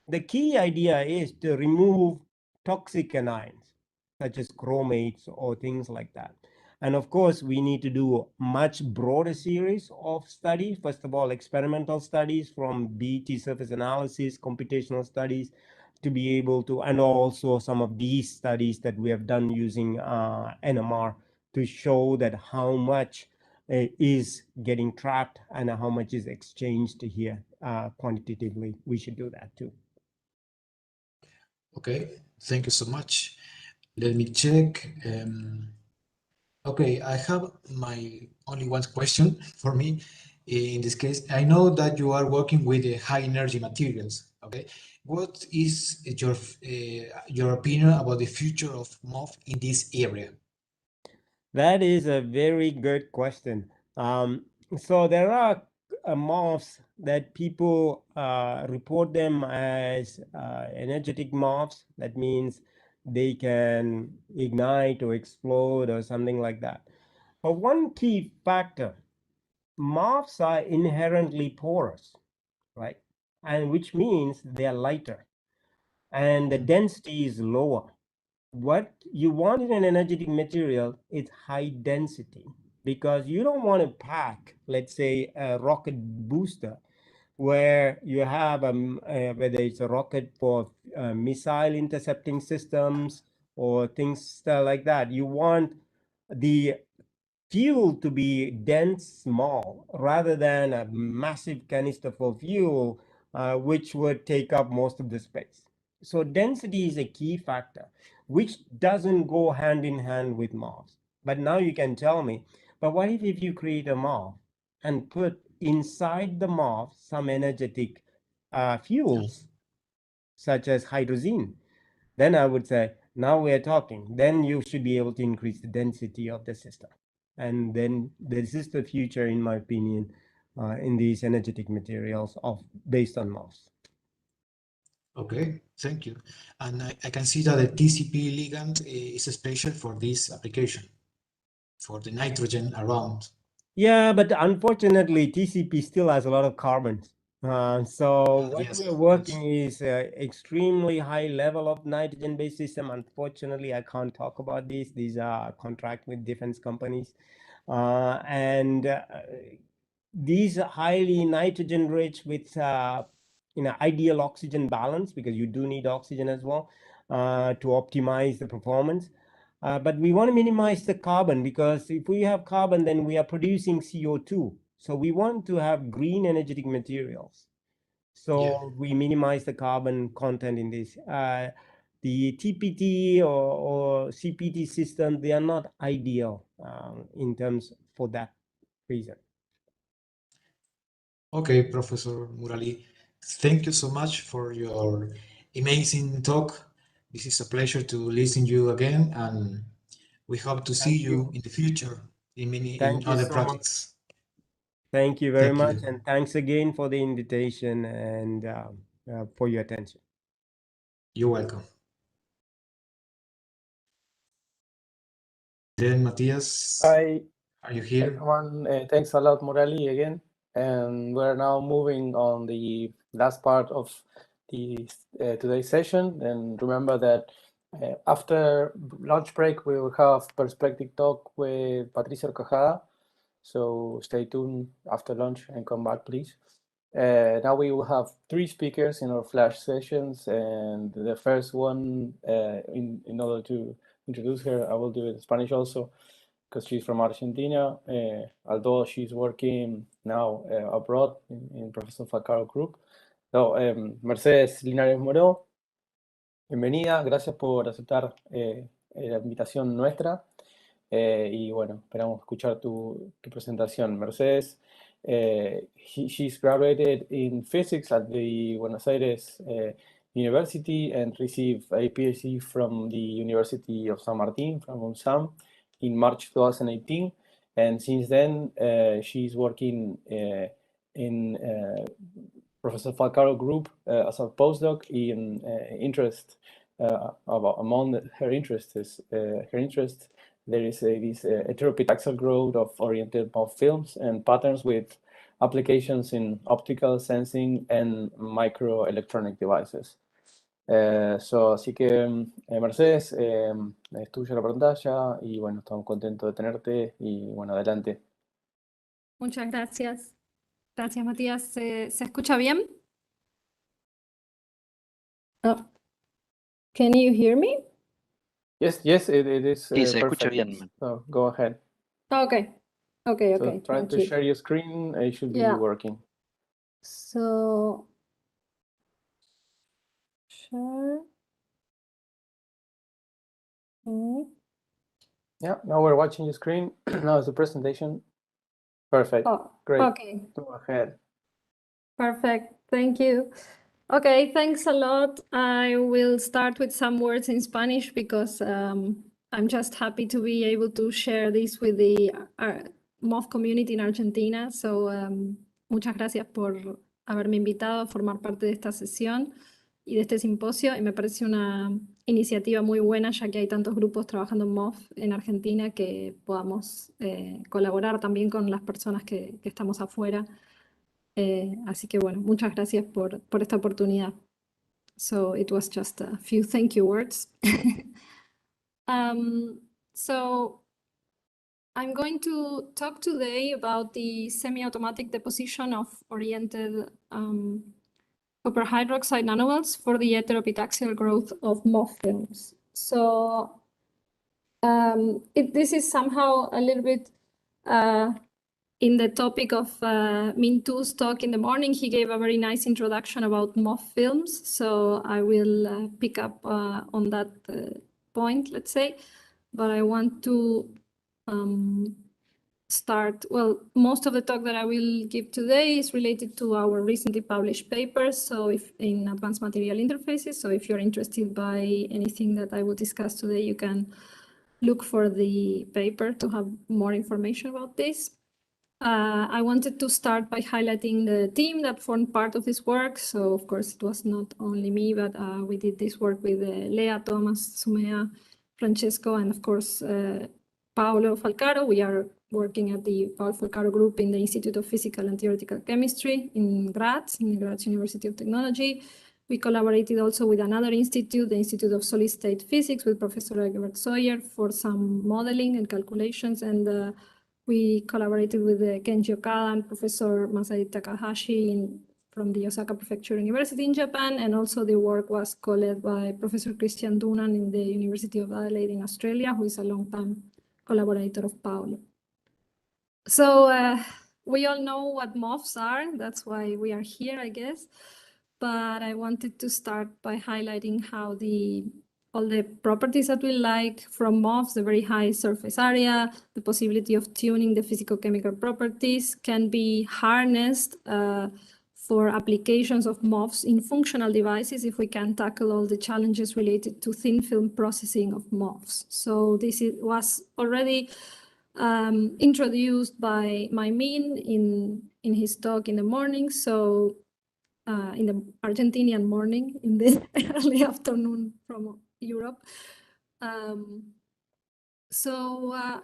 The key idea is to remove toxic anions, such as chromates or things like that. And of course, we need to do a much broader series of studies. First of all, experimental studies from BET surface analysis, computational studies, to be able to, and also some of these studies that we have done using NMR to show that how much is getting trapped and how much is exchanged here quantitatively. We should do that too. Okay, thank you so much. Let me check. Okay, I have my only one question for me. In this case, I know that you are working with high energy materials. Okay, what is your opinion about the future of MOF in this area? That is a very good question. So there are MOFs that people report them as energetic MOFs. That means they can ignite or explode or something like that. But one key factor, MOFs are inherently porous, right? And which means they are lighter and the density is lower. What you want in an energetic material is high density, because you don't want to pack, let's say, a rocket booster where you have whether it's a rocket for missile intercepting systems or things like that. You want the fuel to be dense, small, rather than a massive canister for fuel, which would take up most of the space. So density is a key factor, which doesn't go hand in hand with MOFs. But now you can tell me, but what if you create a MOF and put inside the MOF some energetic fuels, such as hydrazine? Then I would say, now we are talking. Then you should be able to increase the density of the system. And then this is the future, in my opinion, in these energetic materials based on MOFs. Okay, thank you. And I can see that the TCP ligand is special for this application, for the nitrogen around. Yeah, but unfortunately, TCP still has a lot of carbons. So what Yes, we're working is extremely high level of nitrogen-based system. Unfortunately, I can't talk about these. These are contract with defense companies. These are highly nitrogen rich with ideal oxygen balance, because you do need oxygen as well to optimize the performance. But we want to minimize the carbon, because if we have carbon, then we are producing CO2. So we want to have green energetic materials. So we minimize the carbon content in this. The TPT or CPT system, they are not ideal in terms for that reason. Okay, Professor Murali, thank you so much for your amazing talk. This is a pleasure to listen to you again, and we hope to see you in the future in Thank you other so much. projects. Thank you very Thank much, you. and thanks again for the invitation and for your attention. You're welcome. Then, Matthias, Hi, are you here? everyone. Thanks a lot, Murali, again. And we're now moving on the last part of the today's session. And remember that after lunch break, we will have perspective talk with Patricia Orcajada. So stay tuned after lunch and come back, please. Now we will have 3 speakers in our flash sessions, and the first one, in order to introduce her, I will do it in Spanish also, because she's from Argentina, although she's working now abroad in Professor Falcaro Group. So, Mercedes Linares Moró, bienvenida, gracias por aceptar la invitación nuestra. Y bueno, esperamos escuchar tu presentación. Mercedes, she's graduated in physics at the Buenos Aires University and received a PhD from the University of San Martin, from UNSAM, in March 2018. And since then, she's working in Professor Falcaro Group as a postdoc in among her interests. There is this heteropytaxial growth of oriented MOF films and patterns with applications in optical sensing and microelectronic devices. Así que, Mercedes, es tuya la pantalla y bueno, estamos contentos de tenerte y bueno, adelante. Muchas gracias. Gracias, Matías. ¿Se escucha bien? Oh. Can you hear me? Yes, it is Sí, se escucha perfect. bien. So go ahead. Okay. Okay. So try Thank to you. share your screen. It should be Yeah. working. So, share. Okay. Yeah, now we're watching your screen. Now it's the presentation. Perfect. Oh, Great. okay. Go ahead. Perfect. Thank you. Okay, thanks a lot. I will start with some words in Spanish because I'm just happy to be able to share this with the MOF community in Argentina. So, muchas gracias por haberme invitado a formar parte de esta sesión y de este simposio. Y me parece una iniciativa muy buena, ya que hay tantos grupos trabajando en MOF en Argentina, que podamos colaborar también con las personas que estamos afuera. Así que bueno, muchas gracias por esta oportunidad. So it was just a few thank you words. So I'm going to talk today about the semi-automatic deposition of oriented copper hydroxide nanowells for the heteropytaxial growth of MOF films. So this is somehow a little bit in the topic of Mintu's talk in the morning. He gave a very nice introduction about MOF films, so I will pick up on that point, let's say. But I want to start, well, most of the talk that I will give today is related to our recently published papers, so if in advanced material interfaces. So if you're interested by anything that I will discuss today, you can look for the paper to have more information about this. I wanted to start by highlighting the team that formed part of this work. So of course it was not only me, but we did this work with Lea, Thomas, Sumea, Francesco, and of course Paolo Falcaro. We are working at the Paolo Falcaro group in the Institute of Physical and Theoretical Chemistry in Graz University of Technology. We collaborated also with another institute, the Institute of Solid State Physics, with Professor Egbert Sawyer for some modeling and calculations. And we collaborated with Kenji Okada and Professor Masai Takahashi from the Osaka Prefecture University in Japan. And also the work was co-led by Professor Christian Dunan in the University of Adelaide in Australia, who is a long-time collaborator of Paolo. So we all know what MOFs are. That's why we are here, I guess. But I wanted to start by highlighting how all the properties that we like from MOFs, the very high surface area, the possibility of tuning the physicochemical properties, can be harnessed for applications of MOFs in functional devices if we can tackle all the challenges related to thin film processing of MOFs. So this was already introduced by Min in his talk in the morning. So in the Argentinian morning, in the early afternoon from Europe.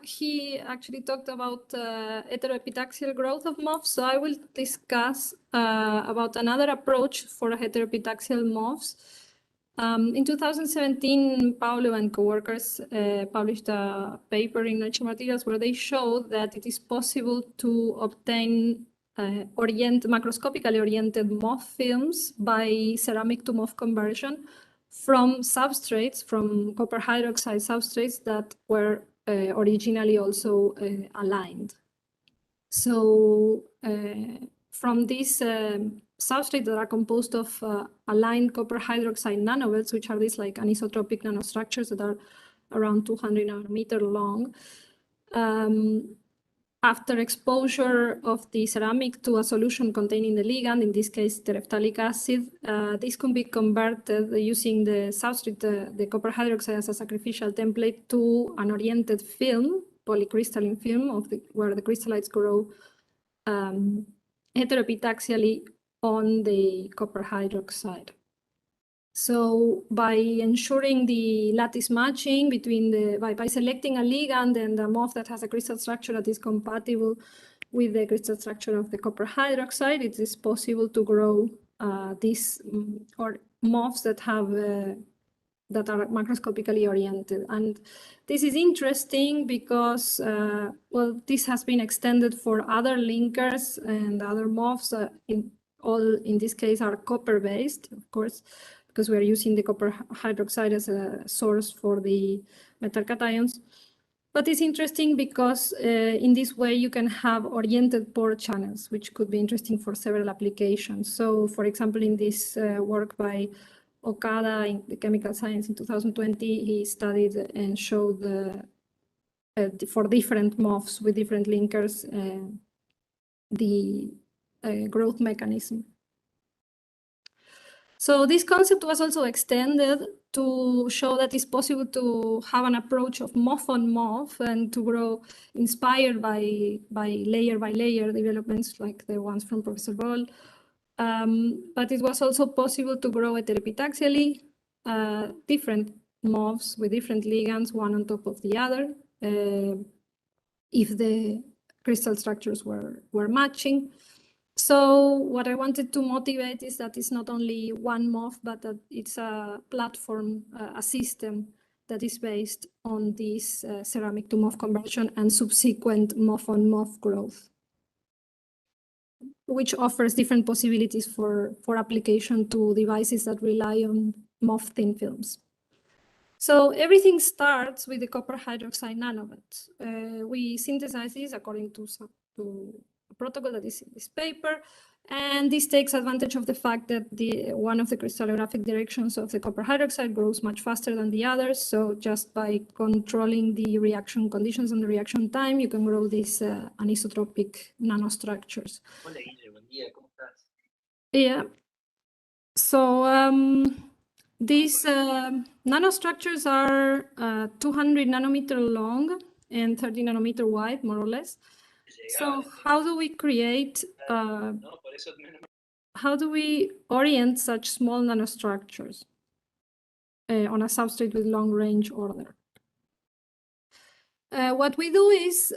He actually talked about heteroepitaxial growth of MOFs. So I will discuss about another approach for heteroepitaxial MOFs. In 2017, Paolo and coworkers published a paper in Nature Materials where they showed that it is possible to obtain macroscopically oriented MOF films by ceramic to MOF conversion from substrates, from copper hydroxide substrates that were originally also aligned. So from these substrates that are composed of aligned copper hydroxide nanobelts, which are these like anisotropic nanostructures that are around 200 nanometer long, after exposure of the ceramic to a solution containing the ligand, in this case terephthalic acid, this can be converted using the substrate, the copper hydroxide as a sacrificial template, to an oriented film, polycrystalline film, where the crystallites grow heteroepitaxially on the copper hydroxide. So by ensuring the lattice matching between by selecting a ligand and a MOF that has a crystal structure that is compatible with the crystal structure of the copper hydroxide, it is possible to grow these or MOFs that have that are macroscopically oriented. And this is interesting because, well, this has been extended for other linkers and other MOFs. In this case are copper-based, of course, because we are using the copper hydroxide as a source for the metal cations. But it's interesting because in this way you can have oriented pore channels, which could be interesting for several applications. So, for example, in this work by Okada in the Chemical Science in 2020, he studied and showed for different MOFs with different linkers the growth mechanism. So this concept was also extended to show that it's possible to have an approach of MOF on MOF and to grow inspired by layer developments like the ones from Professor Boll. But it was also possible to grow heteroepitaxially different MOFs with different ligands, one on top of the other, if the crystal structures were matching. So what I wanted to motivate is that it's not only one MOF, but that it's a platform, a system that is based on this ceramic to MOF conversion and subsequent MOF on MOF growth, which offers different possibilities for application to devices that rely on MOF thin films. So everything starts with the copper hydroxide nanobelts. We synthesize this according to a protocol that is in this paper. And this takes advantage of the fact that one of the crystallographic directions of the copper hydroxide grows much faster than the others. So just by controlling the reaction conditions and the reaction time, you can grow these anisotropic nanostructures. Hola, Guille, buen día, ¿cómo estás? Yeah. So these nanostructures are 200 nanometer long and 30 nanometer wide, more or less. So how do we create, how do we orient such small nanostructures on a substrate with long range order? what we do is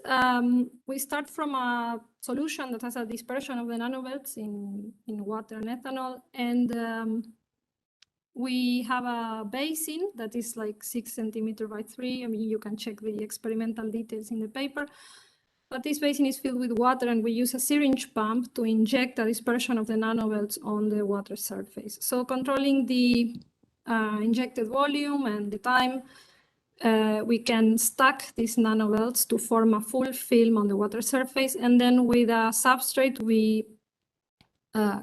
we start from a solution that has a dispersion of the nanobelts in water and ethanol, and we have a basin that is like 6 centimeters by 3. I mean, you can check the experimental details in the paper. But this basin is filled with water, and we use a syringe pump to inject a dispersion of the nanobelts on the water surface. So controlling the injected volume and the time, we can stack these nanobelts to form a full film on the water surface. And then with a substrate, we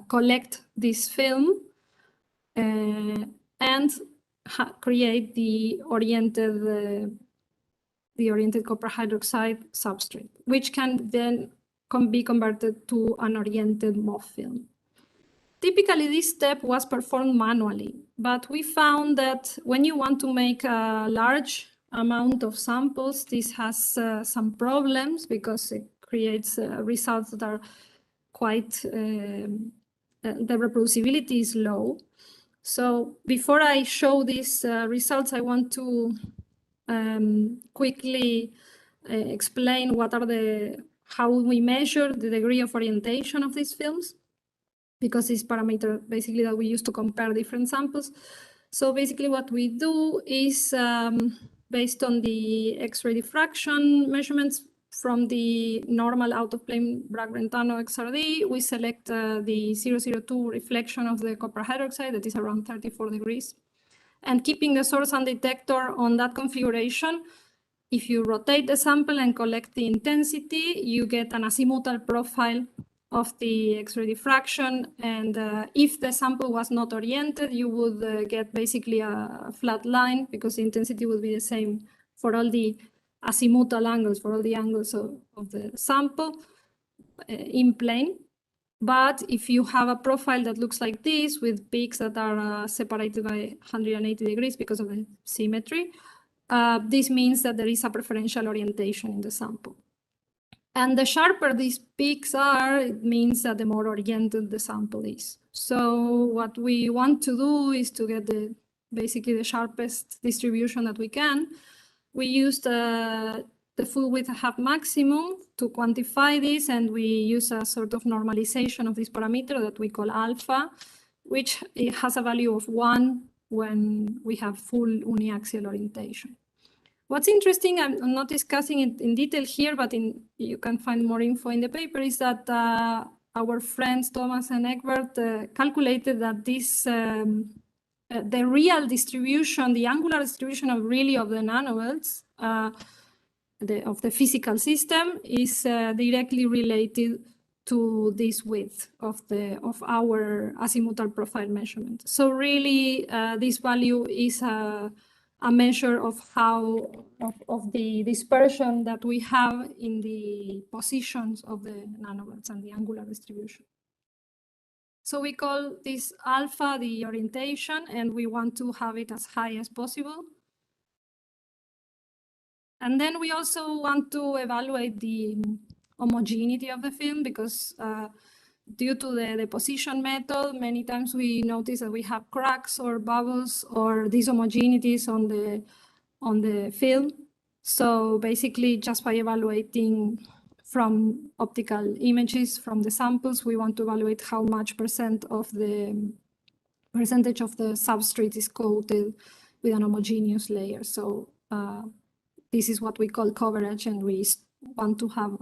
collect this film and create the oriented copper hydroxide substrate, which can then be converted to an oriented MOF film. Typically, this step was performed manually, but we found that when you want to make a large amount of samples, this has some problems because it creates results that are quite, the reproducibility is low. So before I show these results, I want to quickly explain how we measure the degree of orientation of these films, because it's parameter basically that we use to compare different samples. So basically what we do is based on the X-ray diffraction measurements from the normal out-of-plane Bragg-Brentano XRD, we select the 002 reflection of the copper hydroxide that is around 34 degrees. And keeping the source and detector on that configuration, if you rotate the sample and collect the intensity, you get an azimuthal profile of the X-ray diffraction. And if the sample was not oriented, you would get basically a flat line, because the intensity would be the same for all the azimuthal angles, for all the angles of the sample in plane. But if you have a profile that looks like this, with peaks that are separated by 180 degrees because of the symmetry, this means that there is a preferential orientation in the sample. And the sharper these peaks are, it means that the more oriented the sample is. So what we want to do is to get basically the sharpest distribution that we can. We used the full width half maximum to quantify this, and we use a sort of normalization of this parameter that we call alpha, which it has a value of 1 when we have full uniaxial orientation. What's interesting, I'm not discussing it in detail here, but you can find more info in the paper, is that our friends Thomas and Egbert calculated that this the real distribution, the angular distribution of the nanobelts of the physical system is directly related to this width of our azimuthal profile measurement. So really, this value is a measure of of the dispersion that we have in the positions of the nanobelts and the angular distribution. So we call this alpha the orientation, and we want to have it as high as possible. And then we also want to evaluate the homogeneity of the film, because due to the deposition method, many times we notice that we have cracks or bubbles or dishomogeneities on the film. So basically, just by evaluating from optical images from the samples, we want to evaluate how much percentage of the substrate is coated with an homogeneous layer. So this is what we call coverage, and we want to have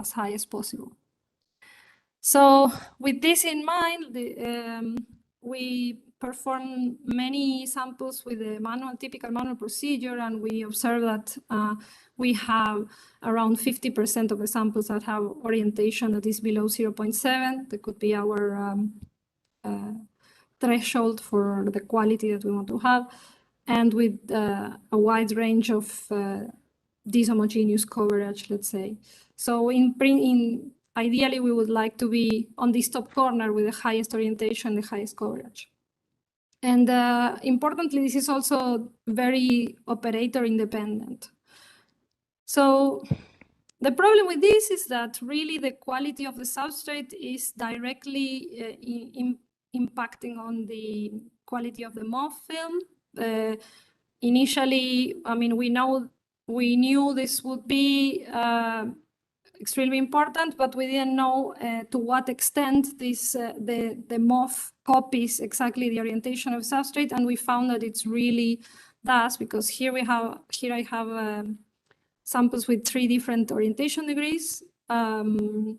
as high as possible. So with this in mind, we perform many samples with the typical manual procedure, and we observe that we have around 50% of the samples that have orientation that is below 0.7. That could be our threshold for the quality that we want to have, and with a wide range of dishomogeneous coverage, let's say. So ideally, we would like to be on this top corner with the highest orientation, the highest coverage. And importantly, this is also very operator independent. So the problem with this is that really the quality of the substrate is directly impacting on the quality of the MOF film. Initially, I mean, we know we knew this would be extremely important, but we didn't know to what extent this the MOF copies exactly the orientation of substrate, and we found that it's really does, because here I have samples with 3 different orientation degrees, and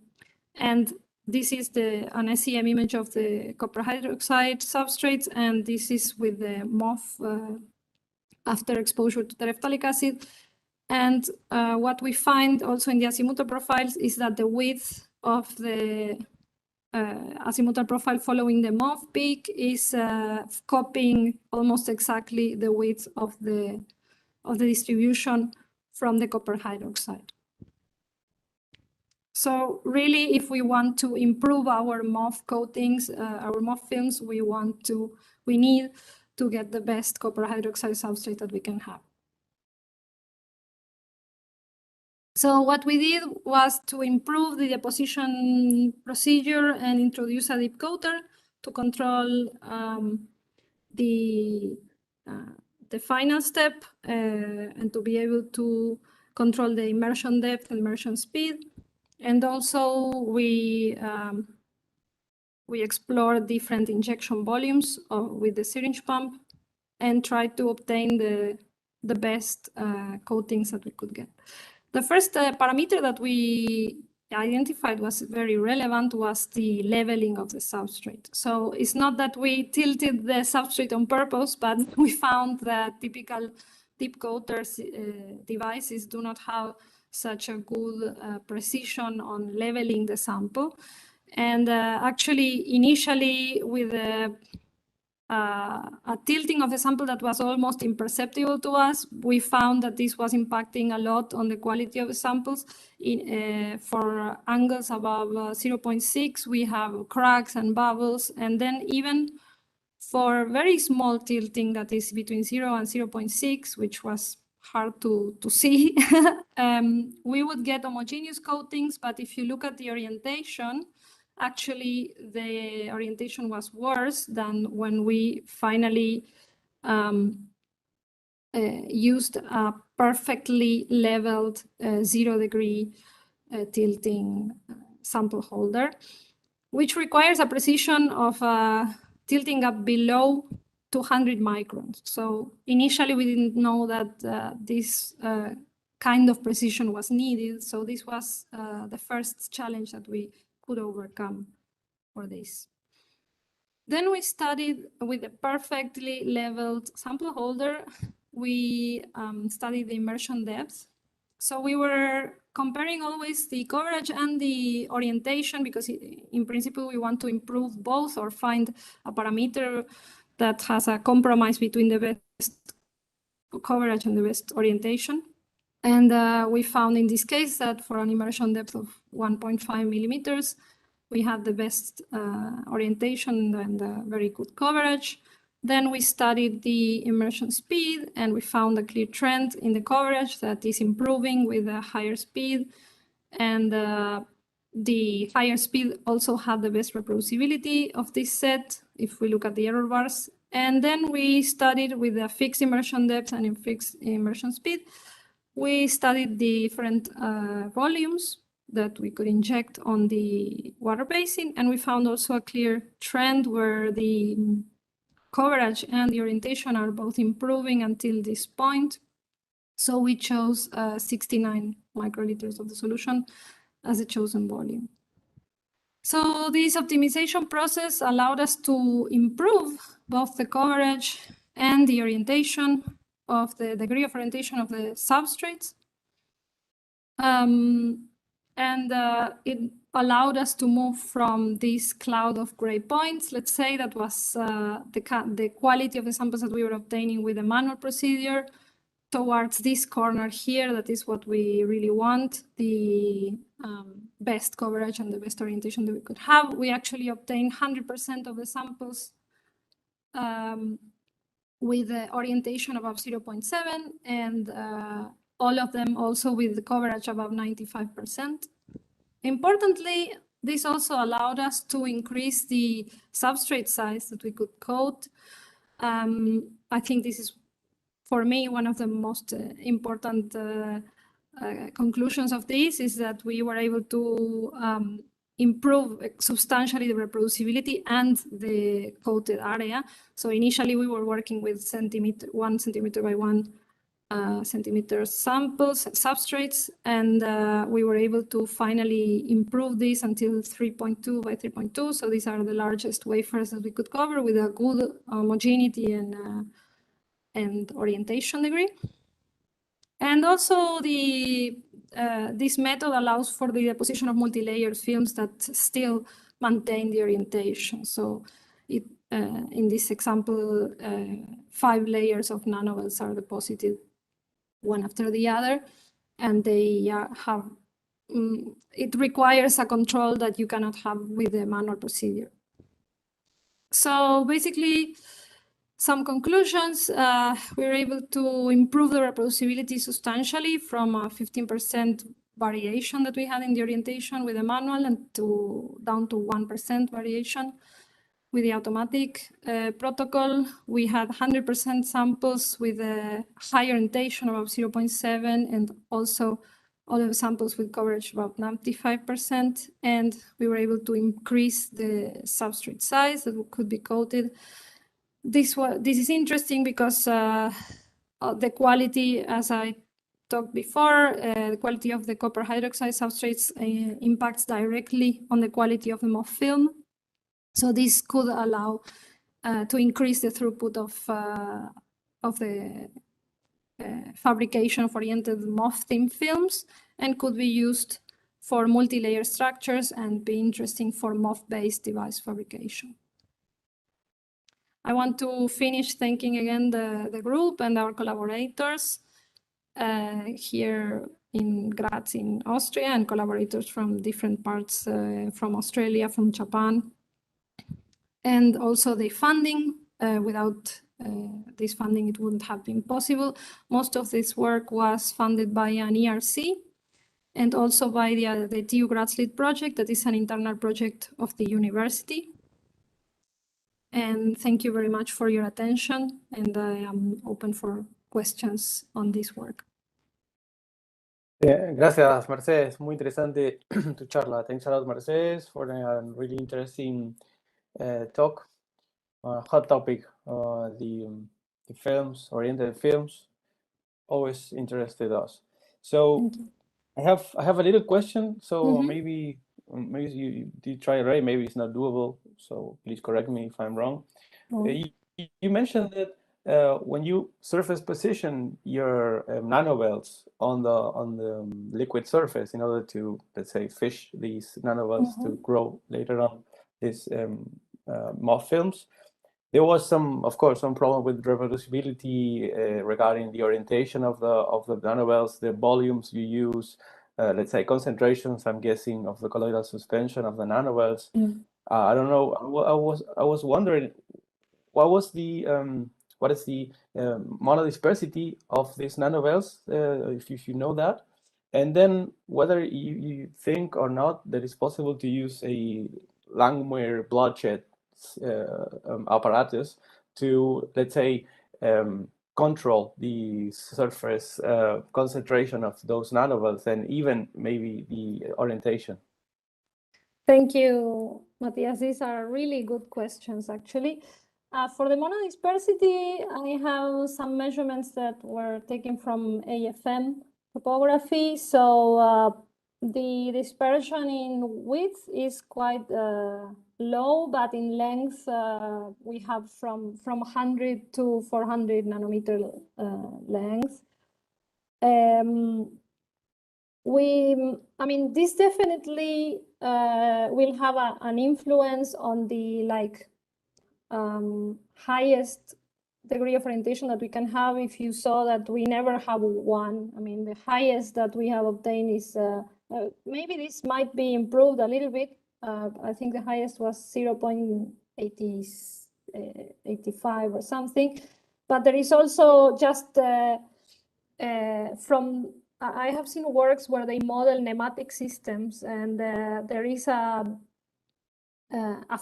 this is an SEM image of the copper hydroxide substrates, and this is with the MOF after exposure to terephthalic acid. And what we find also in the azimuthal profiles is that the width of the azimuthal profile following the MOF peak is copying almost exactly the width of the distribution from the copper hydroxide. So really, if we want to improve our MOF coatings, our MOF films, we need to get the best copper hydroxide substrate that we can have. So what we did was to improve the deposition procedure and introduce a deep coater to control the final step and to be able to control the immersion depth and immersion speed. And also we explored different injection volumes with the syringe pump and tried to obtain the best coatings that we could get. The first parameter that we identified was very relevant was the leveling of the substrate. So it's not that we tilted the substrate on purpose, but we found that typical deep coaters devices do not have such a good precision on leveling the sample. And actually, initially, with a tilting of the sample that was almost imperceptible to us, we found that this was impacting a lot on the quality of the samples. For angles above 0.6, we have cracks and bubbles. And then even for very small tilting, that is between 0 and 0.6, which was hard to see, we would get homogeneous coatings. But if you look at the orientation, actually, the orientation was worse than when we finally used a perfectly leveled 0-degree tilting sample holder, which requires a precision of tilting up below 200 microns. So initially, we didn't know that this kind of precision was needed. So this was the first challenge that we could overcome for this. Then we studied with a perfectly leveled sample holder. We studied the immersion depth. So we were comparing always the coverage and the orientation, because in principle, we want to improve both or find a parameter that has a compromise between the best coverage and the best orientation. And we found in this case that for an immersion depth of 1.5 millimeters, we had the best orientation and very good coverage. Then we studied the immersion speed, and we found a clear trend in the coverage that is improving with a higher speed. And the higher speed also had the best reproducibility of this set, if we look at the error bars. And then we studied with a fixed immersion depth and fixed immersion speed. We studied different volumes that we could inject on the water basin, and we found also a clear trend where the coverage and the orientation are both improving until this point. So we chose 69 microliters of the solution as a chosen volume. So this optimization process allowed us to improve both the coverage and the orientation of the degree of orientation of the substrates. It allowed us to move from this cloud of gray points, let's say that was the quality of the samples that we were obtaining with the manual procedure, towards this corner here, that is what we really want, the best coverage and the best orientation that we could have. We actually obtained 100% of the samples with the orientation above 0.7, and all of them also with the coverage above 95%. Importantly, this also allowed us to increase the substrate size that we could coat. I think this is for me, one of the most important conclusions of this is that we were able to improve substantially the reproducibility and the coated area. So initially we were working with 1 centimeter by 1 centimeter samples, substrates, and we were able to finally improve this until 3.2 by 3.2. So these are the largest wafers that we could cover with a good homogeneity and orientation degree. And also this method allows for the deposition of multi-layered films that still maintain the orientation. So in this example, 5 layers of nanowells are deposited one after the other, and they it requires a control that you cannot have with the manual procedure. So basically, some conclusions, we were able to improve the reproducibility substantially from a 15% variation that we had in the orientation with the manual and down to 1% variation with the automatic protocol. We had 100% samples with a high orientation of 0.7 and also all of the samples with coverage about 95%. And we were able to increase the substrate size that could be coated. This is interesting because the quality, as I talked before, the quality of the copper hydroxide substrates impacts directly on the quality of the MOF film. So this could allow to increase the throughput of the fabrication of oriented MOF thin films and could be used for multi-layer structures and be interesting for MOF-based device fabrication. I want to finish thanking again the group and our collaborators here in Graz in Austria and collaborators from different parts from Australia, from Japan, and also the funding. Without this funding, it wouldn't have been possible. Most of this work was funded by an ERC and also by the TU Graz Lead project, that is an internal project of the university. And thank you very much for your attention, and I am open for questions on this work. Gracias, Mercedes. Muy interesante tu charla. Thanks a lot, Mercedes, for a really interesting talk. Hot topic, the films, oriented films, always interested us. So I have a little question. So maybe you did try it right. Maybe it's not doable. So please correct me if I'm wrong. You mentioned that when you surface position your nanowells on the liquid surface in order to, let's say, fish these nanowells to grow later on these MOF films, there was of course, some problem with reproducibility regarding the orientation of the nanowells, the volumes you use, let's say concentrations, I'm guessing, of the colloidal suspension of the nanowells. I don't know. I was wondering, what is the monodispersity of these nanowells, if you know that, and then whether you think or not that it's possible to use a Langmuir bloodshed apparatus to, let's say, control the surface concentration of those nanowells and even maybe the orientation. Thank you, Matthias. These are really good questions, actually. For the monodispersity, I have some measurements that were taken from AFM topography. So the dispersion in width is quite low, but in length, we have from 100 to 400 nanometer length. I mean, this definitely will have an influence on the highest degree of orientation that we can have. If you saw that we never have one, I mean, the highest that we have obtained is, maybe this might be improved a little bit. I think the highest was 0.85 or something, but there is also just I have seen works where they model pneumatic systems, and there is a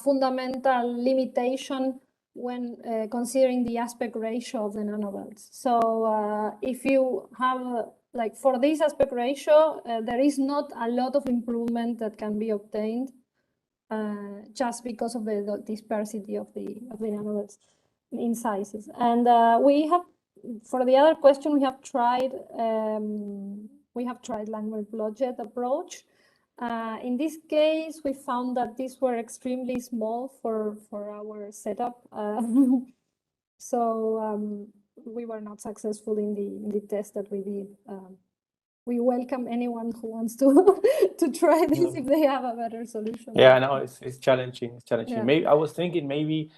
fundamental limitation when considering the aspect ratio of the nanowells. So if you have, like for this aspect ratio, there is not a lot of improvement that can be obtained just because of the dispersity of the nanowells in sizes. And we have, for the other question, we have tried Langmuir-Blodgett approach. In this case, we found that these were extremely small for our setup. So we were not successful in the test that we did. We welcome anyone who wants to to try this if they have a better solution. Yeah, no, it's challenging. It's challenging. Yeah. Maybe I was thinking maybe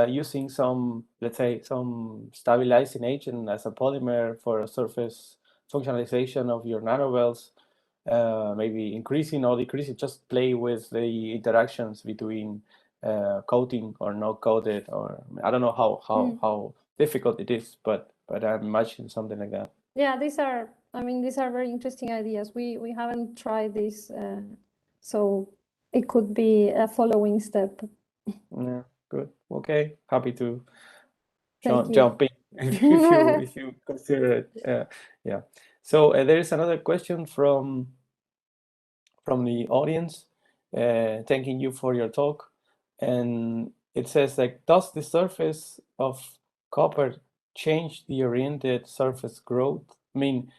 using some, let's say, some stabilizing agent as a polymer for a surface functionalization of your nanowells. Maybe increasing or decreasing, just play with the interactions between coating or not coated, or I don't know how difficult it is, but I'm imagining something like that. Yeah, these are very interesting ideas. We haven't tried this, so it could be a following step. Yeah, good. Okay, happy to Thank you. jump in if you consider it. Yeah. So there is another question from the audience, thanking you for your talk, and it says like, does the surface of copper change the oriented surface growth? I mean,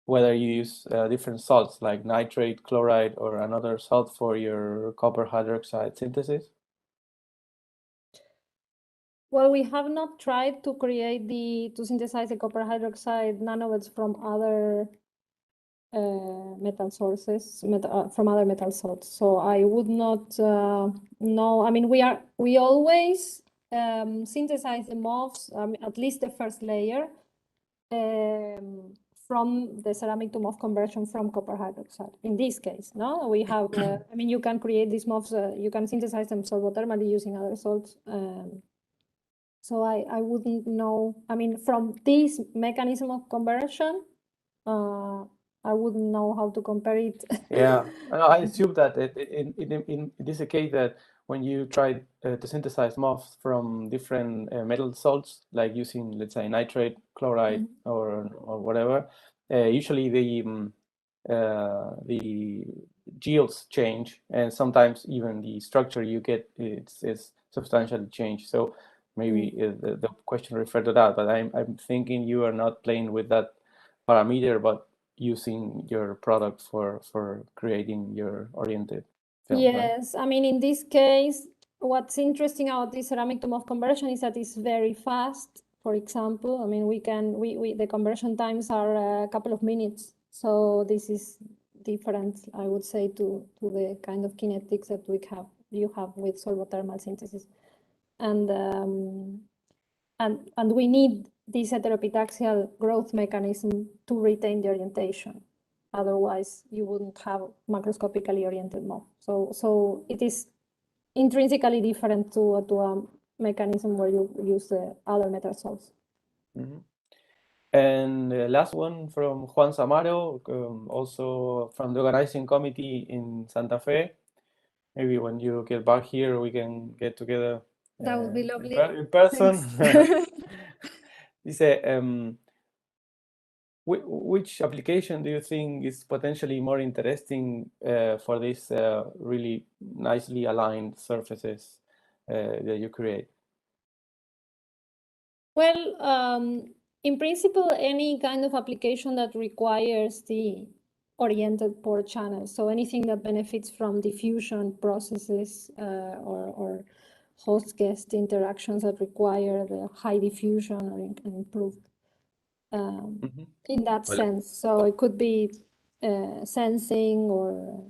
whether you use different salts like nitrate, chloride, or another salt for your copper hydroxide synthesis? Well, we have not tried to to synthesize the copper hydroxide nanowells from other metal sources, from other metal salts. So I would not know. I mean, we always synthesize the MOFs, at least the first layer, from the ceramic to MOF conversion from copper hydroxide. In this case, no, we have. I mean, you can create these MOFs. You can synthesize them solvothermally using other salts. So I wouldn't know. I mean, from this mechanism of conversion, I wouldn't know how to compare it. Yeah, I assume that in this case that when you try to synthesize MOFs from different metal salts, like using, let's say, nitrate, chloride, or whatever, usually the yields change, and sometimes even the structure you get is substantially changed. So maybe the question referred to that, but I'm thinking you are not playing with that parameter, but using your product for creating your oriented film. Yes, right? I mean, in this case, what's interesting about this ceramic to MOF conversion is that it's very fast. For example, I mean, the conversion times are a couple of minutes. So this is different, I would say, to the kind of kinetics that you have with solvothermal synthesis. And we need this heteropitaxial growth mechanism to retain the orientation. Otherwise, you wouldn't have macroscopically oriented MOF. So it is intrinsically different to a mechanism where you use the other metal salts. Mm-hmm. And the last one from Juan Samaro, also from the organizing committee in Santa Fe. Maybe when you get back here, we can get together. That would be lovely. In person. Dice, which application do you think is potentially more interesting for these really nicely aligned surfaces that you create? Well, in principle, any kind of application that requires the oriented pore channel, so anything that benefits from diffusion processes or host-guest interactions that require the high diffusion or improved in that sense. So it could be sensing or,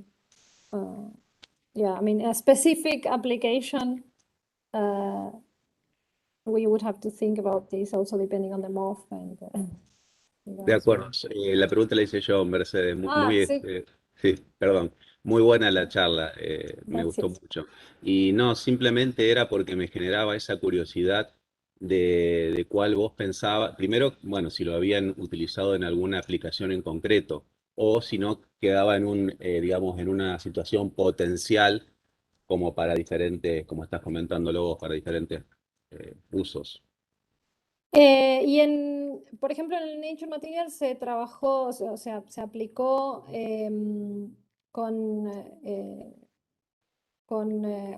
yeah, I mean, a specific application. We would have to think about this also depending on the MOF. De acuerdo. La pregunta la hice yo, Mercedes. Sí, perdón. Muy buena la charla, me gustó mucho. Y no, simplemente era porque me generaba esa curiosidad de cuál vos pensabas. Primero, bueno, si lo habían utilizado en alguna aplicación en concreto o si no quedaba en digamos, en una situación potencial como para diferentes, como estás comentándolo vos, para diferentes usos. Por ejemplo, en el Nature Materials se trabajó, o sea, se aplicó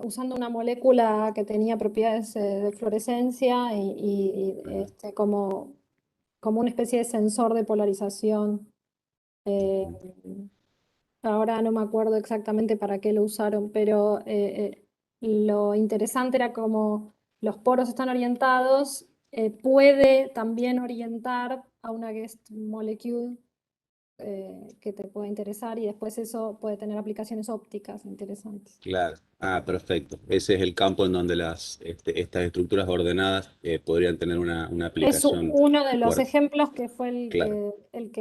usando una molécula que tenía propiedades de fluorescencia y como una especie de sensor de polarización. Ahora no me acuerdo exactamente para qué lo usaron, pero lo interesante era como los poros están orientados, puede también orientar a una guest molecule que te pueda interesar y después eso puede tener aplicaciones ópticas interesantes. Claro. Ah, perfecto. Ese es el campo en donde estas estructuras ordenadas podrían tener una Es aplicación uno de los fuerte. ejemplos que fue Claro. el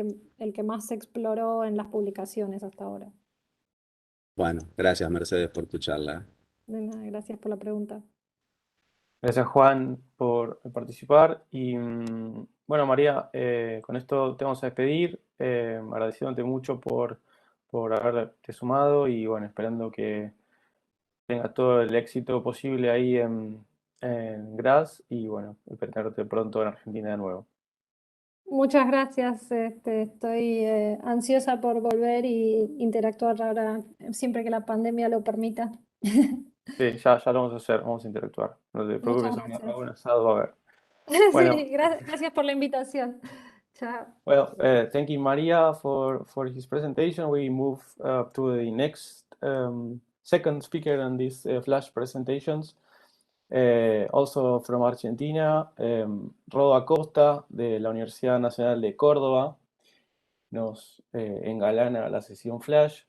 que más se exploró en las publicaciones hasta ahora. Bueno, gracias Mercedes por tu charla. De nada, gracias por la pregunta. Gracias Juan por participar y bueno María, con esto te vamos a despedir, agradeciéndote mucho por haberte sumado y bueno, esperando que tengas todo el éxito posible ahí en Graz y bueno, tenerte pronto en Argentina de nuevo. Muchas gracias. Estoy ansiosa por volver y interactuar ahora siempre que la pandemia lo permita. Sí, ya lo vamos a hacer, vamos a interactuar. No te preocupes, Muchas gracias. algún asado va a haber. Bueno, Sí, gracias por la invitación. Chao. well, thank you, Maria, for his presentation. We move to the next second speaker on these flash presentations. Also from Argentina, Rodo Acosta, de la Universidad Nacional de Córdoba, nos engalana la sesión flash.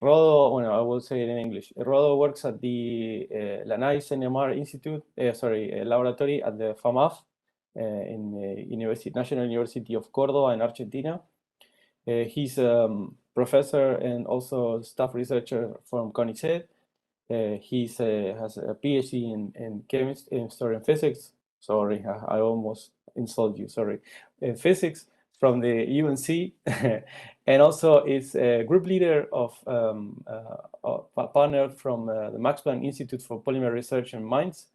Rodo, bueno, I will say it in English. Rodo works at the Lanais NMR Institute, laboratory at the FAMAF in the National University of Córdoba in Argentina. He's a professor and also staff researcher from CONICET. He has a PhD in physics. Sorry, I almost insulted you. Sorry, in physics from the UNC, and also is a group leader of a partner from the Max Planck Institute for Polymer Research in Mainz.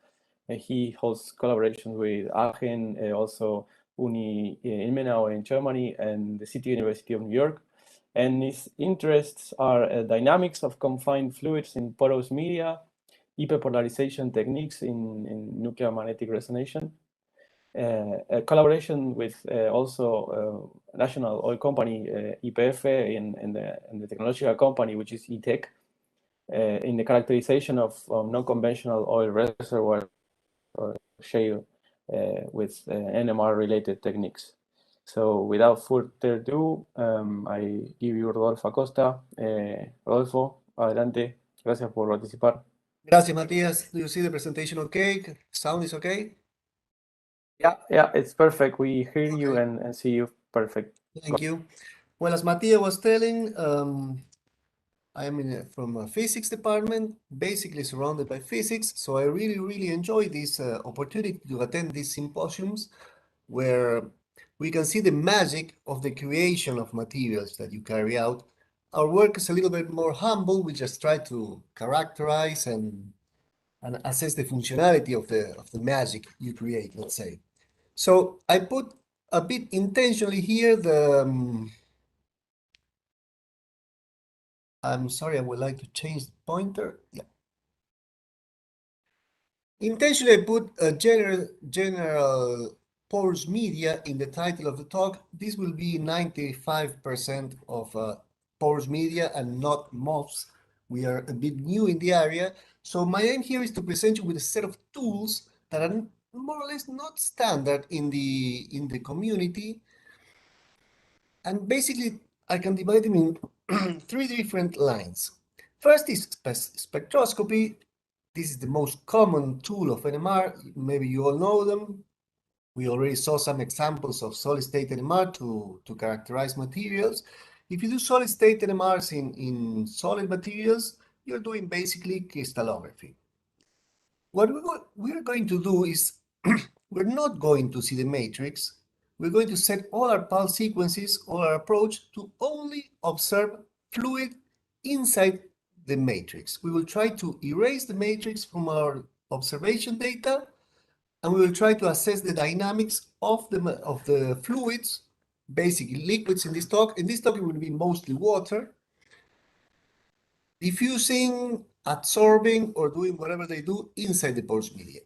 He holds collaborations with Aachen, also Uni Ilmenau in Germany, and the City University of New York. And his interests are dynamics of confined fluids in porous media, hyperpolarization techniques in nuclear magnetic resonance, a collaboration with also national oil company YPF and the technological company, which is ETEC, in the characterization of non-conventional oil reservoir or shale with NMR-related techniques. So without further ado, I give you Rodolfo Acosta. Rodolfo, adelante. Gracias por participar. Gracias, Matías. Do you see the presentation okay? Sound is okay? Yeah, it's perfect. We hear you and see you perfect. Thank you. Well, as Matías was telling, I am from a physics department, basically surrounded by physics. So I really enjoy this opportunity to attend these symposiums where we can see the magic of the creation of materials that you carry out. Our work is a little bit more humble. We just try to characterize and assess the functionality of the magic you create, let's say. So I put a bit intentionally here I'm sorry, I would like to change the pointer. Yeah. Intentionally, I put a general porous media in the title of the talk. This will be 95% of porous media and not MOFs. We are a bit new in the area. So my aim here is to present you with a set of tools that are more or less not standard in the community. And basically, I can divide them in three different lines. First is spectroscopy. This is the most common tool of NMR. Maybe you all know them. We already saw some examples of solid-state NMR to characterize materials. If you do solid-state NMRs in solid materials, you're doing basically crystallography. What we're going to do is, we're not going to see the matrix. We're going to set all our pulse sequences, all our approach to only observe fluid inside the matrix. We will try to erase the matrix from our observation data, and we will try to assess the dynamics of the fluids, basically liquids in this talk. In this talk, it will be mostly water, diffusing, absorbing, or doing whatever they do inside the porous media.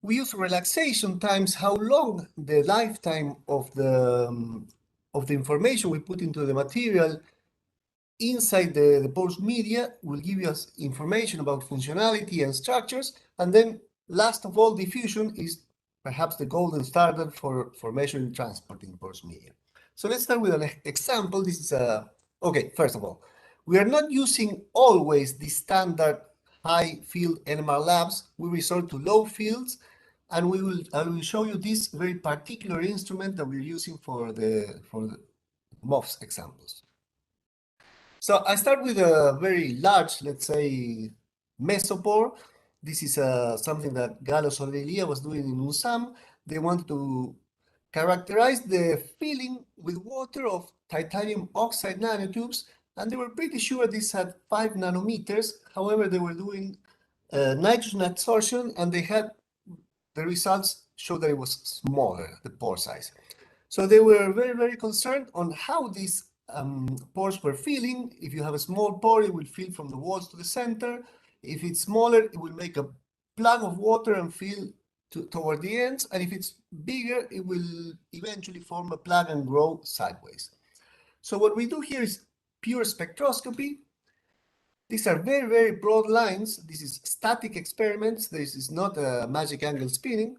We use relaxation times how long the lifetime of the information we put into the material inside the porous media will give us information about functionality and structures. And then last of all, diffusion is perhaps the golden standard for measuring transport in porous media. So let's start with an example. This is okay, first of all, we are not using always the standard high field NMR labs. We resort to low fields, and I will show you this very particular instrument that we're using for the MOFs examples. So I start with a very large, let's say, mesopore. This is something that Galo Soleria was doing in UNSAM. They wanted to characterize the filling with water of titanium oxide nanotubes, and they were pretty sure this had 5 nanometers. However, they were doing nitrogen adsorption, and they had the results show that it was smaller, the pore size. So they were very, very concerned on how these pores were filling. If you have a small pore, it will fill from the walls to the center. If it's smaller, it will make a plug of water and fill toward the ends. And if it's bigger, it will eventually form a plug and grow sideways. So what we do here is pure spectroscopy. These are very, very broad lines. This is static experiments. This is not a magic angle spinning.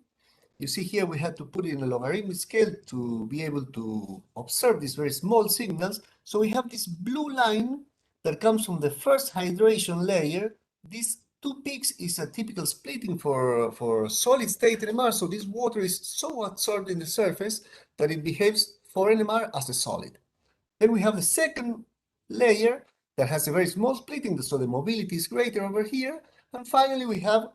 You see here we had to put it in a logarithmic scale to be able to observe these very small signals. So we have this blue line that comes from the first hydration layer. These 2 peaks is a typical splitting for solid state NMR. So this water is so absorbed in the surface that it behaves for NMR as a solid. Then we have the second layer that has a very small splitting, so the mobility is greater over here. And finally, we have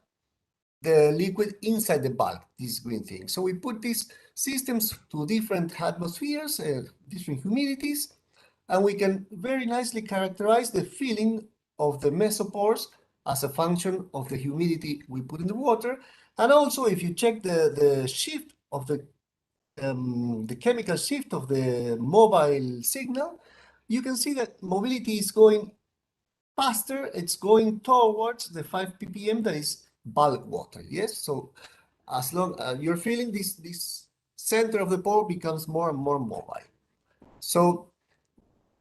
the liquid inside the bulk, this green thing. So we put these systems to different atmospheres, different humidities, and we can very nicely characterize the filling of the mesopores as a function of the humidity we put in the water. And also, if you check the shift of the chemical shift of the mobile signal, you can see that mobility is going faster. It's going towards the 5 ppm that is bulk water. Yes, so as long as you're feeling this center of the pore becomes more and more mobile. So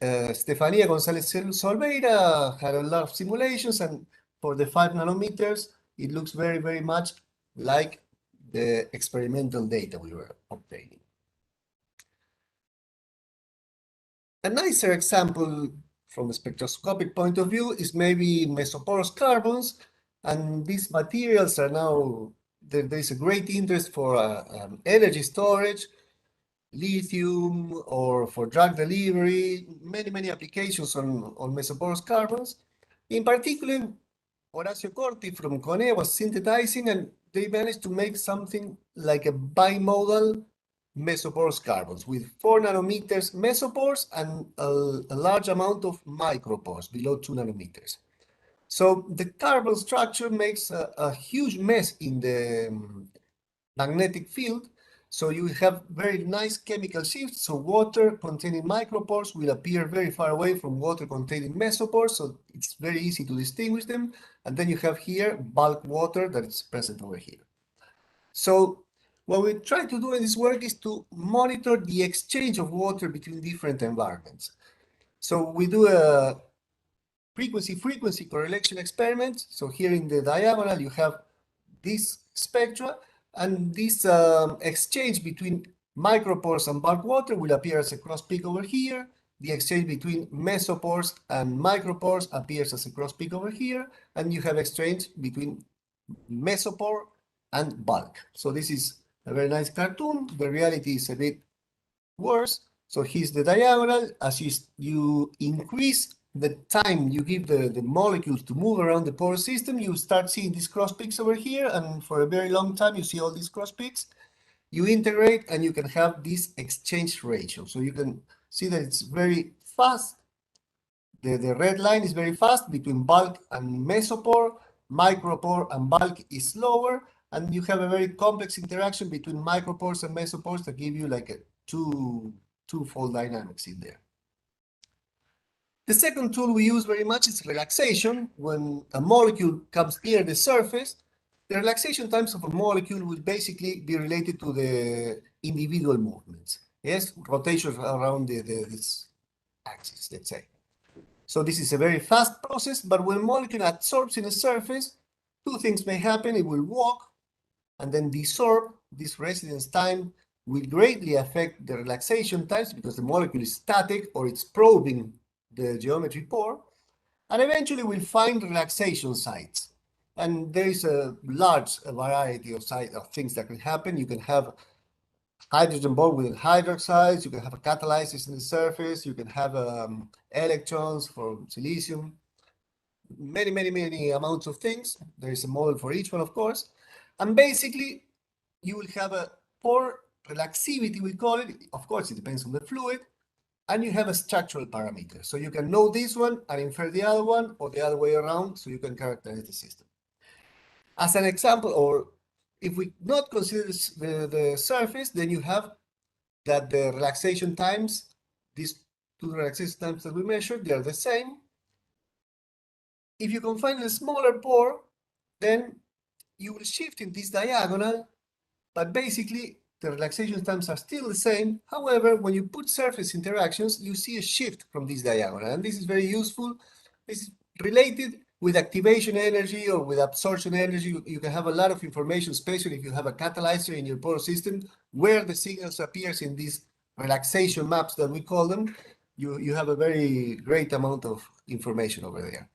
Stefania González Solveira had a lot of simulations, and for the 5 nanometers, it looks very, very much like the experimental data we were obtaining. A nicer example from a spectroscopic point of view is maybe mesoporous carbons, and these materials are now, there's a great interest for energy storage, lithium, or for drug delivery, many applications on mesoporous carbons. In particular, Horacio Corti from CONE was synthesizing, and they managed to make something like a bimodal mesoporous carbons with 4 nanometers mesopores and a large amount of micropores below 2 nanometers. So the carbon structure makes a huge mess in the magnetic field. So you have very nice chemical shifts. So water containing micropores will appear very far away from water containing mesopores. So it's very easy to distinguish them. And then you have here bulk water that is present over here. So what we try to do in this work is to monitor the exchange of water between different environments. So we do a frequency correlation experiment. So here in the diagonal, you have this spectra, and this exchange between micropores and bulk water will appear as a cross peak over here. The exchange between mesopores and micropores appears as a cross peak over here, and you have exchange between mesopore and bulk. So this is a very nice cartoon. The reality is a bit worse. So here's the diagonal. As you increase the time you give the molecules to move around the pore system, you start seeing these cross peaks over here, and for a very long time you see all these cross peaks. You integrate and you can have this exchange ratio. So you can see that it's very fast. The red line is very fast between bulk and mesopore. micropore and bulk is lower, and you have a very complex interaction between micropores and mesopores that give you like a twofold dynamics in there. The second tool we use very much is relaxation. When a molecule comes near the surface, the relaxation times of a molecule will basically be related to the individual movements. Yes, rotation around this axis, let's say. So this is a very fast process, but when a molecule adsorbs in a surface, two things may happen. It will walk and then desorb. This residence time will greatly affect the relaxation times because the molecule is static or it's probing the geometry pore, and eventually we'll find relaxation sites. And there is a large variety of things that can happen. You can have hydrogen bond with hydroxides, you can have a catalysis in the surface, you can have electrons for silicium, many amounts of things. There is a model for each one, of course. And basically, you will have a pore relaxivity, we call it. Of course, it depends on the fluid. And you have a structural parameter. So you can know this one and infer the other one, or the other way around, so you can characterize the system. As an example, or if we not consider the surface, then you have that the relaxation times, these two relaxation times that we measured, they are the same. If you confine a smaller pore, then you will shift in this diagonal, but basically the relaxation times are still the same. However, when you put surface interactions, you see a shift from this diagonal, and this is very useful. This is related with activation energy or with absorption energy. You can have a lot of information, especially if you have a catalyzer in your pore system, where the signals appears in these relaxation maps that we call them. You have a very great amount of information over there.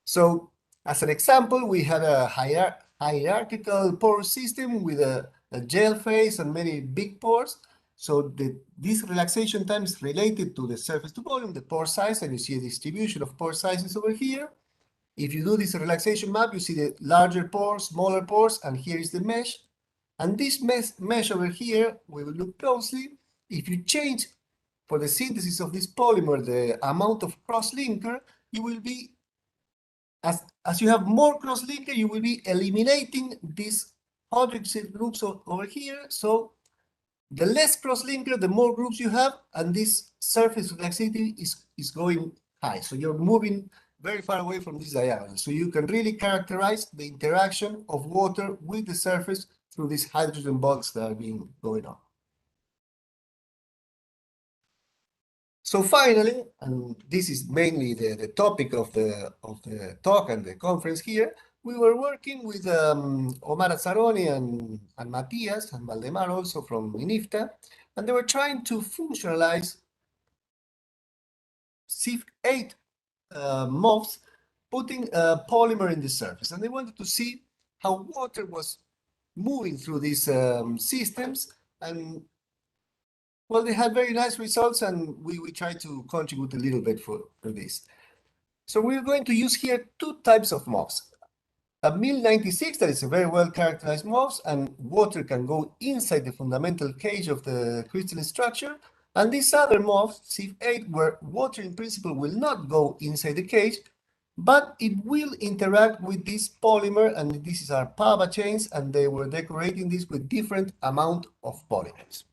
So as an example, we had a hierarchical pore system with a gel phase and many big pores. So this relaxation time is related to the surface to volume, the pore size, and you see a distribution of pore sizes over here. If you do this relaxation map, you see the larger pores, smaller pores, and here is the mesh. And this mesh over here, we will look closely. If you change for the synthesis of this polymer the amount of cross-linker, you will be, as you have more cross-linker, you will be eliminating these hydroxyl groups over here. So the less cross-linker, the more groups you have, and this surface relaxivity is going high. So you're moving very far away from this diagonal. So you can really characterize the interaction of water with the surface through these hydrogen bonds that are being going on. So finally, and this is mainly the topic of the talk and the conference here, we were working with Omar Azzaroni and Matias and Valdemar also from INIFTA, and they were trying to functionalize CIF8 MOFs, putting a polymer in the surface. And they wanted to see how water was moving through these systems. And well, they had very nice results, and we tried to contribute a little bit for this. So we're going to use here two types of MOFs. A MIL96 that is a very well characterized MOFs, and water can go inside the fundamental cage of the crystalline structure. And this other MOF, CIF8, where water in principle will not go inside the cage, but it will interact with this polymer, and this is our PAVA chains, and they were decorating this with different amount of polymers.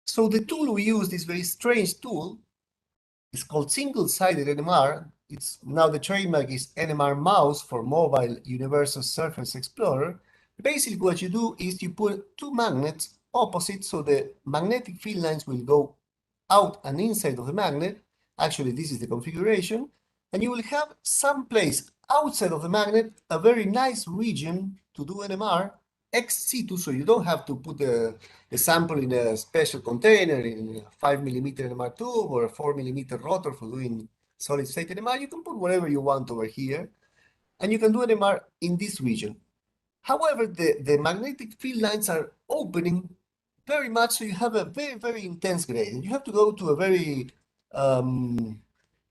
So the tool we use, this very strange tool, is called single-sided NMR. It's now the trademark is NMR Mouse for Mobile Universal Surface Explorer. Basically, what you do is you put two magnets opposite, so the magnetic field lines will go out and inside of the magnet. Actually, this is the configuration. And you will have someplace outside of the magnet a very nice region to do NMR ex situ, so you don't have to put the sample in a special container in a 5 millimeter NMR tube or a 4 millimeter rotor for doing solid state NMR. You can put whatever you want over here, and you can do NMR in this region. However, the magnetic field lines are opening very much, so you have a very intense gradient. You have to go to a very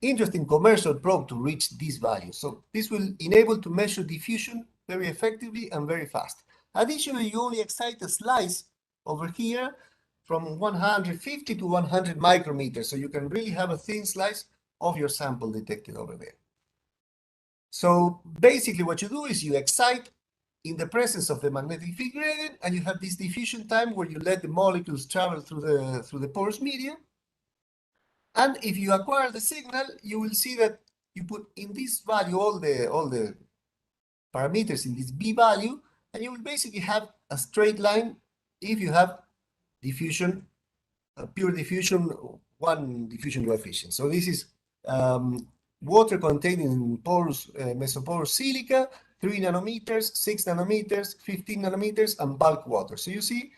interesting commercial probe to reach these values. So this will enable to measure diffusion very effectively and very fast. Additionally, you only excite a slice over here from 150 to 100 micrometers. So you can really have a thin slice of your sample detected over there. So basically what you do is you excite in the presence of the magnetic field gradient, and you have this diffusion time where you let the molecules travel through the porous media. And if you acquire the signal, you will see that you put in this value all the parameters in this B value, and you will basically have a straight line if you have diffusion, pure diffusion, one diffusion coefficient. So this is water contained in porous, mesoporous silica, 3 nanometers, 6 nanometers, 15 nanometers, and bulk water. So you see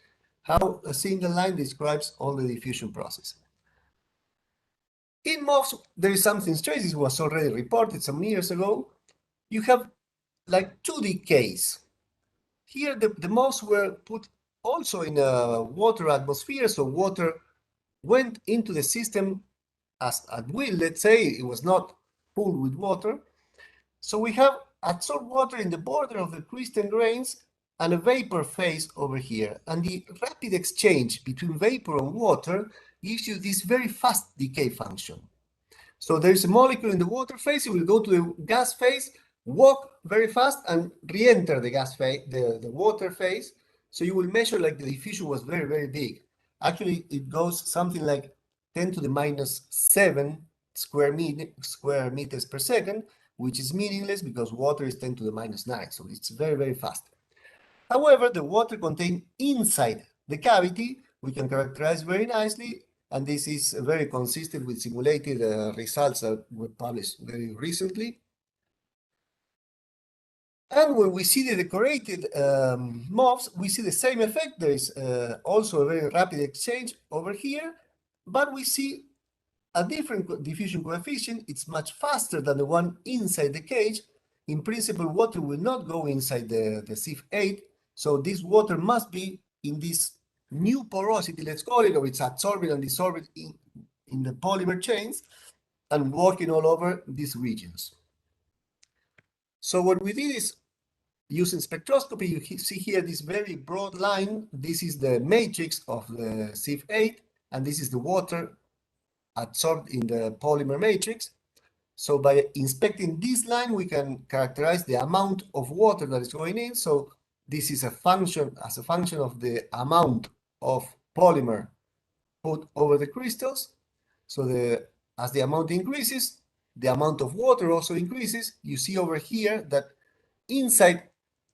how a single line describes all the diffusion process. In MOFs, there is something strange. This was already reported some years ago. You have like 2 decays. Here, the MOFs were put also in a water atmosphere, so water went into the system as at will. Let's say it was not full with water. So we have adsorbed water in the border of the crystal grains and a vapor phase over here. And the rapid exchange between vapor and water gives you this very fast decay function. So there's a molecule in the water phase, it will go to the gas phase, walk very fast, and re-enter the gas phase, the water phase. So you will measure like the diffusion was very, very big. Actually, it goes something like 10 to the minus 7 square meters per second, which is meaningless because water is 10 to the minus 9. So it's very, very fast. However, the water contained inside the cavity, we can characterize very nicely, and this is very consistent with simulated results that were published very recently. And when we see the decorated MOFs, we see the same effect. There is also a very rapid exchange over here, but we see a different diffusion coefficient. It's much faster than the one inside the cage. In principle, water will not go inside the SIF8, so this water must be in this new porosity, let's call it, or it's adsorbed and dissolved in the polymer chains and walking all over these regions. So what we did is, using spectroscopy, you see here this very broad line. This is the matrix of the SIF8, and this is the water adsorbed in the polymer matrix. So by inspecting this line, we can characterize the amount of water that is going in. So this is a function, as a function of the amount of polymer put over the crystals. So as the amount increases, the amount of water also increases. You see over here that inside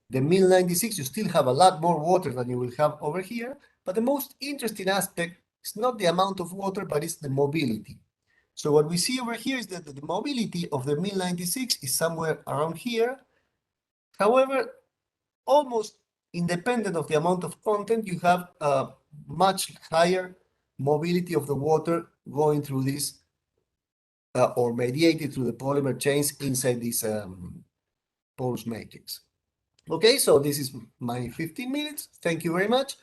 the 1096, you still have a lot more water than you will have over here. But the most interesting aspect is not the amount of water, but it's the mobility. So what we see over here is that the mobility of the 1096 is somewhere around here. However, almost independent of the amount of content, you have a much higher mobility of the water going through this or mediated through the polymer chains inside this porous matrix. Okay, so this is my 15 minutes. Thank you very much.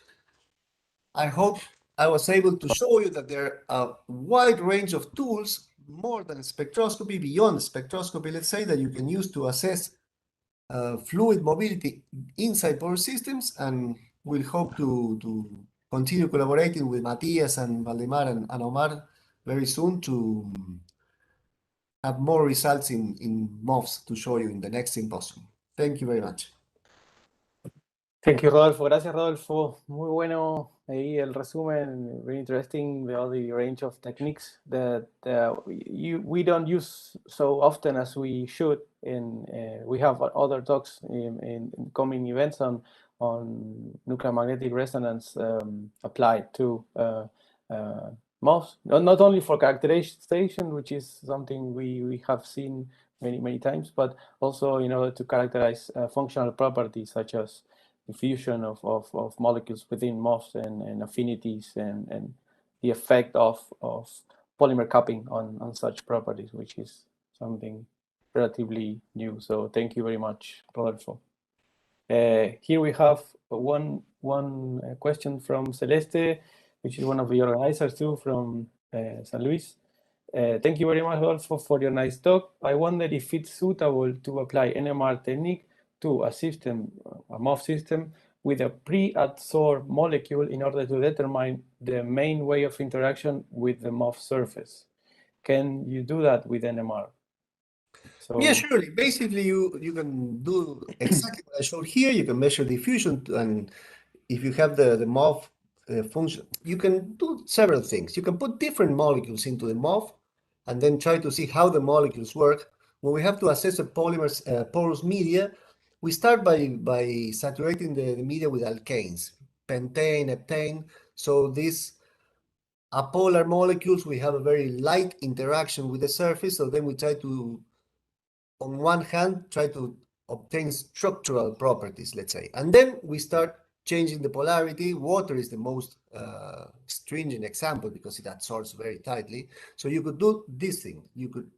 I hope I was able to show you that there are a wide range of tools, more than spectroscopy, beyond spectroscopy, let's say, that you can use to assess fluid mobility inside porous systems, and we'll hope to continue collaborating with Matias and Valdemar and Omar very soon to have more results in MOFs to show you in the next symposium. Thank you very much. Thank you, Rodolfo. Gracias, Rodolfo. Muy bueno ahí el resumen. Very interesting, all the range of techniques that we don't use so often as we should. We have other talks in coming events on nuclear magnetic resonance applied to MOFs, not only for characterization, which is something we have seen many times, but also in order to characterize functional properties such as diffusion of molecules within MOFs and affinities and the effect of polymer cupping on such properties, which is something relatively new. So thank you very much, Rodolfo. Here we have one question from Celeste, which is one of the organizers too, from San Luis. Thank you very much, Rodolfo, for your nice talk. I wonder if it's suitable to apply NMR technique to a system, a MOF system, with a pre-adsorbed molecule in order to determine the main way of interaction with the MOF surface. Can you do that with NMR? So yeah, surely. Basically, you can do exactly what I showed here. You can measure diffusion, and if you have the MOF function, you can do several things. You can put different molecules into the MOF, and then try to see how the molecules work. When we have to assess a polymer's porous media, we start by saturating the media with alkanes, pentane, heptane. So these apolar molecules, we have a very light interaction with the surface. So then we try to, on one hand, try to obtain structural properties, let's say. And then we start changing the polarity. Water is the most stringent example because it adsorbs very tightly. So you could do this thing. You could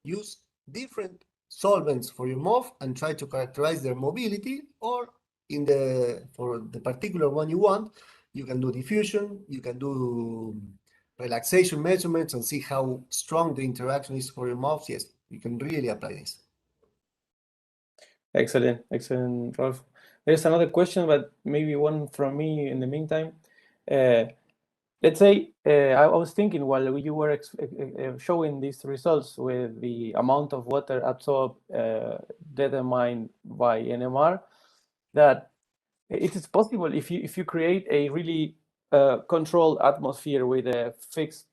use different solvents for your MOF and try to characterize their mobility, or for the particular one you want, you can do diffusion, you can do relaxation measurements and see how strong the interaction is for your MOFs. Yes, you can really apply this. Excellent, excellent, Rolf. There's another question, but maybe one from me in the meantime. Let's say I was thinking while you were showing these results with the amount of water absorbed determined by NMR, that it is possible if you create a really controlled atmosphere with a fixed,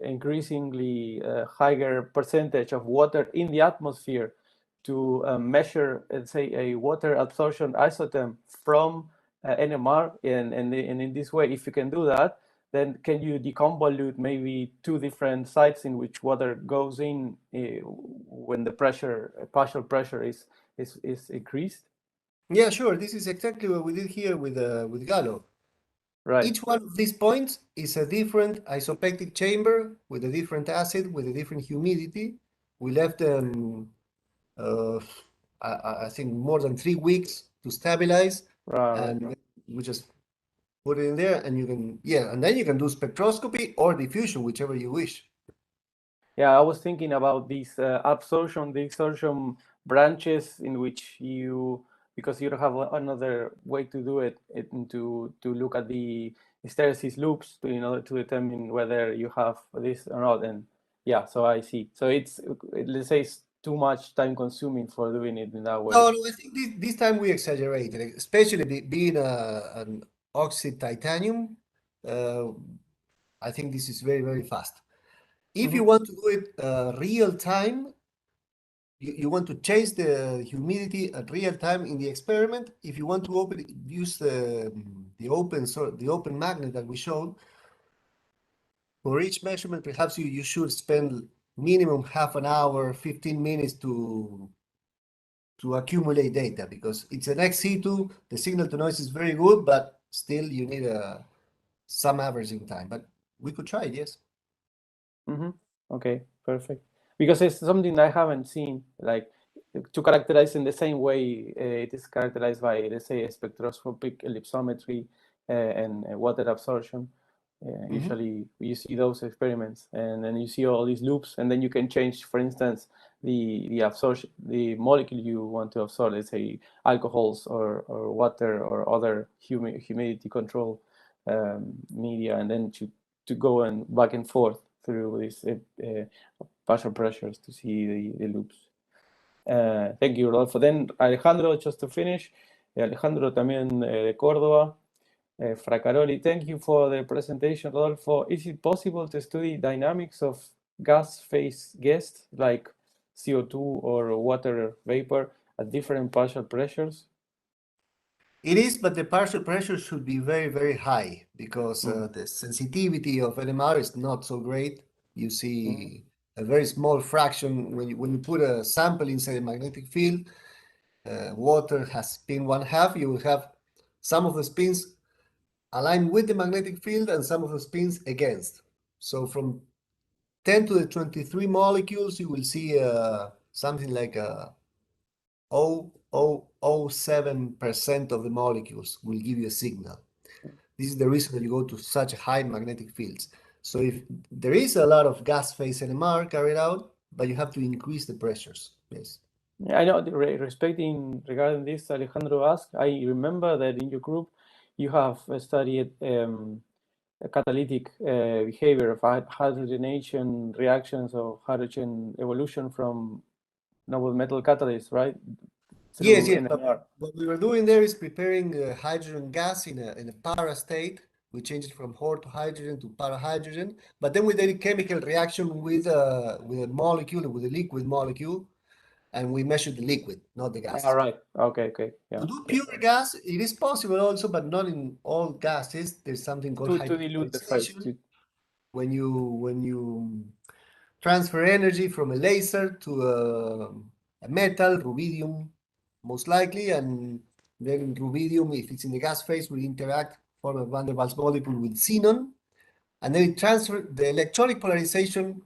increasingly higher percentage of water in the atmosphere to measure, let's say, a water absorption isotope from NMR, and in this way, if you can do that, then can you deconvolute maybe two different sites in which water goes in when the pressure, partial pressure is increased? Yeah, sure. This is exactly what we did here with Gallo. Right. Each one of these points is a different isopectic chamber with a different acid, with a different humidity. We left them, I think, more than 3 weeks to stabilize, and we just put it in there, and you can, yeah, and then you can do spectroscopy or diffusion, whichever you wish. Yeah, I was thinking about these absorption, desorption branches in which you, because you don't have another way to do it, to look at the hysteresis loops in order to determine whether you have this or not. And yeah, so I see. So it's, let's say, it's too much time consuming for doing it in that way. No, I think this time we exaggerated, especially being an oxide titanium. I think this is very, very fast. If you want to do it real time, you want to change the humidity at real time in the experiment. If you want to use the open magnet that we showed, for each measurement, perhaps you should spend minimum half an hour, 15 minutes to accumulate data, because it's an XC2, the signal to noise is very good, but still you need some averaging time. But we could try it, yes. Okay, perfect. Because it's something I haven't seen, like to characterize in the same way it is characterized by, let's say, spectroscopic ellipsometry and water absorption. Usually you see those experiments, and then you see all these loops, and then you can change, for instance, the absorption, the molecule you want to absorb, let's say alcohols or water or other humidity control media, and then to go and back and forth through these partial pressures to see the loops. Thank you, Rodolfo. Then Alejandro, just to finish, Alejandro también de Córdoba, Fracaroli, thank you for the presentation, Rodolfo. Is it possible to study dynamics of gas phase guests like CO2 or water vapor at different partial pressures? It is, but the partial pressure should be very, very high, because the sensitivity of NMR is not so great. You see a very small fraction when you put a sample inside a magnetic field. Water has spin 1/2. You will have some of the spins aligned with the magnetic field and some of the spins against. So from 10 to the 23 molecules, you will see something like 0.007% of the molecules will give you a signal. This is the reason that you go to such high magnetic fields. So if there is a lot of gas phase NMR carried out, but you have to increase the pressures. Yes. I know, regarding this, Alejandro asked, I remember that in your group you have studied catalytic behavior of hydrogenation reactions or hydrogen evolution from noble metal catalyst, right? Yes, Through yes. But NMR. what we were doing there is preparing hydrogen gas in a para state. We changed it from horde to hydrogen to para hydrogen. But then we did a chemical reaction with a molecule, with a liquid molecule, and we measured the liquid, not the gas. All right. Okay. Yeah. To do pure gas, it is possible also, but not in all gases. There's something called To dilute the phase. hybridization. When you transfer energy from a laser to a metal, rubidium, most likely, and then rubidium, if it's in the gas phase, will interact, form a van der Waals molecule with xenon, and then it transfers the electronic polarization.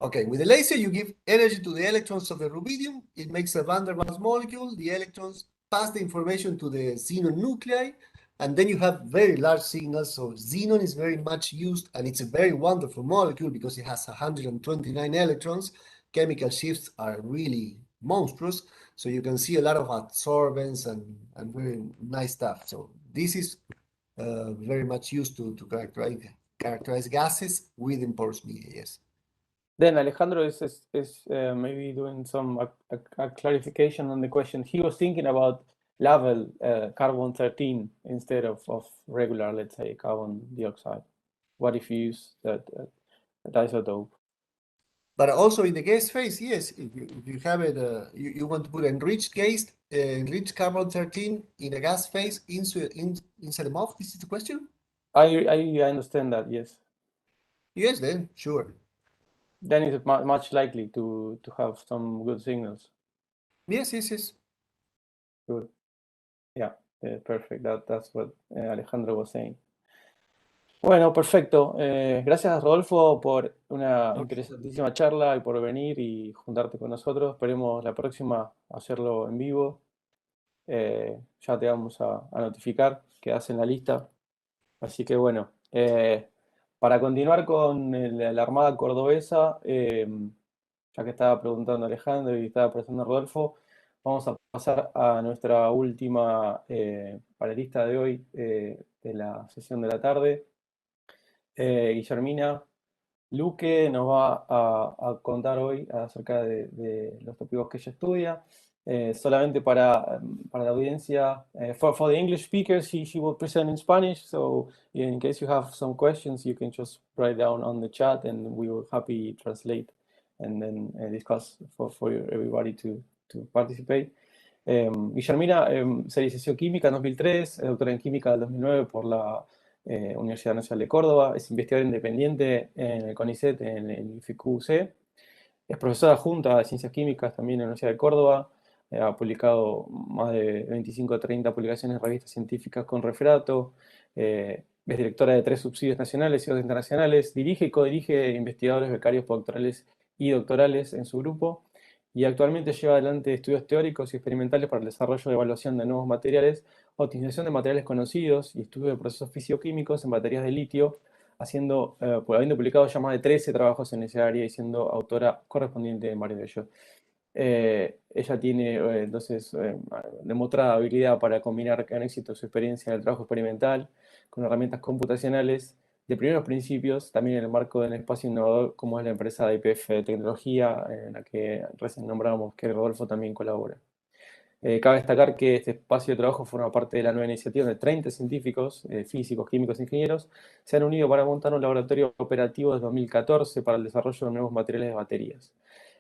Okay, with the laser, you give energy to the electrons of the rubidium. It makes a van der Waals molecule. The electrons pass the information to the xenon nuclei, and then you have very large signals. So xenon is very much used, and it's a very wonderful molecule because it has 129 electrons. Chemical shifts are really monstrous. So you can see a lot of absorbance and very nice stuff. So this is very much used to characterize gases within porous media, yes. Then Alejandro is maybe doing some a clarification on the question. He was thinking about level carbon-13 instead of regular, let's say, carbon dioxide. What if you use that isotope? But also in the gas phase, yes, if you have it, you want to put enriched carbon-13 in a gas phase inside the MOF. This is the question? I understand that, yes. Yes, then sure. Then it's much likely to have some good signals. Yes. Good. Yeah, perfect. That's what Alejandro was saying. Bueno, perfecto. Gracias, Rodolfo, por una interesantísima charla y por venir y juntarte con nosotros. Esperemos la próxima hacerlo en vivo. Ya te vamos a notificar, quedas en la lista. Así que bueno, para continuar con la Armada Cordobesa, ya que estaba preguntando Alejandro y estaba preguntando Rodolfo, vamos a pasar a nuestra última panelista de hoy, de la sesión de la tarde. Guillermina Luque nos va a contar hoy acerca de los tópicos que ella estudia. Solamente para la audiencia, for the English speakers, she will present in Spanish, so in case you have some questions, you can just write down on the chat and we will happy translate and then discuss for everybody to participate. Guillermina se licenció en Química en 2003, es doctora en Química del 2009 por la Universidad Nacional de Córdoba, es investigadora independiente en el CONICET, en el IFQC, es profesora adjunta de Ciencias Químicas también en la Universidad de Córdoba, ha publicado más de 25 o 30 publicaciones en revistas científicas con referato, es directora de 3 subsidios nacionales y 2 internacionales, dirige y codirige investigadores becarios postdoctorales y doctorales en su grupo, y actualmente lleva adelante estudios teóricos y experimentales para el desarrollo de evaluación de nuevos materiales, optimización de materiales conocidos y estudio de procesos físico-químicos en baterías de litio, habiendo publicado ya más de 13 trabajos en esa área y siendo autora correspondiente en varios de ellos. Ella tiene entonces demostrada habilidad para combinar con éxito su experiencia en el trabajo experimental con herramientas computacionales de primeros principios, también en el marco del espacio innovador como es la empresa de IPF de tecnología en la que recién nombramos que Rodolfo también colabora. Cabe destacar que este espacio de trabajo forma parte de la nueva iniciativa de 30 científicos, físicos, químicos e ingenieros, se han unido para montar un laboratorio operativo desde 2014 para el desarrollo de nuevos materiales de baterías.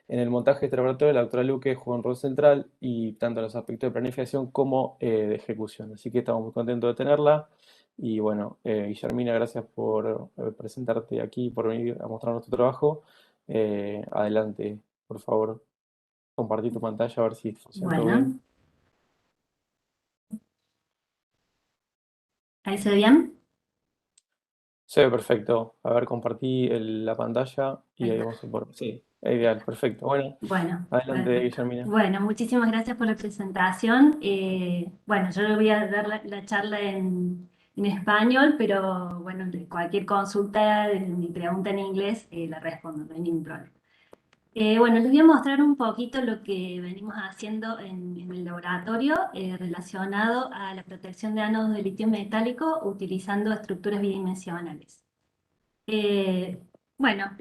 En el montaje de este laboratorio, la doctora Luque jugó un rol central, y tanto en los aspectos de planificación como de ejecución. Así que estamos muy contentos de tenerla. Y bueno, Guillermina, gracias por presentarte aquí, por venir a mostrarnos tu trabajo. Adelante, por favor, compartí tu pantalla a ver si funciona todo bien. ¿Ahí se ve bien? Se ve perfecto. A ver, compartí la pantalla y ahí vamos a poner. Sí, ideal, perfecto. Bueno, adelante, Perfecto. Guillermina. Bueno, muchísimas gracias por la presentación. Bueno, yo le voy a dar la charla en español, pero bueno, cualquier consulta, mi pregunta en inglés, la respondo, no hay ningún problema. Bueno, les voy a mostrar un poquito lo que venimos haciendo en el laboratorio relacionado a la protección de ánodos de litio metálico utilizando estructuras bidimensionales. Bueno,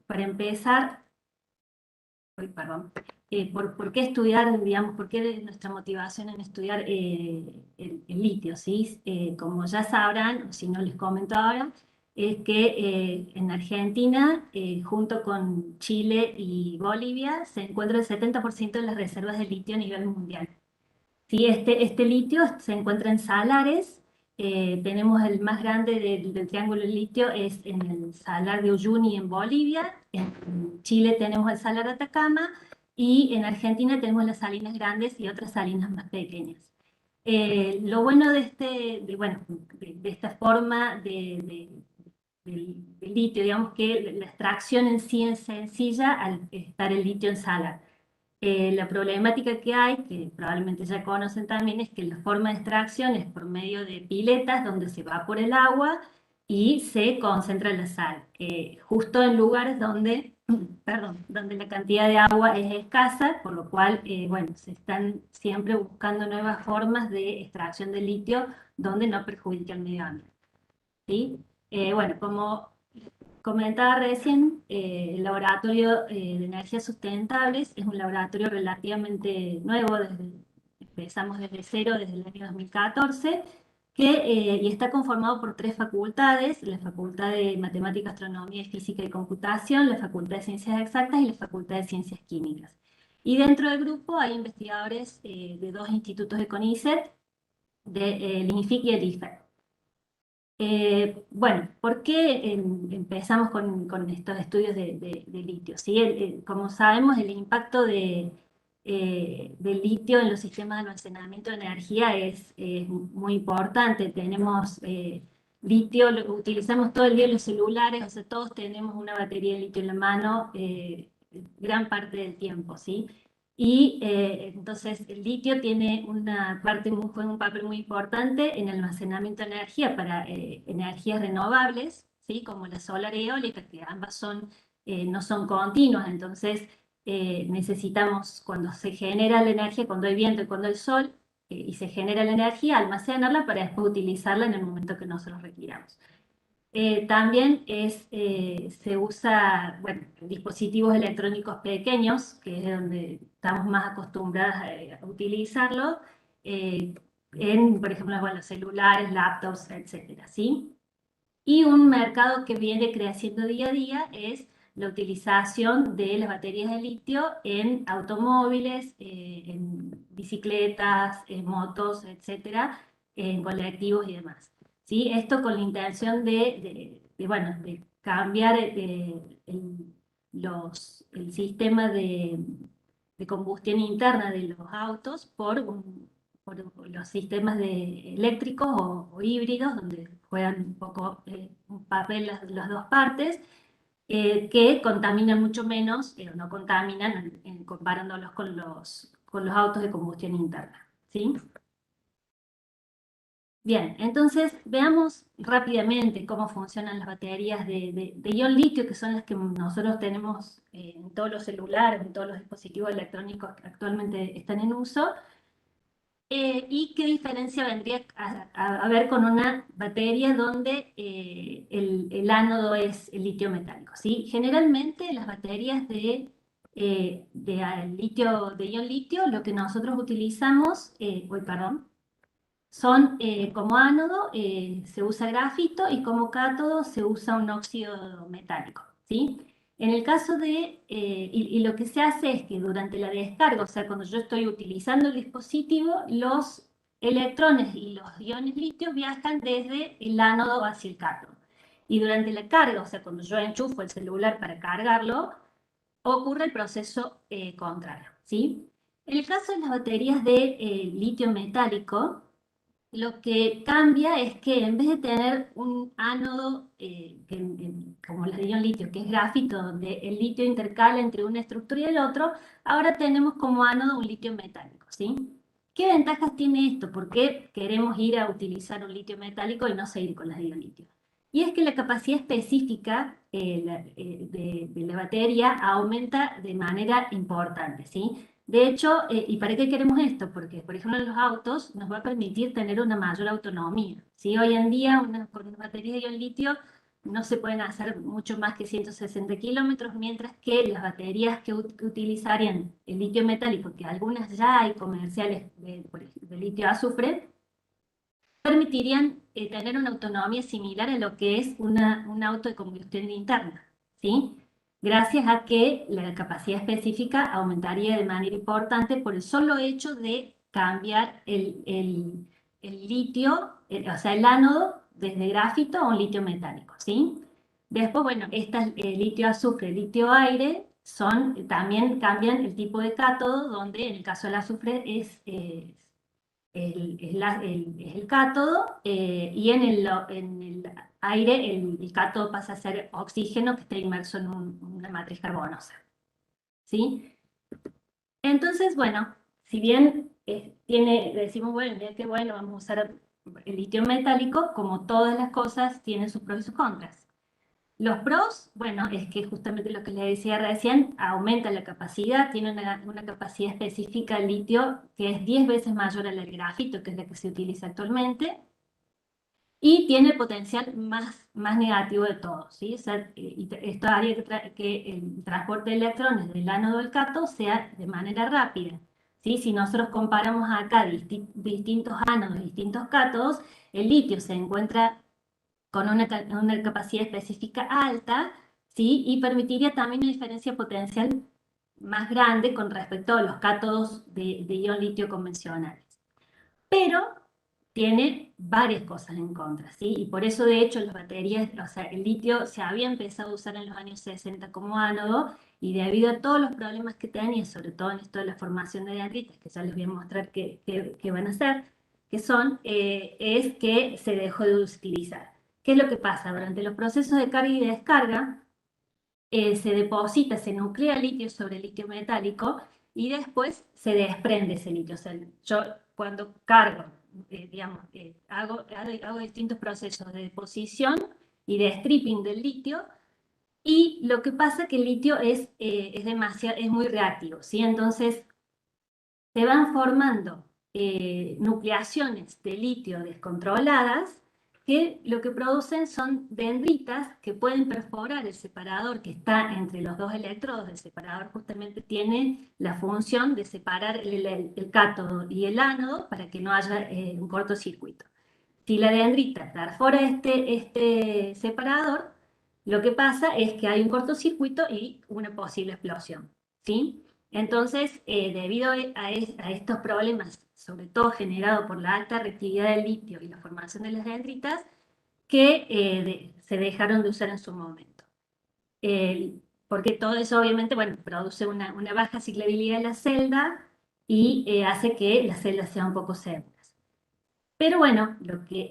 para empezar, ¿por qué estudiar, digamos, por qué nuestra motivación en estudiar el litio? ¿Sí? Como ya sabrán, si no les comento ahora, es que en Argentina, junto con Chile y Bolivia, se encuentra el 70% de las reservas de litio a nivel mundial. ¿Sí? Este litio se encuentra en salares. Tenemos el más grande del triángulo del litio, es en el salar de Uyuni en Bolivia. En Chile tenemos el salar de Atacama y en Argentina tenemos las salinas grandes y otras salinas más pequeñas. Lo bueno de esta forma del litio, digamos que la extracción en sí es sencilla al estar el litio en salar. La problemática que hay, que probablemente ya conocen también, es que la forma de extracción es por medio de piletas donde se va por el agua y se concentra la sal, justo en lugares donde, perdón, donde la cantidad de agua es escasa, por lo cual, bueno, se están siempre buscando nuevas formas de extracción de litio donde no perjudique al medio ambiente. ¿Sí? Bueno, como comentaba recién, el Laboratorio de Energías Sustentables es un laboratorio relativamente nuevo, empezamos desde cero desde el año 2014, y está conformado por 3 facultades: la Facultad de Matemática, Astronomía y Física y Computación, la Facultad de Ciencias Exactas y la Facultad de Ciencias Químicas. Y dentro del grupo hay investigadores de 2 institutos de CONICET, del INIFIC y el IFER. Bueno, ¿por qué empezamos con estos estudios de litio? ¿Sí? Como sabemos, el impacto del litio en los sistemas de almacenamiento de energía es muy importante. Tenemos litio, utilizamos todo el día en los celulares, o sea, todos tenemos una batería de litio en la mano gran parte del tiempo, ¿sí? Y entonces el litio tiene juega un papel muy importante en el almacenamiento de energía para energías renovables, ¿sí? Como la solar y eólica, que ambas no son continuas. Entonces necesitamos, cuando se genera la energía, cuando hay viento y cuando hay sol, y se genera la energía, almacenarla para después utilizarla en el momento que nosotros requiramos. También se usa, bueno, dispositivos electrónicos pequeños, que es donde estamos más acostumbrados a utilizarlo, por ejemplo, bueno, celulares, laptops, etcétera, ¿sí? Y un mercado que viene creciendo día a día es la utilización de las baterías de litio en automóviles, en bicicletas, en motos, etcétera, en colectivos y demás. ¿Sí? Esto con la intención de cambiar el sistema de combustión interna de los autos por los sistemas eléctricos o híbridos, donde juegan un poco un papel las 2 partes, que contaminan mucho menos, o no contaminan comparándolos con los autos de combustión interna. ¿Sí? Bien, entonces veamos rápidamente cómo funcionan las baterías de ion litio, que son las que nosotros tenemos en todos los celulares, en todos los dispositivos electrónicos que actualmente están en uso. ¿Y qué diferencia vendría a haber con una batería donde el ánodo es el litio metálico? ¿Sí? Generalmente las baterías de ion litio, lo que nosotros utilizamos, son como ánodo se usa grafito y como cátodo se usa un óxido metálico, ¿sí? En el caso y lo que se hace es que durante la descarga, o sea, cuando yo estoy utilizando el dispositivo, los electrones y los iones litio viajan desde el ánodo hacia el cátodo. Y durante la carga, o sea, cuando yo enchufo el celular para cargarlo, ocurre el proceso contrario, ¿sí? En el caso de las baterías de litio metálico, lo que cambia es que en vez de tener un ánodo, como las de ion litio, que es grafito, donde el litio intercala entre una estructura y el otro, ahora tenemos como ánodo un litio metálico, ¿sí? ¿Qué ventajas tiene esto? ¿Por qué queremos ir a utilizar un litio metálico y no seguir con las de ion litio? Y es que la capacidad específica de la batería aumenta de manera importante, ¿sí? De hecho, ¿y para qué queremos esto? Porque, por ejemplo, en los autos nos va a permitir tener una mayor autonomía. ¿Sí? Hoy en día, con una batería de ion litio, no se pueden hacer mucho más que 160 kilómetros, mientras que las baterías que utilizarían el litio metálico, que algunas ya hay comerciales de litio azufre, permitirían tener una autonomía similar a lo que es un auto de combustión interna, ¿sí? Gracias a que la capacidad específica aumentaría de manera importante por el solo hecho de cambiar el litio, o sea, el ánodo desde grafito a un litio metálico, ¿sí? Después, bueno, estas litio azufre, litio aire, también cambian el tipo de cátodo, donde en el caso del azufre es el cátodo, y en el aire el cátodo pasa a ser oxígeno que está inmerso en una matriz carbonosa, ¿sí? Entonces, bueno, si bien decimos, bueno, mira qué bueno, vamos a usar el litio metálico, como todas las cosas, tienen sus pros y sus contras. Los pros, bueno, es que justamente lo que les decía recién, aumenta la capacidad, tiene una capacidad específica el litio que es 10 veces mayor a la del grafito, que es la que se utiliza actualmente, y tiene el potencial más negativo de todos, ¿sí? O sea, esto haría que el transporte de electrones del ánodo al cátodo sea de manera rápida, ¿sí? Si nosotros comparamos acá distintos ánodos, distintos cátodos, el litio se encuentra con una capacidad específica alta, ¿sí? Y permitiría también una diferencia potencial más grande con respecto a los cátodos de ion litio convencionales. Pero tiene varias cosas en contra, ¿sí? Y por eso, de hecho, las baterías, o sea, el litio se había empezado a usar en los años 60 como ánodo, y debido a todos los problemas que tenía, sobre todo en esto de la formación de dendritas, que ya les voy a mostrar qué van a hacer, es que se dejó de utilizar. ¿Qué es lo que pasa? Durante los procesos de carga y descarga, se deposita, se nuclea litio sobre litio metálico y después se desprende ese litio. O sea, yo cuando cargo, digamos, hago distintos procesos de deposición y de stripping del litio, y lo que pasa es que el litio es muy reactivo, ¿sí? Entonces se van formando nucleaciones de litio descontroladas, que lo que producen son dendritas que pueden perforar el separador que está entre los dos electrodos. El separador justamente tiene la función de separar el cátodo y el ánodo para que no haya un cortocircuito. Si la dendrita perfora este separador, lo que pasa es que hay un cortocircuito y una posible explosión, ¿sí? Entonces, debido a estos problemas, sobre todo generados por la alta reactividad del litio y la formación de las dendritas, que se dejaron de usar en su momento. Porque todo eso obviamente, bueno, produce una baja ciclabilidad de la celda y hace que las celdas sean un poco seguras. Pero bueno,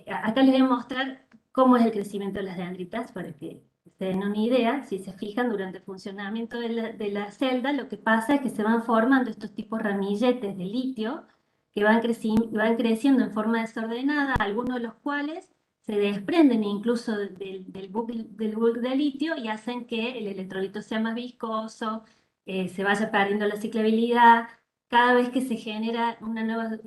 acá les voy a mostrar cómo es el crecimiento de las dendritas para que se den una idea. Si se fijan, durante el funcionamiento de la celda, lo que pasa es que se van formando estos tipos ramilletes de litio que van creciendo en forma desordenada, algunos de los cuales se desprenden incluso del bulk de litio y hacen que el electrolito sea más viscoso, se vaya perdiendo la ciclabilidad. Cada vez que se genera una nueva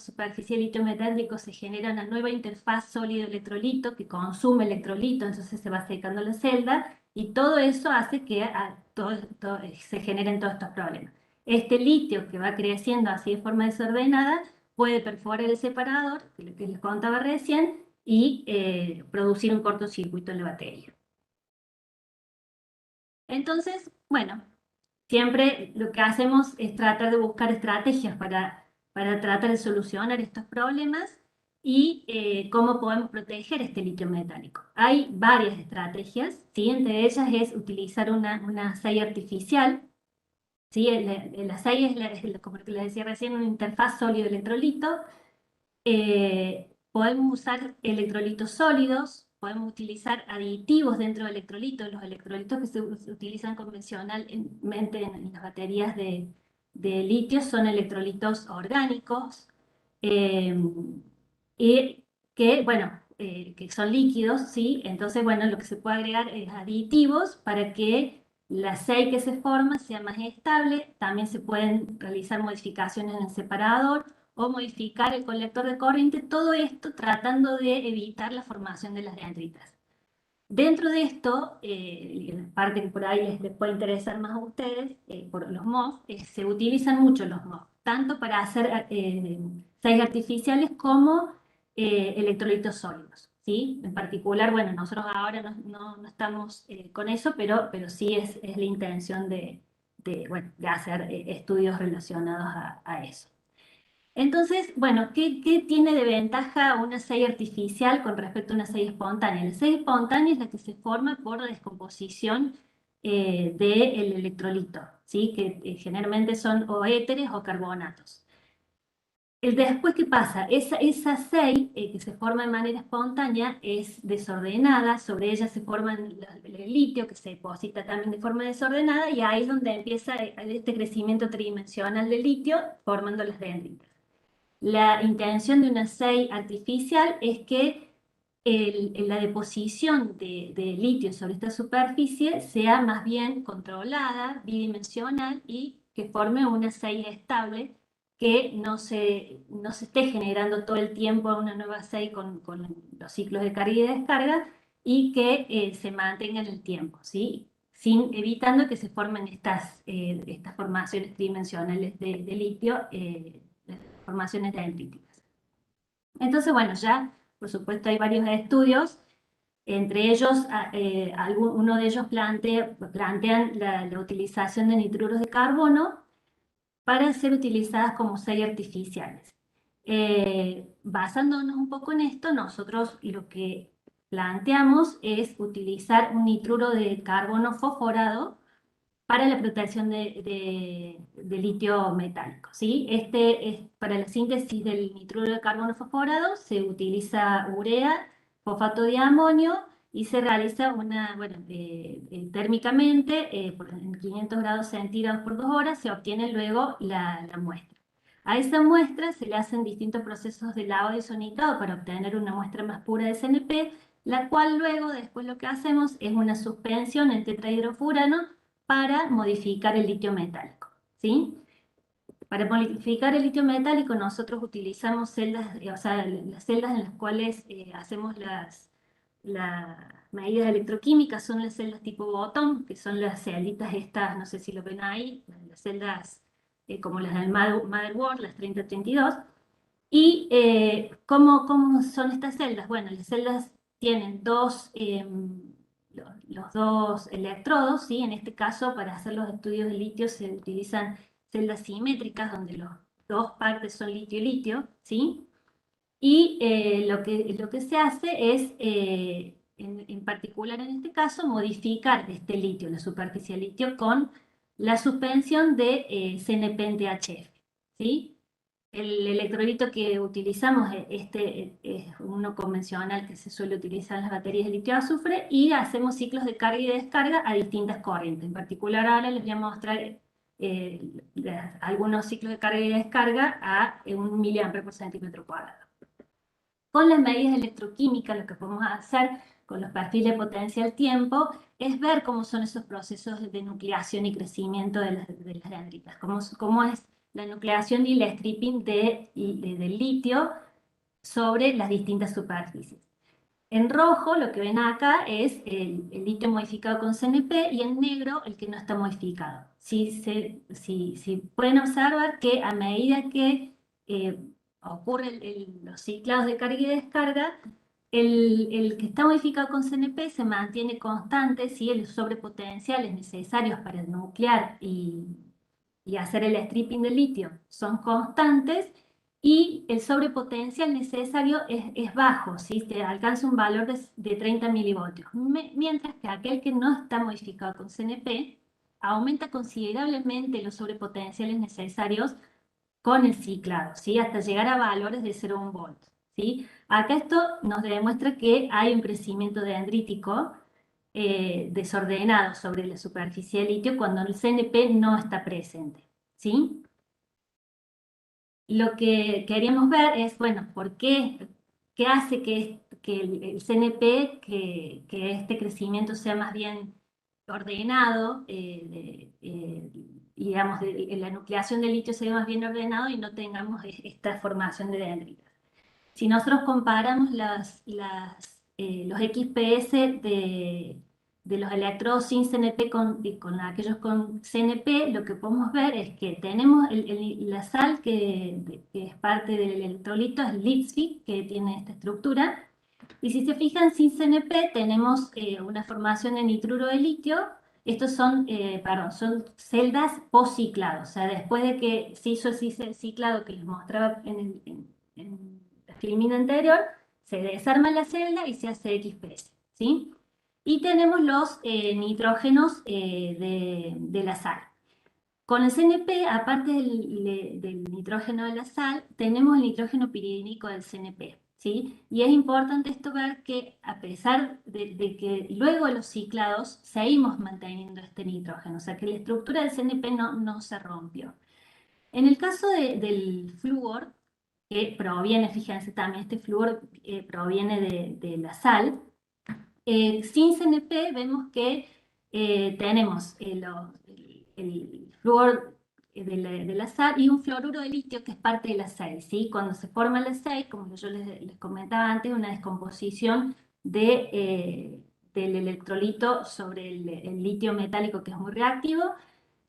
superficie de litio metálico, se genera una nueva interfaz sólido-electrolito que consume electrolito, entonces se va secando la celda, y todo eso hace que se generen todos estos problemas. Este litio que va creciendo así de forma desordenada puede perforar el separador, que les contaba recién, y producir un cortocircuito en la batería. Entonces, bueno, siempre lo que hacemos es tratar de buscar estrategias para tratar de solucionar estos problemas y cómo podemos proteger este litio metálico. Hay varias estrategias, ¿sí? Entre ellas es utilizar una sella artificial, ¿sí? La sella es, como les decía recién, una interfaz sólido-electrolito. Podemos usar electrolitos sólidos, podemos utilizar aditivos dentro de electrolitos. Los electrolitos que se utilizan convencionalmente en las baterías de litio son electrolitos orgánicos, y que son líquidos, ¿sí? Entonces, bueno, lo que se puede agregar es aditivos para que la SEI que se forma sea más estable. También se pueden realizar modificaciones en el separador o modificar el colector de corriente, todo esto tratando de evitar la formación de las dendritas. Dentro de esto, y en la parte que por ahí les puede interesar más a ustedes, por los MOF, se utilizan mucho los MOF, tanto para hacer seis artificiales como electrolitos sólidos, ¿sí? En particular, bueno, nosotros ahora no estamos con eso, pero sí es la intención bueno, de hacer estudios relacionados a eso. Entonces, bueno, ¿qué tiene de ventaja una sella artificial con respecto a una sella espontánea? La sella espontánea es la que se forma por la descomposición del electrolito, ¿sí? Que generalmente son o éteres o carbonatos. Después, ¿qué pasa? Esa sella que se forma de manera espontánea es desordenada, sobre ella se forma el litio que se deposita también de forma desordenada y ahí es donde empieza este crecimiento tridimensional del litio formando las dendritas. La intención de una SEI artificial es que la deposición de litio sobre esta superficie sea más bien controlada, bidimensional y que forme una SEI estable que no se esté generando todo el tiempo una nueva SEI con los ciclos de carga y descarga y que se mantenga en el tiempo, ¿sí? Evitando que se formen estas formaciones tridimensionales de litio, formaciones dendríticas. Entonces, bueno, ya por supuesto hay varios estudios, entre ellos, uno de ellos plantean la utilización de nitriuros de carbono para ser utilizadas como sellas artificiales. Basándonos un poco en esto, nosotros lo que planteamos es utilizar un nitruro de carbono fosforado para la protección de litio metálico, ¿sí? Para la síntesis del nitruro de carbono fosforado se utiliza urea, fosfato de amonio y se realiza térmicamente, en 500 grados centígrados por 2 horas, se obtiene luego la muestra. A esa muestra se le hacen distintos procesos de lavado y sonitado para obtener una muestra más pura de CNP, la cual luego, después lo que hacemos es una suspensión en tetrahidrofurano para modificar el litio metálico, ¿sí? Para modificar el litio metálico nosotros utilizamos celdas, o sea, las celdas en las cuales hacemos las medidas electroquímicas son las celdas tipo botón, que son las celditas estas, no sé si lo ven ahí, las celdas como las del motherboard, las 3032. ¿Y cómo son estas celdas? Bueno, las celdas tienen los dos electrodos, ¿sí? En este caso, para hacer los estudios de litio se utilizan celdas simétricas donde los dos partes son litio y litio, ¿sí? Y lo que se hace es, en particular en este caso, modificar este litio, la superficie de litio, con la suspensión de CNP en THF, ¿sí? El electrolito que utilizamos es uno convencional que se suele utilizar en las baterías de litio-azufre y hacemos ciclos de carga y descarga a distintas corrientes. En particular ahora les voy a mostrar algunos ciclos de carga y descarga a 1 miliampere por centímetro cuadrado. Con las medidas electroquímicas lo que podemos hacer con los perfiles de potencia-tiempo es ver cómo son esos procesos de nucleación y crecimiento de las dendritas, cómo es la nucleación y el stripping del litio sobre las distintas superficies. En rojo lo que ven acá es el litio modificado con CNP y en negro el que no está modificado. Si pueden observar que a medida que ocurren los ciclados de carga y descarga, el que está modificado con CNP se mantiene constante si los sobrepotenciales necesarios para nuclear y hacer el stripping del litio son constantes y el sobrepotencial necesario es bajo, ¿sí? Te alcanza un valor de 30 milivoltios, mientras que aquel que no está modificado con CNP aumenta considerablemente los sobrepotenciales necesarios con el ciclado, ¿sí? Hasta llegar a valores de 0,1 volt, ¿sí? Acá esto nos demuestra que hay un crecimiento dendrítico desordenado sobre la superficie de litio cuando el CNP no está presente, ¿sí? Lo que queríamos ver es, bueno, qué hace que el CNP, que este crecimiento sea más bien ordenado, digamos, la nucleación del litio sea más bien ordenado y no tengamos esta formación de dendritas. Si nosotros comparamos las los XPS de los electrodos sin CNP con aquellos con CNP, lo que podemos ver es que tenemos la sal que es parte del electrolito, es Litsfi, que tiene esta estructura. Y si se fijan, sin CNP tenemos una formación de nitruro de litio. Estos son, son celdas post-ciclado, o sea, después de que se hizo el ciclado que les mostraba en la filmina anterior, se desarma la celda y se hace XPS, ¿sí? Y tenemos los nitrógenos de la sal. Con el CNP, aparte del nitrógeno de la sal, tenemos el nitrógeno piridínico del CNP, ¿sí? Y es importante esto ver que a pesar de que luego de los ciclados seguimos manteniendo este nitrógeno, o sea que la estructura del CNP no se rompió. En el caso del flúor, que proviene, fíjense también, este flúor proviene de la sal, sin CNP vemos que tenemos el flúor de la sal y un fluoruro de litio que es parte de la 6, ¿sí? Cuando se forma la 6, como yo les comentaba antes, una descomposición del electrolito sobre el litio metálico que es muy reactivo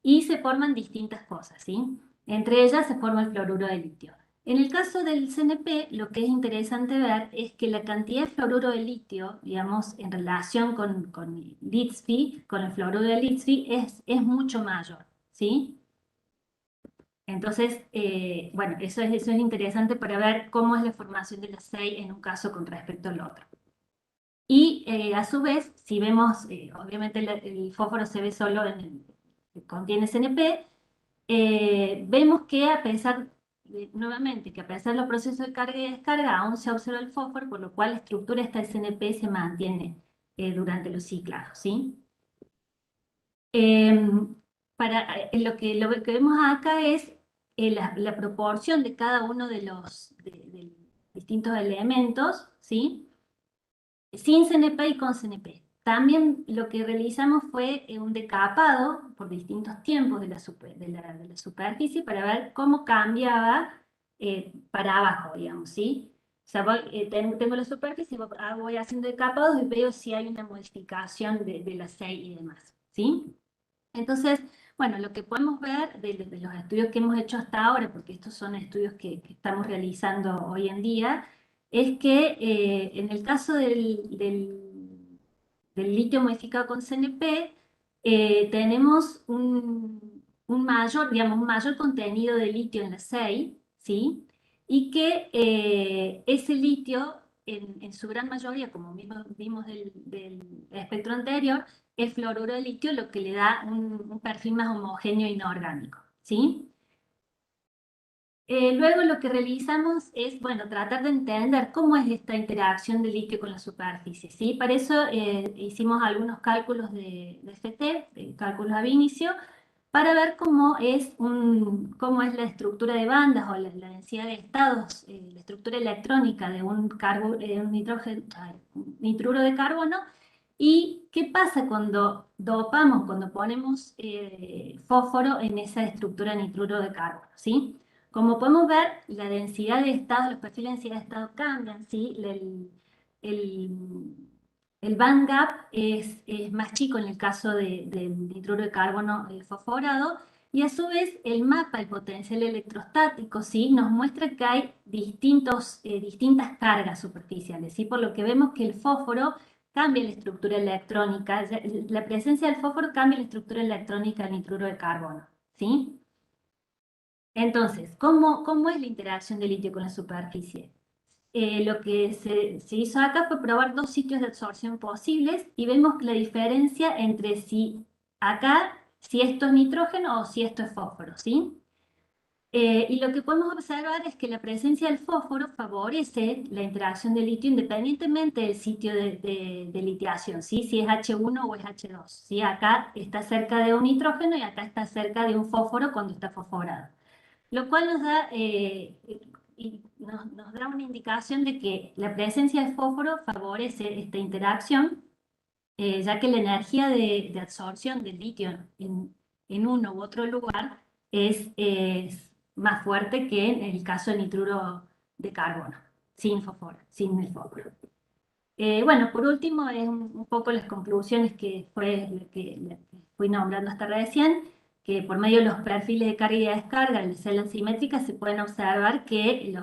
y se forman distintas cosas, ¿sí? Entre ellas se forma el fluoruro de litio. En el caso del CNP, lo que es interesante ver es que la cantidad de fluoruro de litio, digamos, en relación con Litsfi, con el fluoruro de Litsfi, es mucho mayor, ¿sí? Entonces, bueno, eso es interesante para ver cómo es la formación de la 6 en un caso con respecto al otro. Y a su vez, si vemos, obviamente el fósforo se ve solo contiene CNP, vemos que a pesar, nuevamente, que a pesar de los procesos de carga y descarga, aún se observa el fósforo, por lo cual la estructura esta CNP se mantiene durante los ciclados, ¿sí? Lo que vemos acá es la proporción de cada uno de los distintos elementos, ¿sí? Sin CNP y con CNP. También lo que realizamos fue un decapado por distintos tiempos de la superficie para ver cómo cambiaba para abajo, digamos, ¿sí? O sea, tengo la superficie, voy haciendo decapados y veo si hay una modificación de la 6 y demás, ¿sí? Entonces, bueno, lo que podemos ver de los estudios que hemos hecho hasta ahora, porque estos son estudios que estamos realizando hoy en día, es que en el caso del litio modificado con CNP, tenemos un mayor, digamos, un mayor contenido de litio en la 6, ¿sí? Y que ese litio, en su gran mayoría, como vimos del espectro anterior, el fluoruro de litio lo que le da un perfil más homogéneo e inorgánico, ¿sí? Luego lo que realizamos es, bueno, tratar de entender cómo es esta interacción de litio con la superficie, ¿sí? Para eso hicimos algunos cálculos de FT, de cálculos ab inicio, para ver cómo es la estructura de bandas o la densidad de estados, la estructura electrónica de un nitruro de carbono. ¿Y qué pasa cuando dopamos, cuando ponemos fósforo en esa estructura de nitruro de carbono, ¿sí? Como podemos ver, la densidad de estado, los perfiles de densidad de estado cambian, ¿sí? El band gap es más chico en el caso del nitruro de carbono fosforado, y a su vez el mapa, el potencial electrostático, ¿sí? Nos muestra que hay distintas cargas superficiales, ¿sí? Por lo que vemos que el fósforo cambia la estructura electrónica, la presencia del fósforo cambia la estructura electrónica del nitruro de carbono, ¿sí? Entonces, ¿cómo es la interacción del litio con la superficie? Lo que se hizo acá fue probar dos sitios de absorción posibles y vemos la diferencia entre si esto es nitrógeno o si esto es fósforo, ¿sí? Y lo que podemos observar es que la presencia del fósforo favorece la interacción del litio independientemente del sitio de litiación, ¿sí? Si es H1 o es H2, ¿sí? Acá está cerca de un nitrógeno y acá está cerca de un fósforo cuando está fosforado. Lo cual nos da una indicación de que la presencia de fósforo favorece esta interacción, ya que la energía de absorción del litio en uno u otro lugar es más fuerte que en el caso del nitruro de carbono, sin el fósforo. Bueno, por último, es un poco las conclusiones que fui nombrando hasta recién, que por medio de los perfiles de carga y descarga en las celdas simétricas se pueden observar que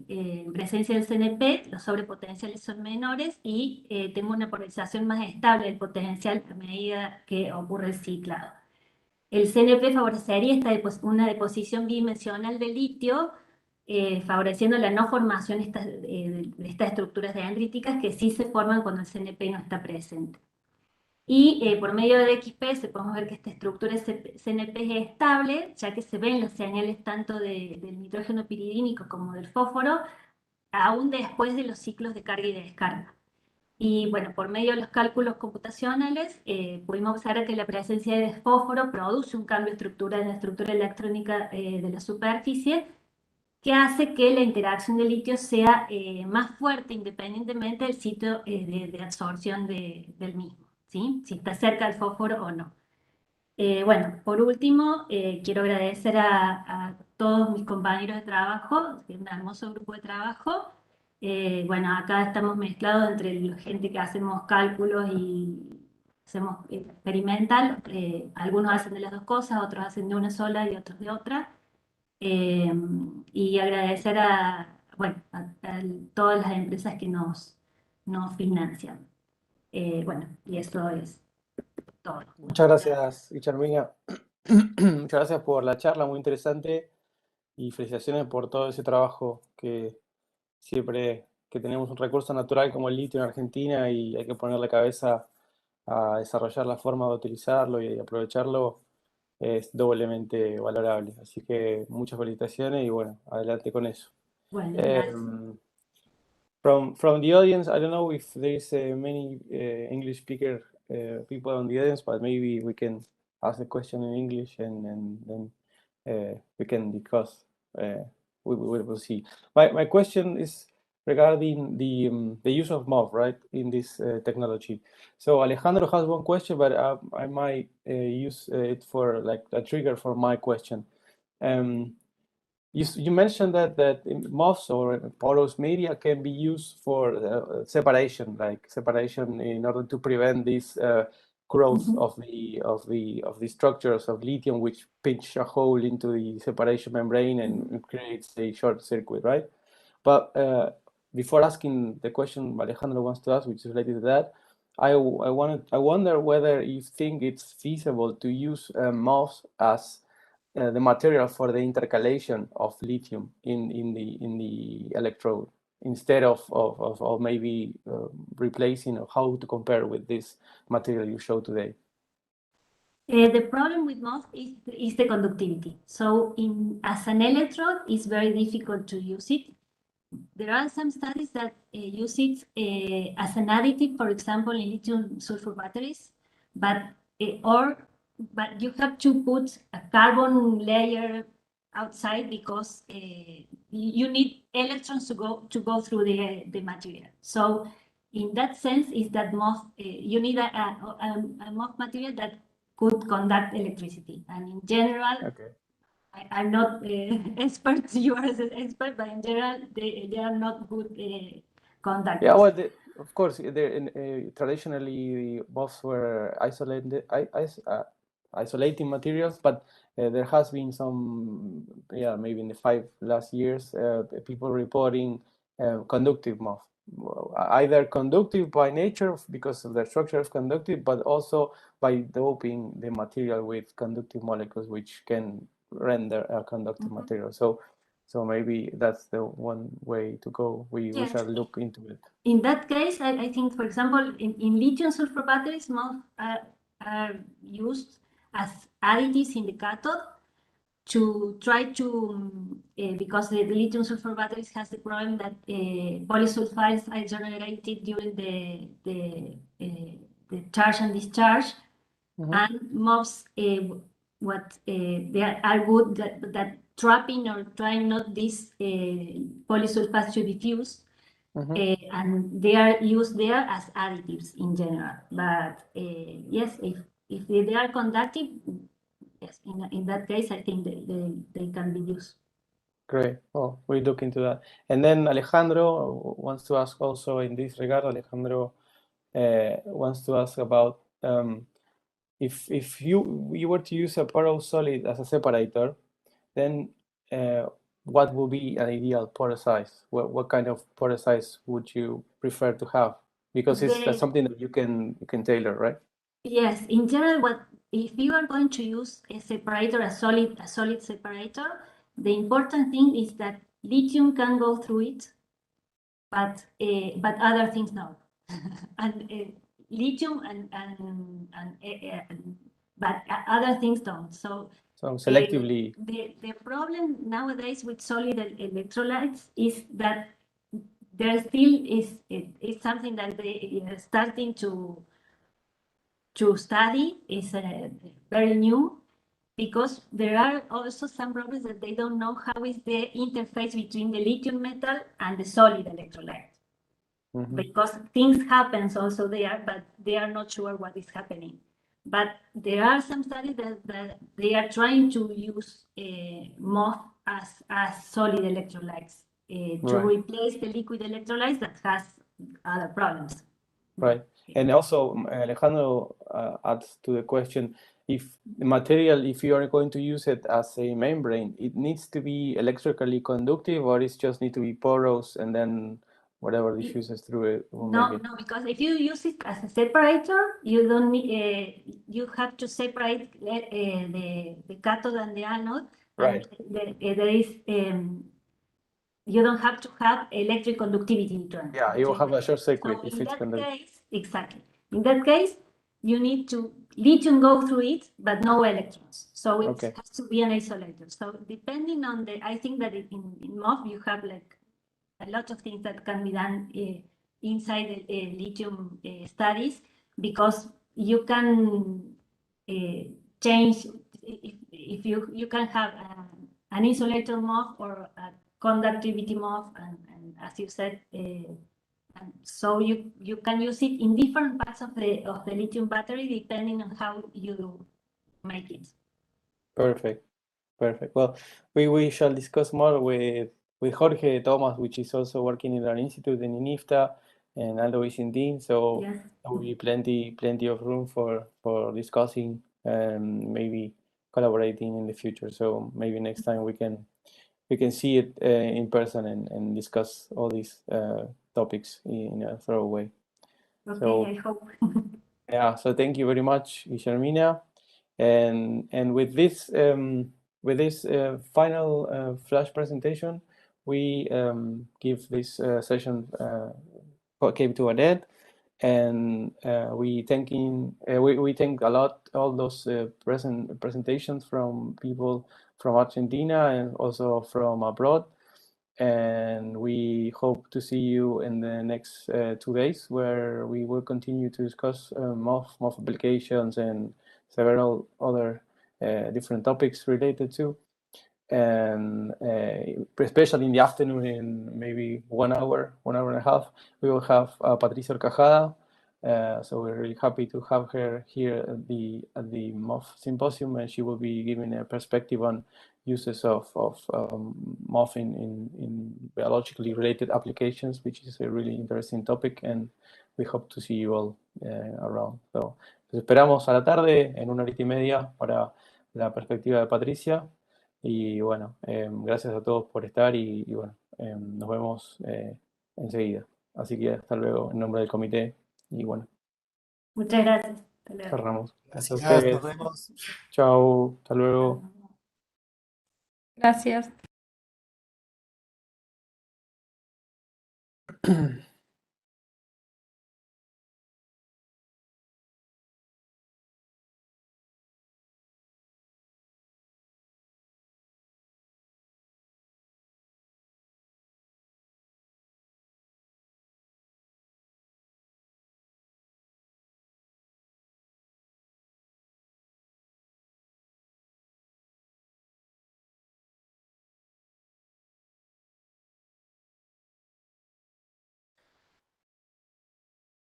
en presencia del CNP los sobrepotenciales son menores y tengo una polarización más estable del potencial a medida que ocurre el ciclado. El CNP favorecería una deposición bidimensional de litio, favoreciendo la no formación de estas estructuras dendríticas que sí se forman cuando el CNP no está presente. Y por medio de XPS podemos ver que esta estructura CNP es estable, ya que se ven las señales tanto del nitrógeno piridínico como del fósforo, aún después de los ciclos de carga y descarga. Y bueno, por medio de los cálculos computacionales, pudimos observar que la presencia de fósforo produce un cambio estructural en la estructura electrónica de la superficie, que hace que la interacción de litio sea más fuerte independientemente del sitio de absorción del mismo, ¿sí? Si está cerca del fósforo o no. Bueno, por último, quiero agradecer a todos mis compañeros de trabajo, de un hermoso grupo de trabajo. Bueno, acá estamos mezclados entre la gente que hacemos cálculos y hacemos experimental. Algunos hacen de las dos cosas, otros hacen de una sola y otros de otra. Y agradecer bueno, a todas las empresas que nos financian. Bueno, y eso es todo. Muchas gracias, Guillermina. Muchas gracias por la charla, muy interesante. Y felicitaciones por todo ese trabajo que siempre que tenemos un recurso natural como el litio en Argentina y hay que ponerle cabeza a desarrollar la forma de utilizarlo y aprovecharlo, es doblemente valorable. Así que muchas felicitaciones y bueno, adelante con eso. Bueno, gracias. From the audience, I don't know if there is many English speaker people on the audience, but maybe we can ask the question in English and then we can discuss. We will see. My question is regarding the use of MOF, right, in this technology. So Alejandro has one question, but I might use it for like a trigger for my question. You mentioned that MOFs or porous media can be used for separation, like separation in order to prevent this growth of the structures of lithium, which pinch a hole into the separation membrane and creates a short circuit, right? But before asking the question Alejandro wants to ask, which is related to that, I wonder whether you think it's feasible to use MOFs as the material for the intercalation of lithium in the electrode instead of maybe replacing, or how to compare with this material you showed today. The problem with MOF is the conductivity. So as an electrode, it's very difficult to use it. There are some studies that use it as an additive, for example, in lithium sulfur batteries, but you have to put a carbon layer outside because you need electrons to go through the material. So in that sense, is that MOF, you need a MOF material that could conduct electricity. And in general, okay. I'm not expert, you are the expert, but in general, they are not good conductors. Yeah, well, of course, traditionally the MOFs were isolating materials, but there has been some, maybe in the last 5 years, people reporting conductive MOF, either conductive by nature because of the structure of conductive, but also by doping the material with conductive molecules, which can render a conductive material. So maybe that's the one way to go. We shall look into it. In that case, I think, for example, in lithium sulfur batteries, MOF are used as additives in the cathode to try to, because the lithium sulfur batteries has the problem that polysulfides are generated during the charge and discharge, and MOFs, they are good that trapping or trying not these polysulfides to diffuse, and they are used there as additives in general. But yes, if they are conductive, yes, in that case, I think they can be used. Great. Well, we look into that. And then Alejandro wants to ask also in this regard. Alejandro wants to ask about if you were to use a porous solid as a separator, then what would be an ideal porous size? What kind of porous size would you prefer to have? Because that's something that you can tailor, right? Yes, in general, if you are going to use a separator, a solid separator, the important thing is that lithium can go through it, but other things no. And lithium but other things don't. So selectively. The problem nowadays with solid electrolytes is that there still is something that they are starting to study, is very new, because there are also some problems that they don't know how is the interface between the lithium metal and the solid electrolyte. Because things happens also there, but they are not sure what is happening. But there are some studies that they are trying to use MOF as solid electrolytes to replace the liquid electrolytes that has other problems. Right. And also, Alejandro adds to the question, if the material, if you are going to use it as a membrane, it needs to be electrically conductive, or it just need to be porous and then whatever diffuses through it will make it? No, because if you use it as a separator, you don't need, you have to separate the cathode and the anode. Right. And there is, you don't have to have electric conductivity in turn. Yeah, you will have a short circuit So if in it's that conductive. case, exactly. In that case, you need to lithium go through it, but no electrons. So it has to be an isolator. So depending on I think that in MOF you have like a lot of things that can be done inside the lithium studies, because you can change, if you can have an insulator MOF or a conductivity MOF, and as you said, and so you can use it in different parts of the lithium battery depending on how you make it. Perfect. Well, we shall discuss more with Jorge Thomas, which is also working in our institute in INIFTA, and Aldo is in Dean. So yes, there will be plenty of room for discussing and maybe collaborating in the future. So maybe next time we can see it in person and discuss all these topics in a thorough way. Okay, so, I hope. Yeah, so thank you very much, Guillermina. And with this final flash presentation, we give this session came to an end, and we thank a lot all those presentations from people from Argentina and also from abroad. And we hope to see you in the next 2 days, where we will continue to discuss MOF applications and several other different topics related to. And especially in the afternoon, in maybe 1 hour, 1 hour and a half, we will have Patricia Orcajada. So we're really happy to have her here at the MOF symposium, and she will be giving a perspective on uses of MOF in biologically related applications, which is a really interesting topic, and we hope to see you all around. So los esperamos a la tarde en 1 horita y media para la perspectiva de Patricia. Y bueno, gracias a todos por estar y bueno, nos vemos enseguida. Así que hasta luego en nombre del comité y bueno. Muchas gracias. Hasta luego. Cerramos. Gracias, nos vemos. Chao, hasta luego. Gracias.